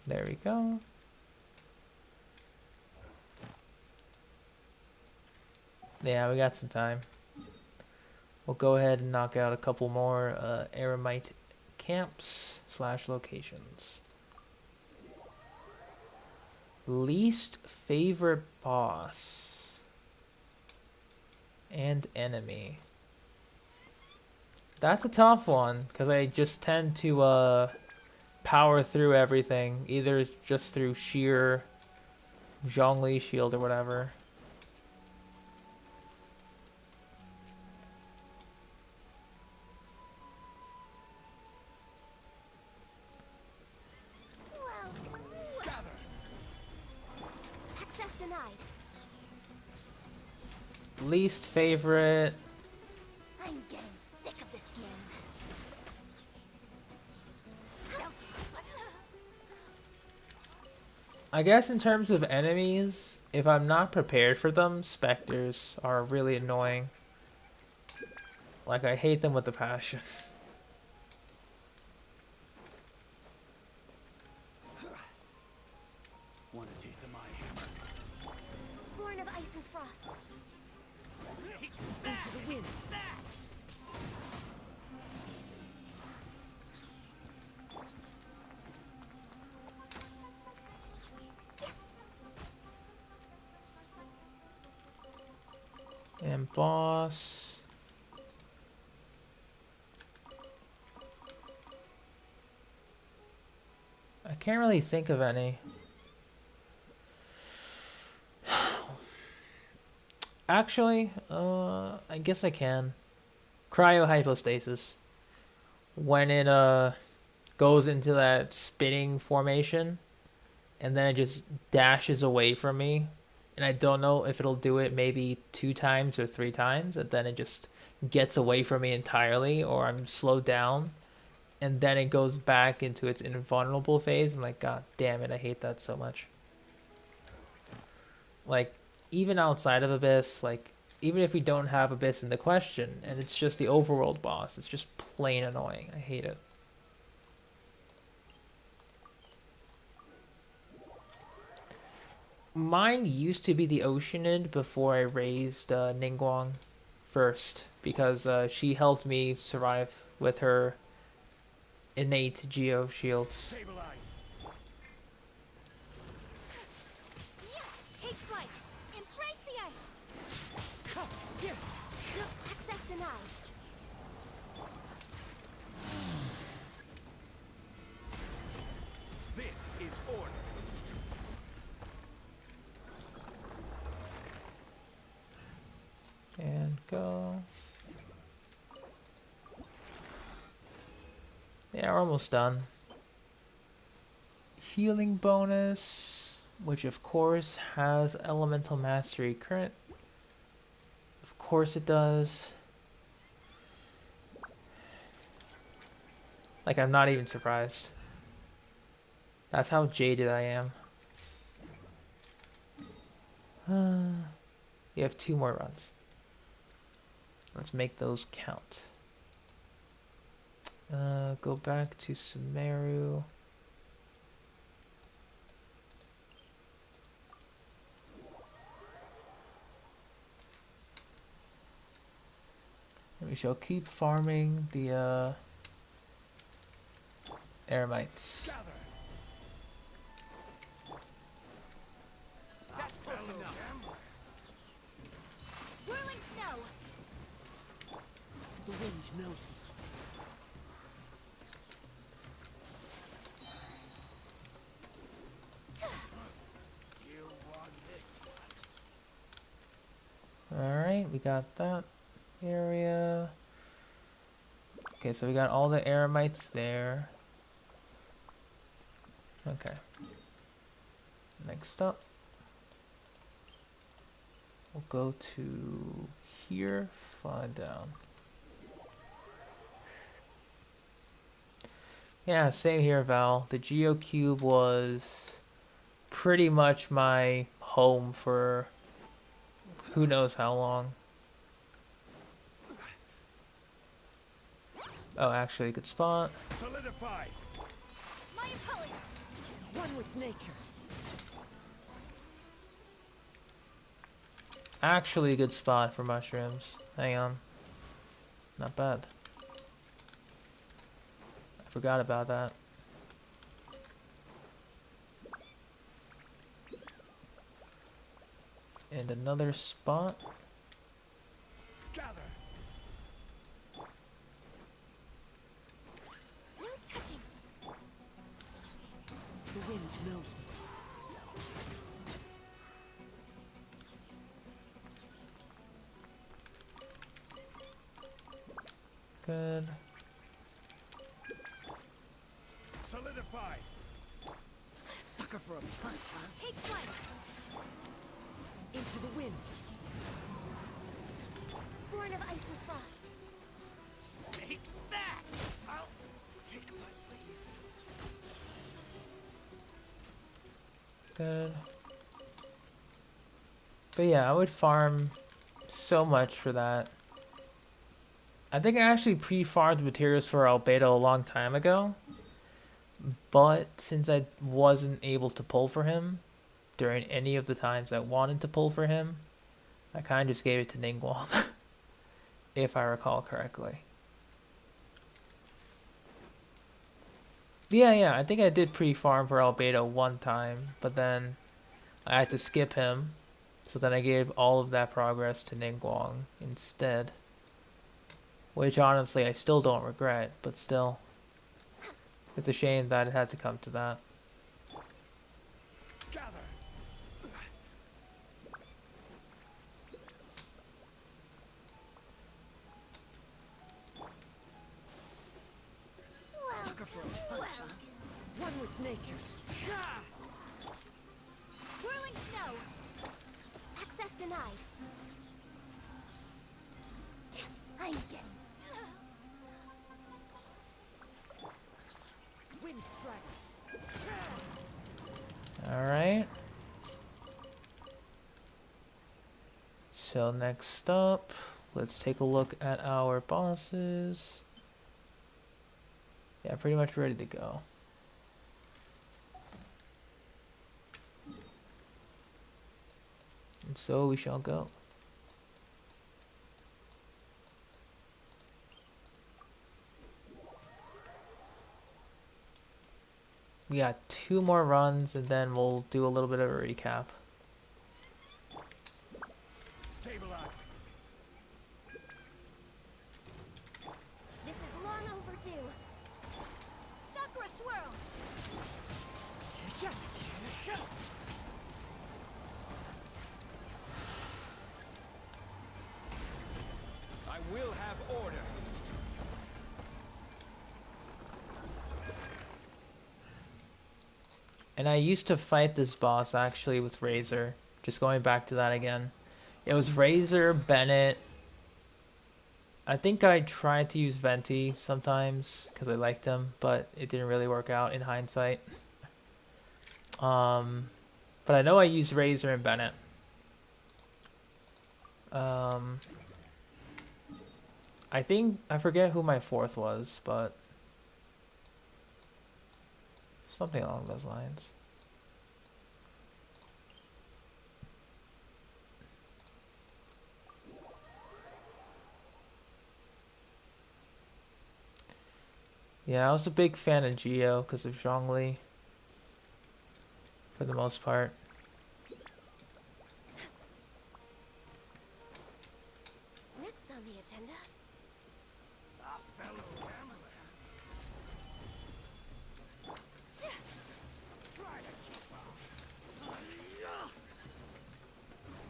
There we go. Yeah, we got some time. We'll go ahead and knock out a couple more Eremite camps / locations. Least favorite boss and enemy. That's a tough one because I just tend to power through everything, either just through sheer Zhongli shield or whatever. Gather. Access denied. Least favorite. I'm getting sick of this game. I guess in terms of enemies, if I'm not prepared for them, specters are really annoying. Like, I hate them with a passion. Want a taste of my hammer? Born of ice and frost. Into the wind. And boss. I can't really think of any. Actually, I guess I can. Cryohypostasis. When it goes into that spinning formation, and then it just dashes away from me, and I don't know if it'll do it maybe 2 times or 3 times, and then it just gets away from me entirely, or I'm slowed down, and then it goes back into its invulnerable phase. I'm like, God damn it, I hate that so much. Like, even outside of Abyss, like, even if we don't have Abyss in the question, and it's just the overworld boss, it's just plain annoying. I hate it. Mine used to be the Oceanid before I raised Ningguang first, because she helped me survive with her innate geo shields. Stabilize. Take flight. Embrace the ice. Access denied. This is order. And go. Yeah, we're almost done. Healing bonus, which of course has elemental mastery current. Of course it does. Like, I'm not even surprised. That's how jaded I am. You have 2 more runs. Let's make those count. Go back to Sumeru. We shall keep farming the Eremites. Gather. That's close enough. Whirling snow! The wind knows me. You won this one. Alright, we got that area. Okay, so we got all the Eremites there. Okay. Next up, we'll go to here, fly down. Yeah, same here, Val. The GeoCube was pretty much my home for who knows how long. Oh, actually, a good spot. Solidified. My opponent! One with nature. Actually, a good spot for mushrooms. Hang on. Not bad. I forgot about that. And another spot. Gather. No touching! The wind knows me. Good. Solidified. Sucker for a punch, huh? Take flight! Into the wind. Born of ice and frost. Take that. I'll take my leave. Good. But yeah, I would farm so much for that. I think I actually pre-farmed materials for Albedo a long time ago. But since I wasn't able to pull for him during any of the times I wanted to pull for him, I kind of just gave it to Ningguang, if I recall correctly. Yeah, I think I did pre-farm for Albedo one time, but then I had to skip him, so then I gave all of that progress to Ningguang instead. Which honestly I still don't regret, but still. It's a shame that it had to come to that. Gather. Sucker for a punch, huh? One with nature. Whirling snow! Access denied. I'm getting... Wind strike. Alright. So next up, let's take a look at our bosses. Yeah, pretty much ready to go. And so we shall go. We got 2 more runs and then we'll do a little bit of a recap. Stabilize. This is long overdue. Sakura swirl! I will have order. And I used to fight this boss actually with Razor. Just going back to that again. It was Razor, Bennett. I think I tried to use Venti sometimes because I liked him, but it didn't really work out in hindsight. But I know I used Razor and Bennett. I think I forget who my fourth was, but something along those lines. Yeah, I was a big fan of Geo because of Zhongli, for the most part. Next on the agenda.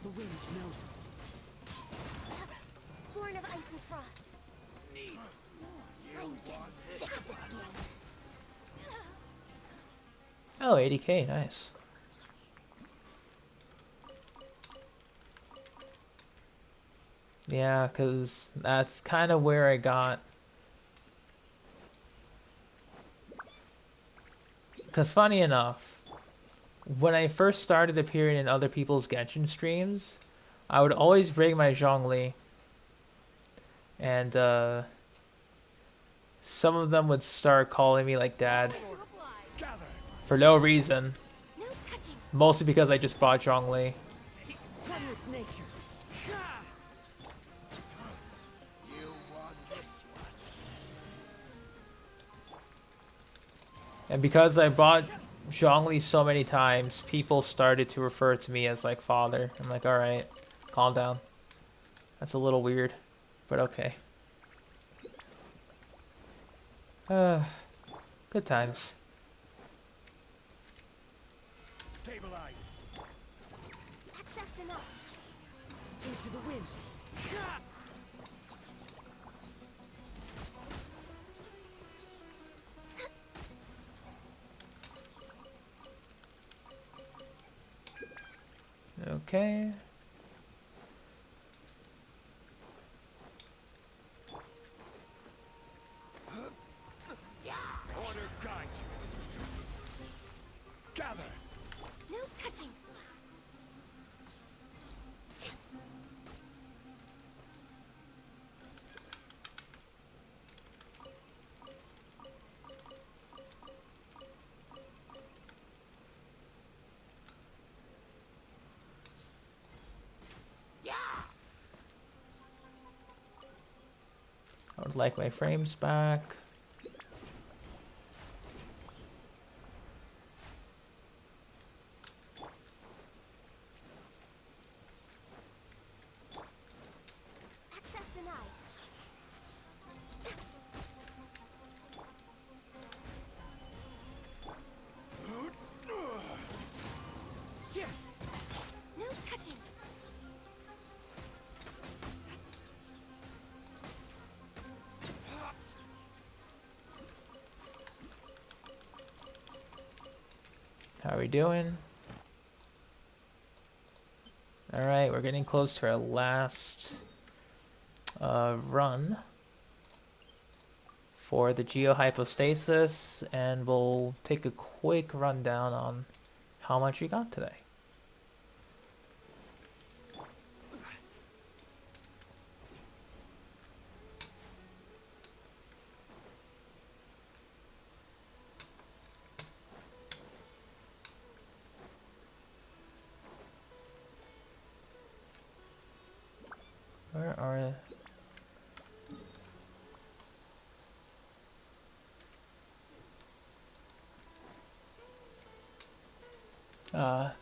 The wind knows me. Born of ice and frost. I'm getting sick of this game. Oh, 80k, nice. Yeah, because that's kind of where I got. Because funny enough, when I first started appearing in other people's Genshin streams, I would always bring my Zhongli. And some of them would start calling me like dad for no reason. No touching. Mostly because I just bought Zhongli. One with nature. You won this one. And because I bought Zhongli so many times, people started to refer to me as like father. I'm like, alright, calm down. That's a little weird, but okay. Good times. Stabilize. Access denied. Into the wind. Okay. Order guide you. Gather. No touching. I would like my frames back. Access denied. No touching. How are we doing? Alright, we're getting close to our last run for the geohypostasis, and we'll take a quick rundown on how much we got today. Where are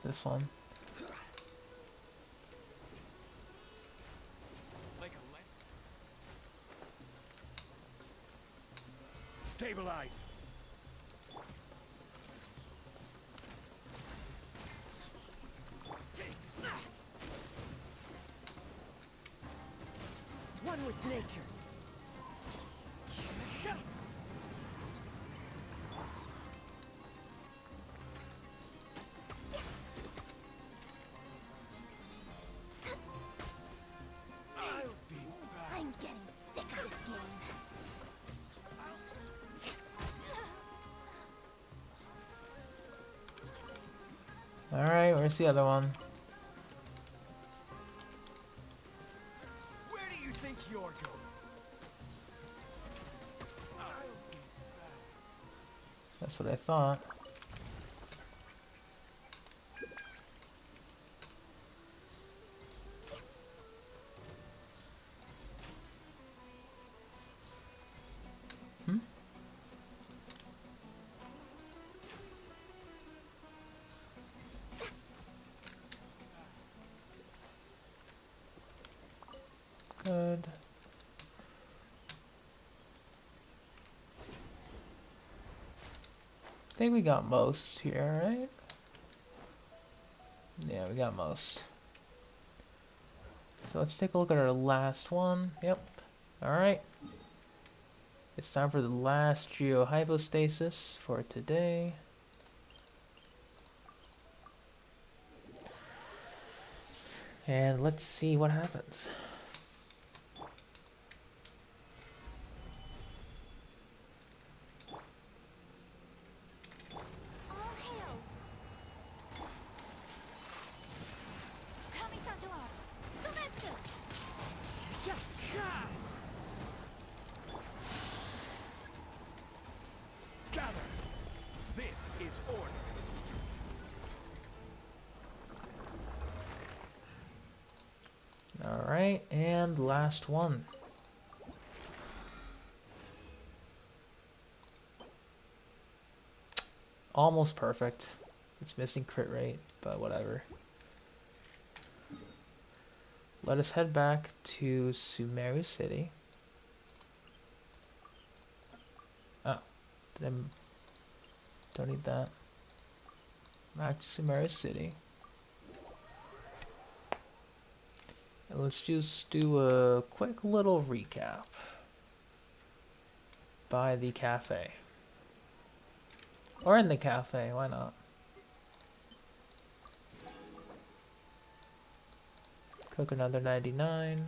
this one. Like a Stabilize. One with nature. I'll be back. I'm getting sick of this game. Alright, where's the other one? Where do you think you're going? That's what I thought. Hmm? Good. I think we got most here, right? Yeah, we got most. So let's take a look at our last one. Yep. Alright. It's time for the last geohypostasis for today. And let's see what happens. All hail! Kami-san to art! Sumetsu! Gather! This is order. Alright, and last one. Almost perfect. It's missing crit rate, but whatever. Let us head back to Sumeru City. Oh, don't need that. Back to Sumeru City. And let's just do a quick little recap by the cafe. Or in the cafe, why not? Cook another 99.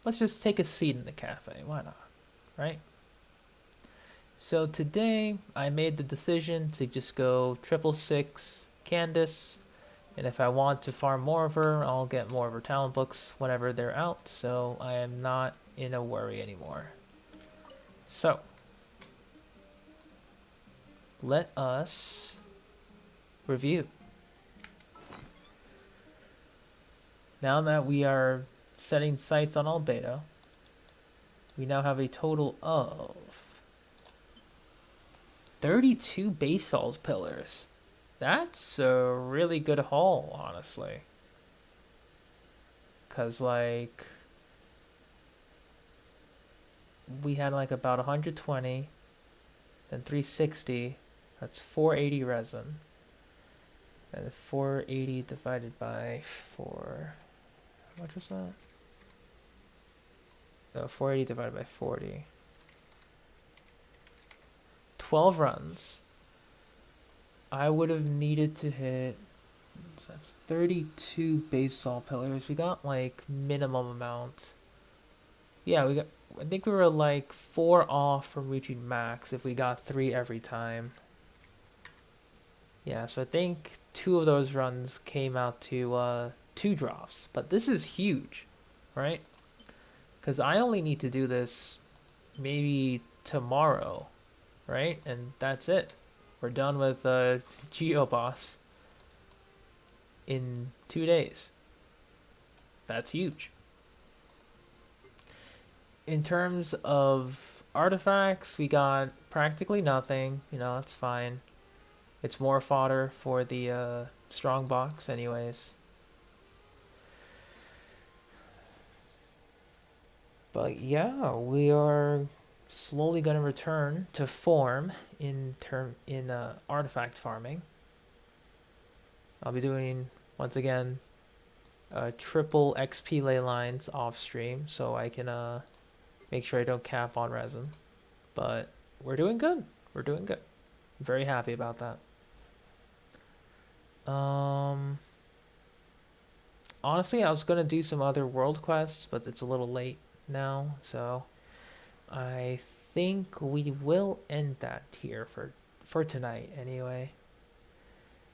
Let's just take a seat in the cafe, why not? Right? So today I made the decision to just go 666 Candace, and if I want to farm more of her, I'll get more of her talent books whenever they're out, so I am not in a worry anymore. So let us review. Now that we are setting sights on Albedo, we now have a total of 32 basalt pillars. That's a really good haul, honestly. Cause like we had like about 120, then 360. That's 480 resin. And 480 divided by 4. How much was that? No, 480 divided by 40. 12 runs. I would have needed to hit, so that's 32 basalt pillars. We got like minimum amount. Yeah, we got, I think we were like 4 off from reaching max if we got 3 every time. Yeah, so I think 2 of those runs came out to 2 drops, but this is huge, right? Because I only need to do this maybe tomorrow, right? And that's it. We're done with Geo Boss in 2 days. That's huge. In terms of artifacts, we got practically nothing. You know, that's fine. It's more fodder for the strong box anyways. But yeah, we are slowly going to return to form in artifact farming. I'll be doing once again triple XP ley lines off stream so I can make sure I don't cap on resin. But we're doing good. We're doing good. I'm very happy about that. Honestly, I was gonna do some other world quests, but it's a little late now, so I think we will end that here for tonight anyway.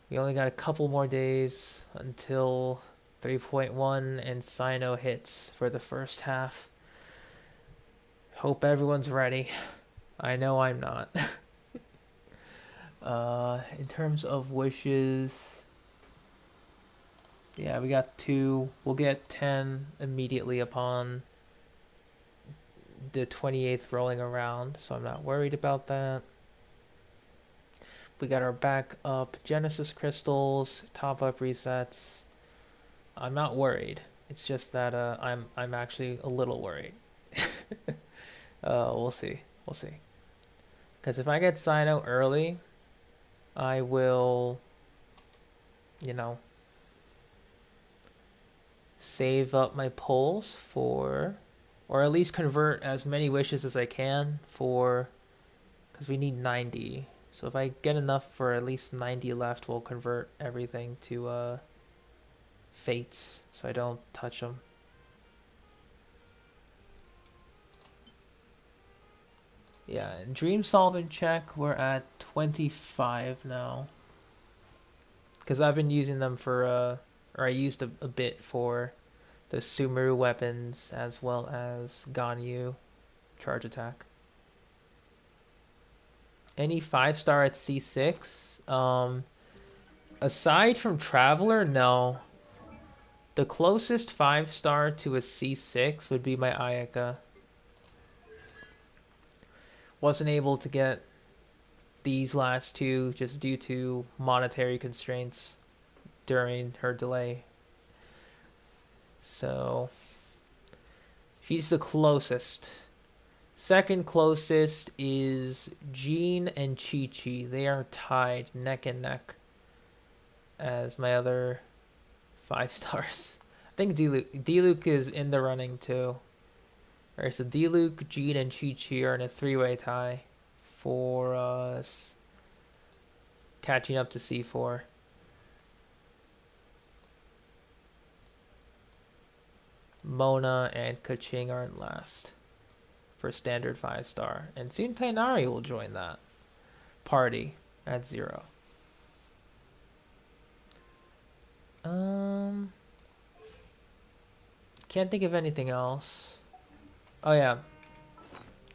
We only got a couple more days until 3.1 and Sino hits for the first half. Hope everyone's ready. I know I'm not. In terms of wishes, yeah, we got 2. We'll get 10 immediately upon the 28th rolling around, so I'm not worried about that. We got our backup Genesis crystals, top up resets. I'm not worried. It's just that I'm actually a little worried. We'll see. We'll see. Because if I get Sino early, I will, you know, save up my pulls for, or at least convert as many wishes as I can for, because we need 90. So if I get enough for at least 90 left, we'll convert everything to fates, so I don't touch them. Yeah, and dream solving check, we're at 25 now. Because I've been using them for, or I used a bit for the Sumeru weapons as well as Ganyu charge attack. Any 5-star at C6? Aside from Traveler, no. The closest 5-star to a C6 would be my Ayaka. Wasn't able to get these last 2 just due to monetary constraints during her delay. So she's the closest. Second closest is Jean and Chi-Chi. They are tied neck and neck as my other 5-stars. I think D-Luke is in the running too. Alright, so D-Luke, Jean, and Chi-Chi are in a 3-way tie for us catching up to C4. Mona and Kaching are in last for standard 5-star. And soon Tainari will join that party at 0. Can't think of anything else. Oh yeah.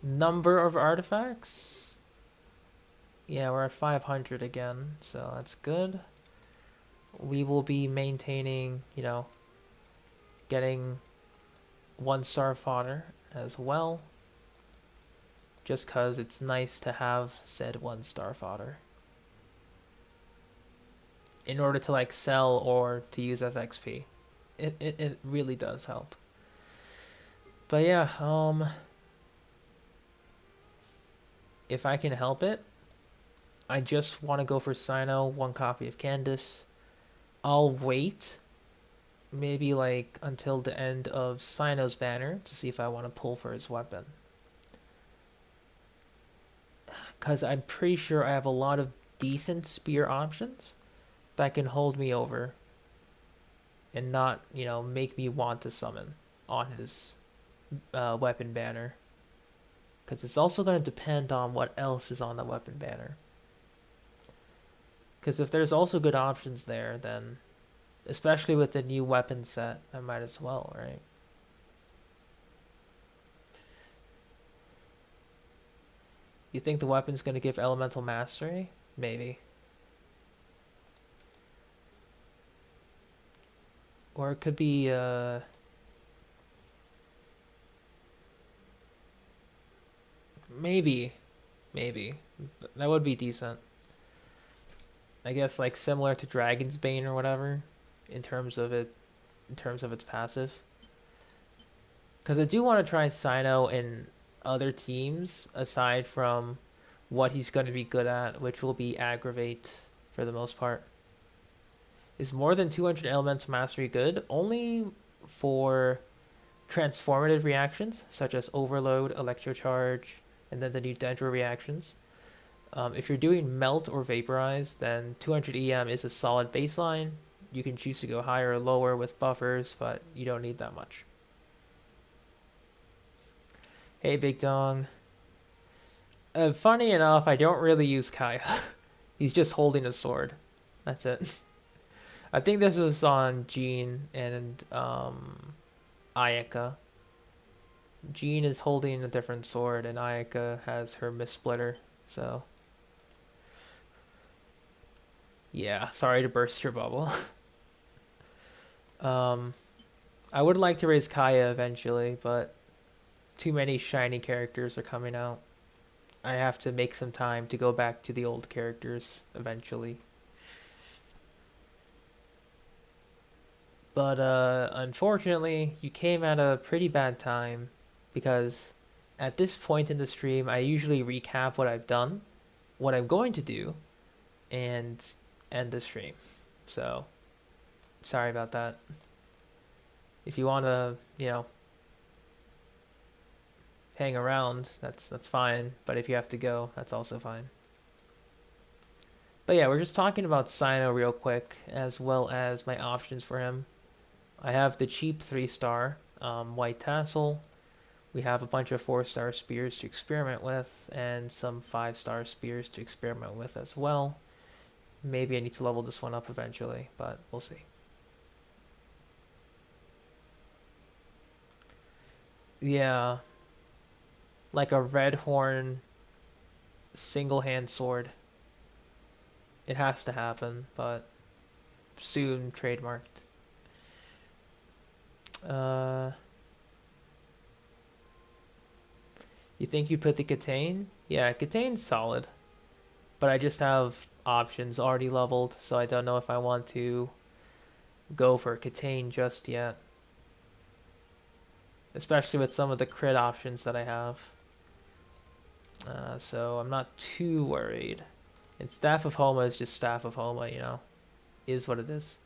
Number of artifacts. Yeah, we're at 500 again, so that's good. We will be maintaining, you know, getting 1-star fodder as well. Just because it's nice to have said 1-star fodder in order to like sell or to use as XP. It really does help. But yeah, if I can help it, I just want to go for Sino, 1 copy of Candace. I'll wait maybe like until the end of Sino's banner to see if I want to pull for his weapon. Because I'm pretty sure I have a lot of decent spear options that can hold me over and not, you know, make me want to summon on his weapon banner. Because it's also going to depend on what else is on the weapon banner. Because if there's also good options there, then especially with the new weapon set, I might as well, right? You think the weapon's going to give elemental mastery? Maybe. Or it could be maybe that would be decent. I guess like similar to Dragon's Bane or whatever in terms of its passive. Because I do want to try Sino in other teams aside from what he's going to be good at, which will be aggravate for the most part. Is more than 200 elemental mastery good? Only for transformative reactions such as overload, electrocharge, and then the new dendro reactions. If you're doing melt or vaporize, then 200 EM is a solid baseline. You can choose to go higher or lower with buffers, but you don't need that much. Hey, Big Dong. Funny enough, I don't really use Kaya. He's just holding a sword. That's it. I think this is on Jean and Ayaka. Jean is holding a different sword, and Ayaka has her Mist-Splitter, so... Yeah, sorry to burst your bubble. I would like to raise Kaya eventually, but too many shiny characters are coming out. I have to make some time to go back to the old characters eventually. But unfortunately, you came at a pretty bad time, because at this point in the stream, I usually recap what I've done, what I'm going to do, and end the stream. So, sorry about that. If you want to, hang around, that's fine. But if you have to go, that's also fine. But yeah, we're just talking about Sino real quick, as well as my options for him. I have the cheap 3-star White Tassel. We have a bunch of 4-star spears to experiment with, and some 5-star spears to experiment with as well. Maybe I need to level this one up eventually, but we'll see. Yeah, like a red horn single hand sword. It has to happen, but soon trademarked. You think you put the Katane? Yeah, Katane's solid, but I just have options already leveled, so I don't know if I want to go for Katane just yet. Especially with some of the crit options that I have. So I'm not too worried. And Staff of Homa is just Staff of Homa, Is what it is.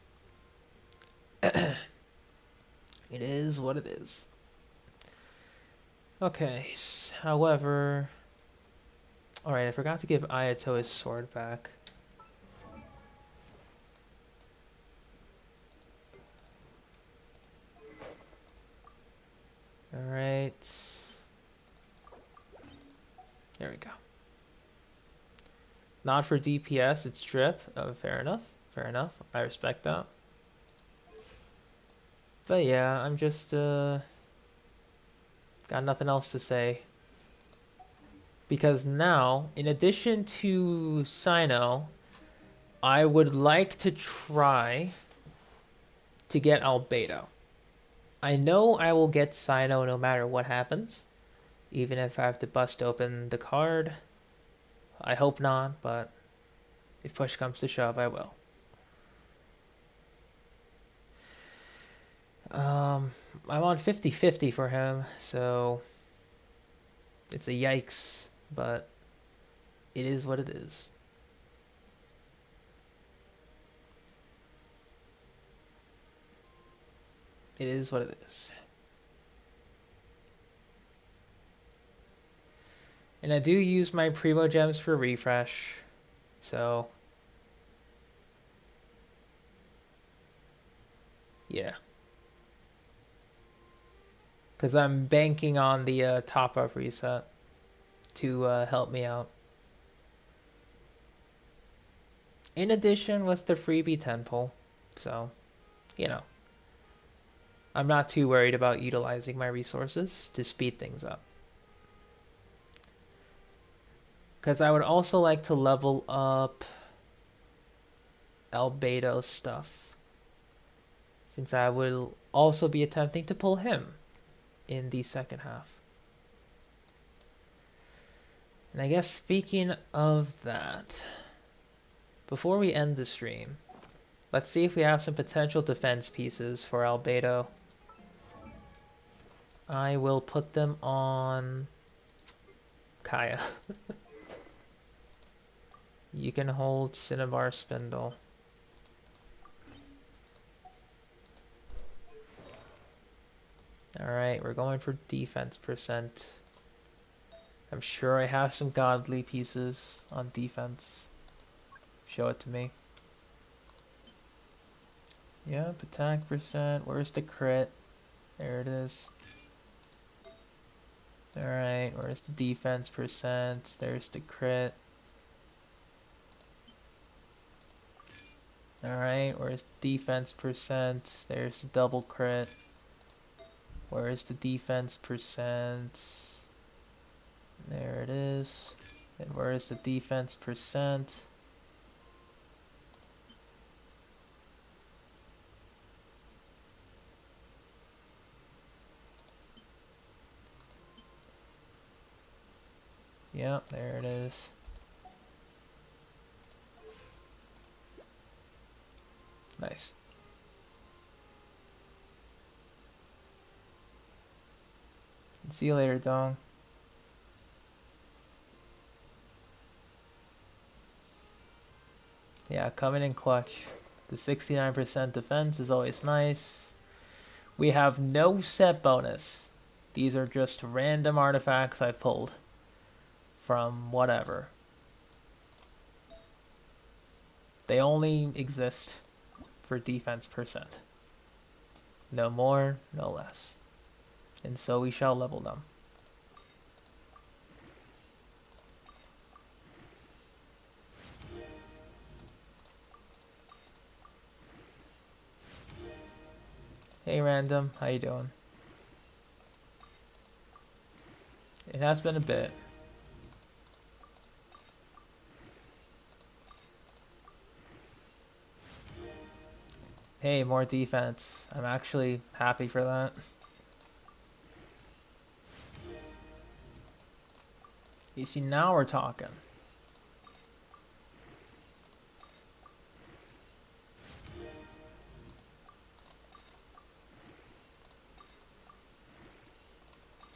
It is what it is. Okay, however... Alright, I forgot to give Ayato his sword back. Alright. There we go. Not for DPS, it's drip. Fair enough. Fair enough. I respect that. But yeah, I'm just, got nothing else to say. Because now, in addition to Sino, I would like to try to get Albedo. I know I will get Sino no matter what happens, even if I have to bust open the card. I hope not, but if push comes to shove, I will. I'm on 50-50 for him, so it's a yikes, but it is what it is. It is what it is. And I do use my Primo Gems for refresh, so yeah. Because I'm banking on the top-up reset to help me out. In addition with the freebie 10 pull, so, I'm not too worried about utilizing my resources to speed things up. Because I would also like to level up Albedo stuff, since I will also be attempting to pull him in the second half. And I guess speaking of that, before we end the stream, let's see if we have some potential defense pieces for Albedo. I will put them on Kaya. You can hold Cinnabar Spindle. Alright, we're going for defense percent. I'm sure I have some godly pieces on defense. Show it to me. Yep, attack percent. Where's the crit? There it is. Alright, where's the defense percent? There's the crit. Alright, where's the defense percent? There's the double crit. Where is the defense percent? There it is. And where is the defense percent? Yep, there it is. Nice. See you later, Dong. Yeah, coming in clutch. The 69% defense is always nice. We have no set bonus. These are just random artifacts I've pulled from whatever. They only exist for defense percent. No more, no less. And so we shall level them. Hey random, how you doing? It has been a bit. Hey, more defense. I'm actually happy for that. You see, now we're talking.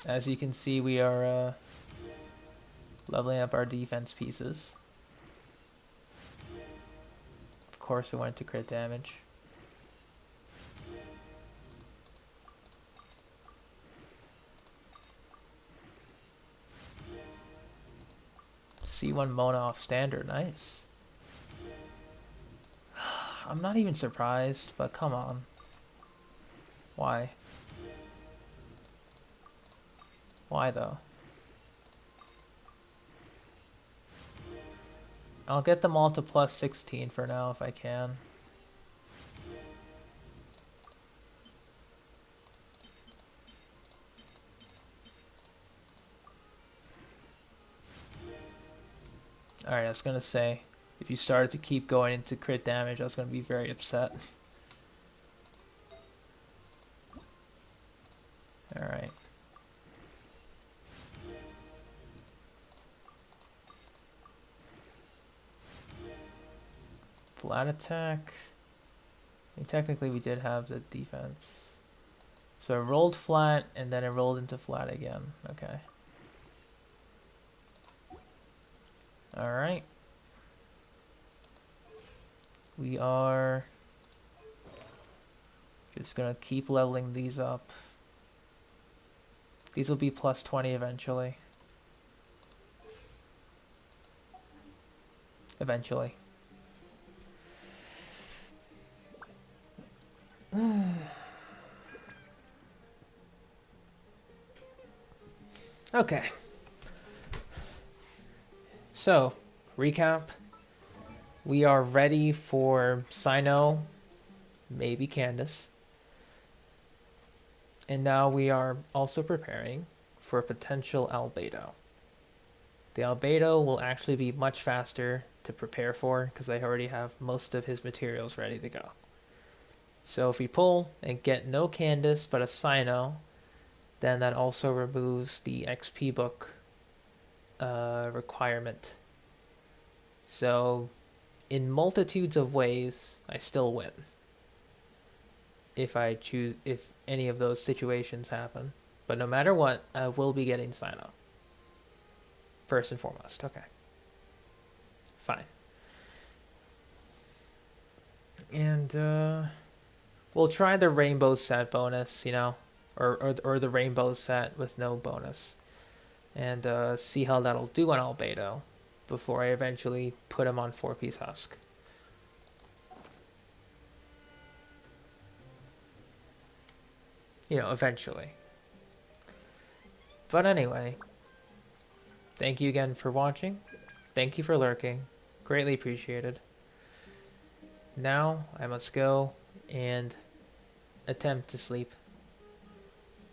As you can see, we are leveling up our defense pieces. Of course, we went to crit damage. C1 Mona off standard, nice. I'm not even surprised, but come on. Why? Why though? I'll get them all to plus 16 for now if I can. Alright, I was gonna say, if you started to keep going into crit damage, I was gonna be very upset. Alright. Flat attack. I mean, technically we did have the defense. So it rolled flat and then it rolled into flat again. Okay. Alright. We are just gonna keep leveling these up. These will be plus 20 eventually. Eventually. Okay. So, recap. We are ready for Sino, maybe Candace. And now we are also preparing for a potential Albedo. The Albedo will actually be much faster to prepare for because I already have most of his materials ready to go. So if we pull and get no Candace but a Sino, then that also removes the XP book requirement. So in multitudes of ways, I still win. If any of those situations happen. But no matter what, I will be getting Sino. First and foremost. Okay. Fine. And we'll try the rainbow set bonus, you know, or the rainbow set with no bonus, and see how that'll do on Albedo before I eventually put him on 4-piece husk. You know, eventually. But anyway, thank you again for watching. Thank you for lurking. Greatly appreciated. Now I must go and attempt to sleep.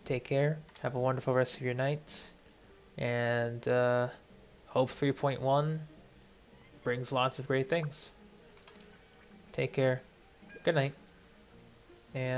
take care. Have a wonderful rest of your night. And hope 3.1 brings lots of great things. Take care. Good night. And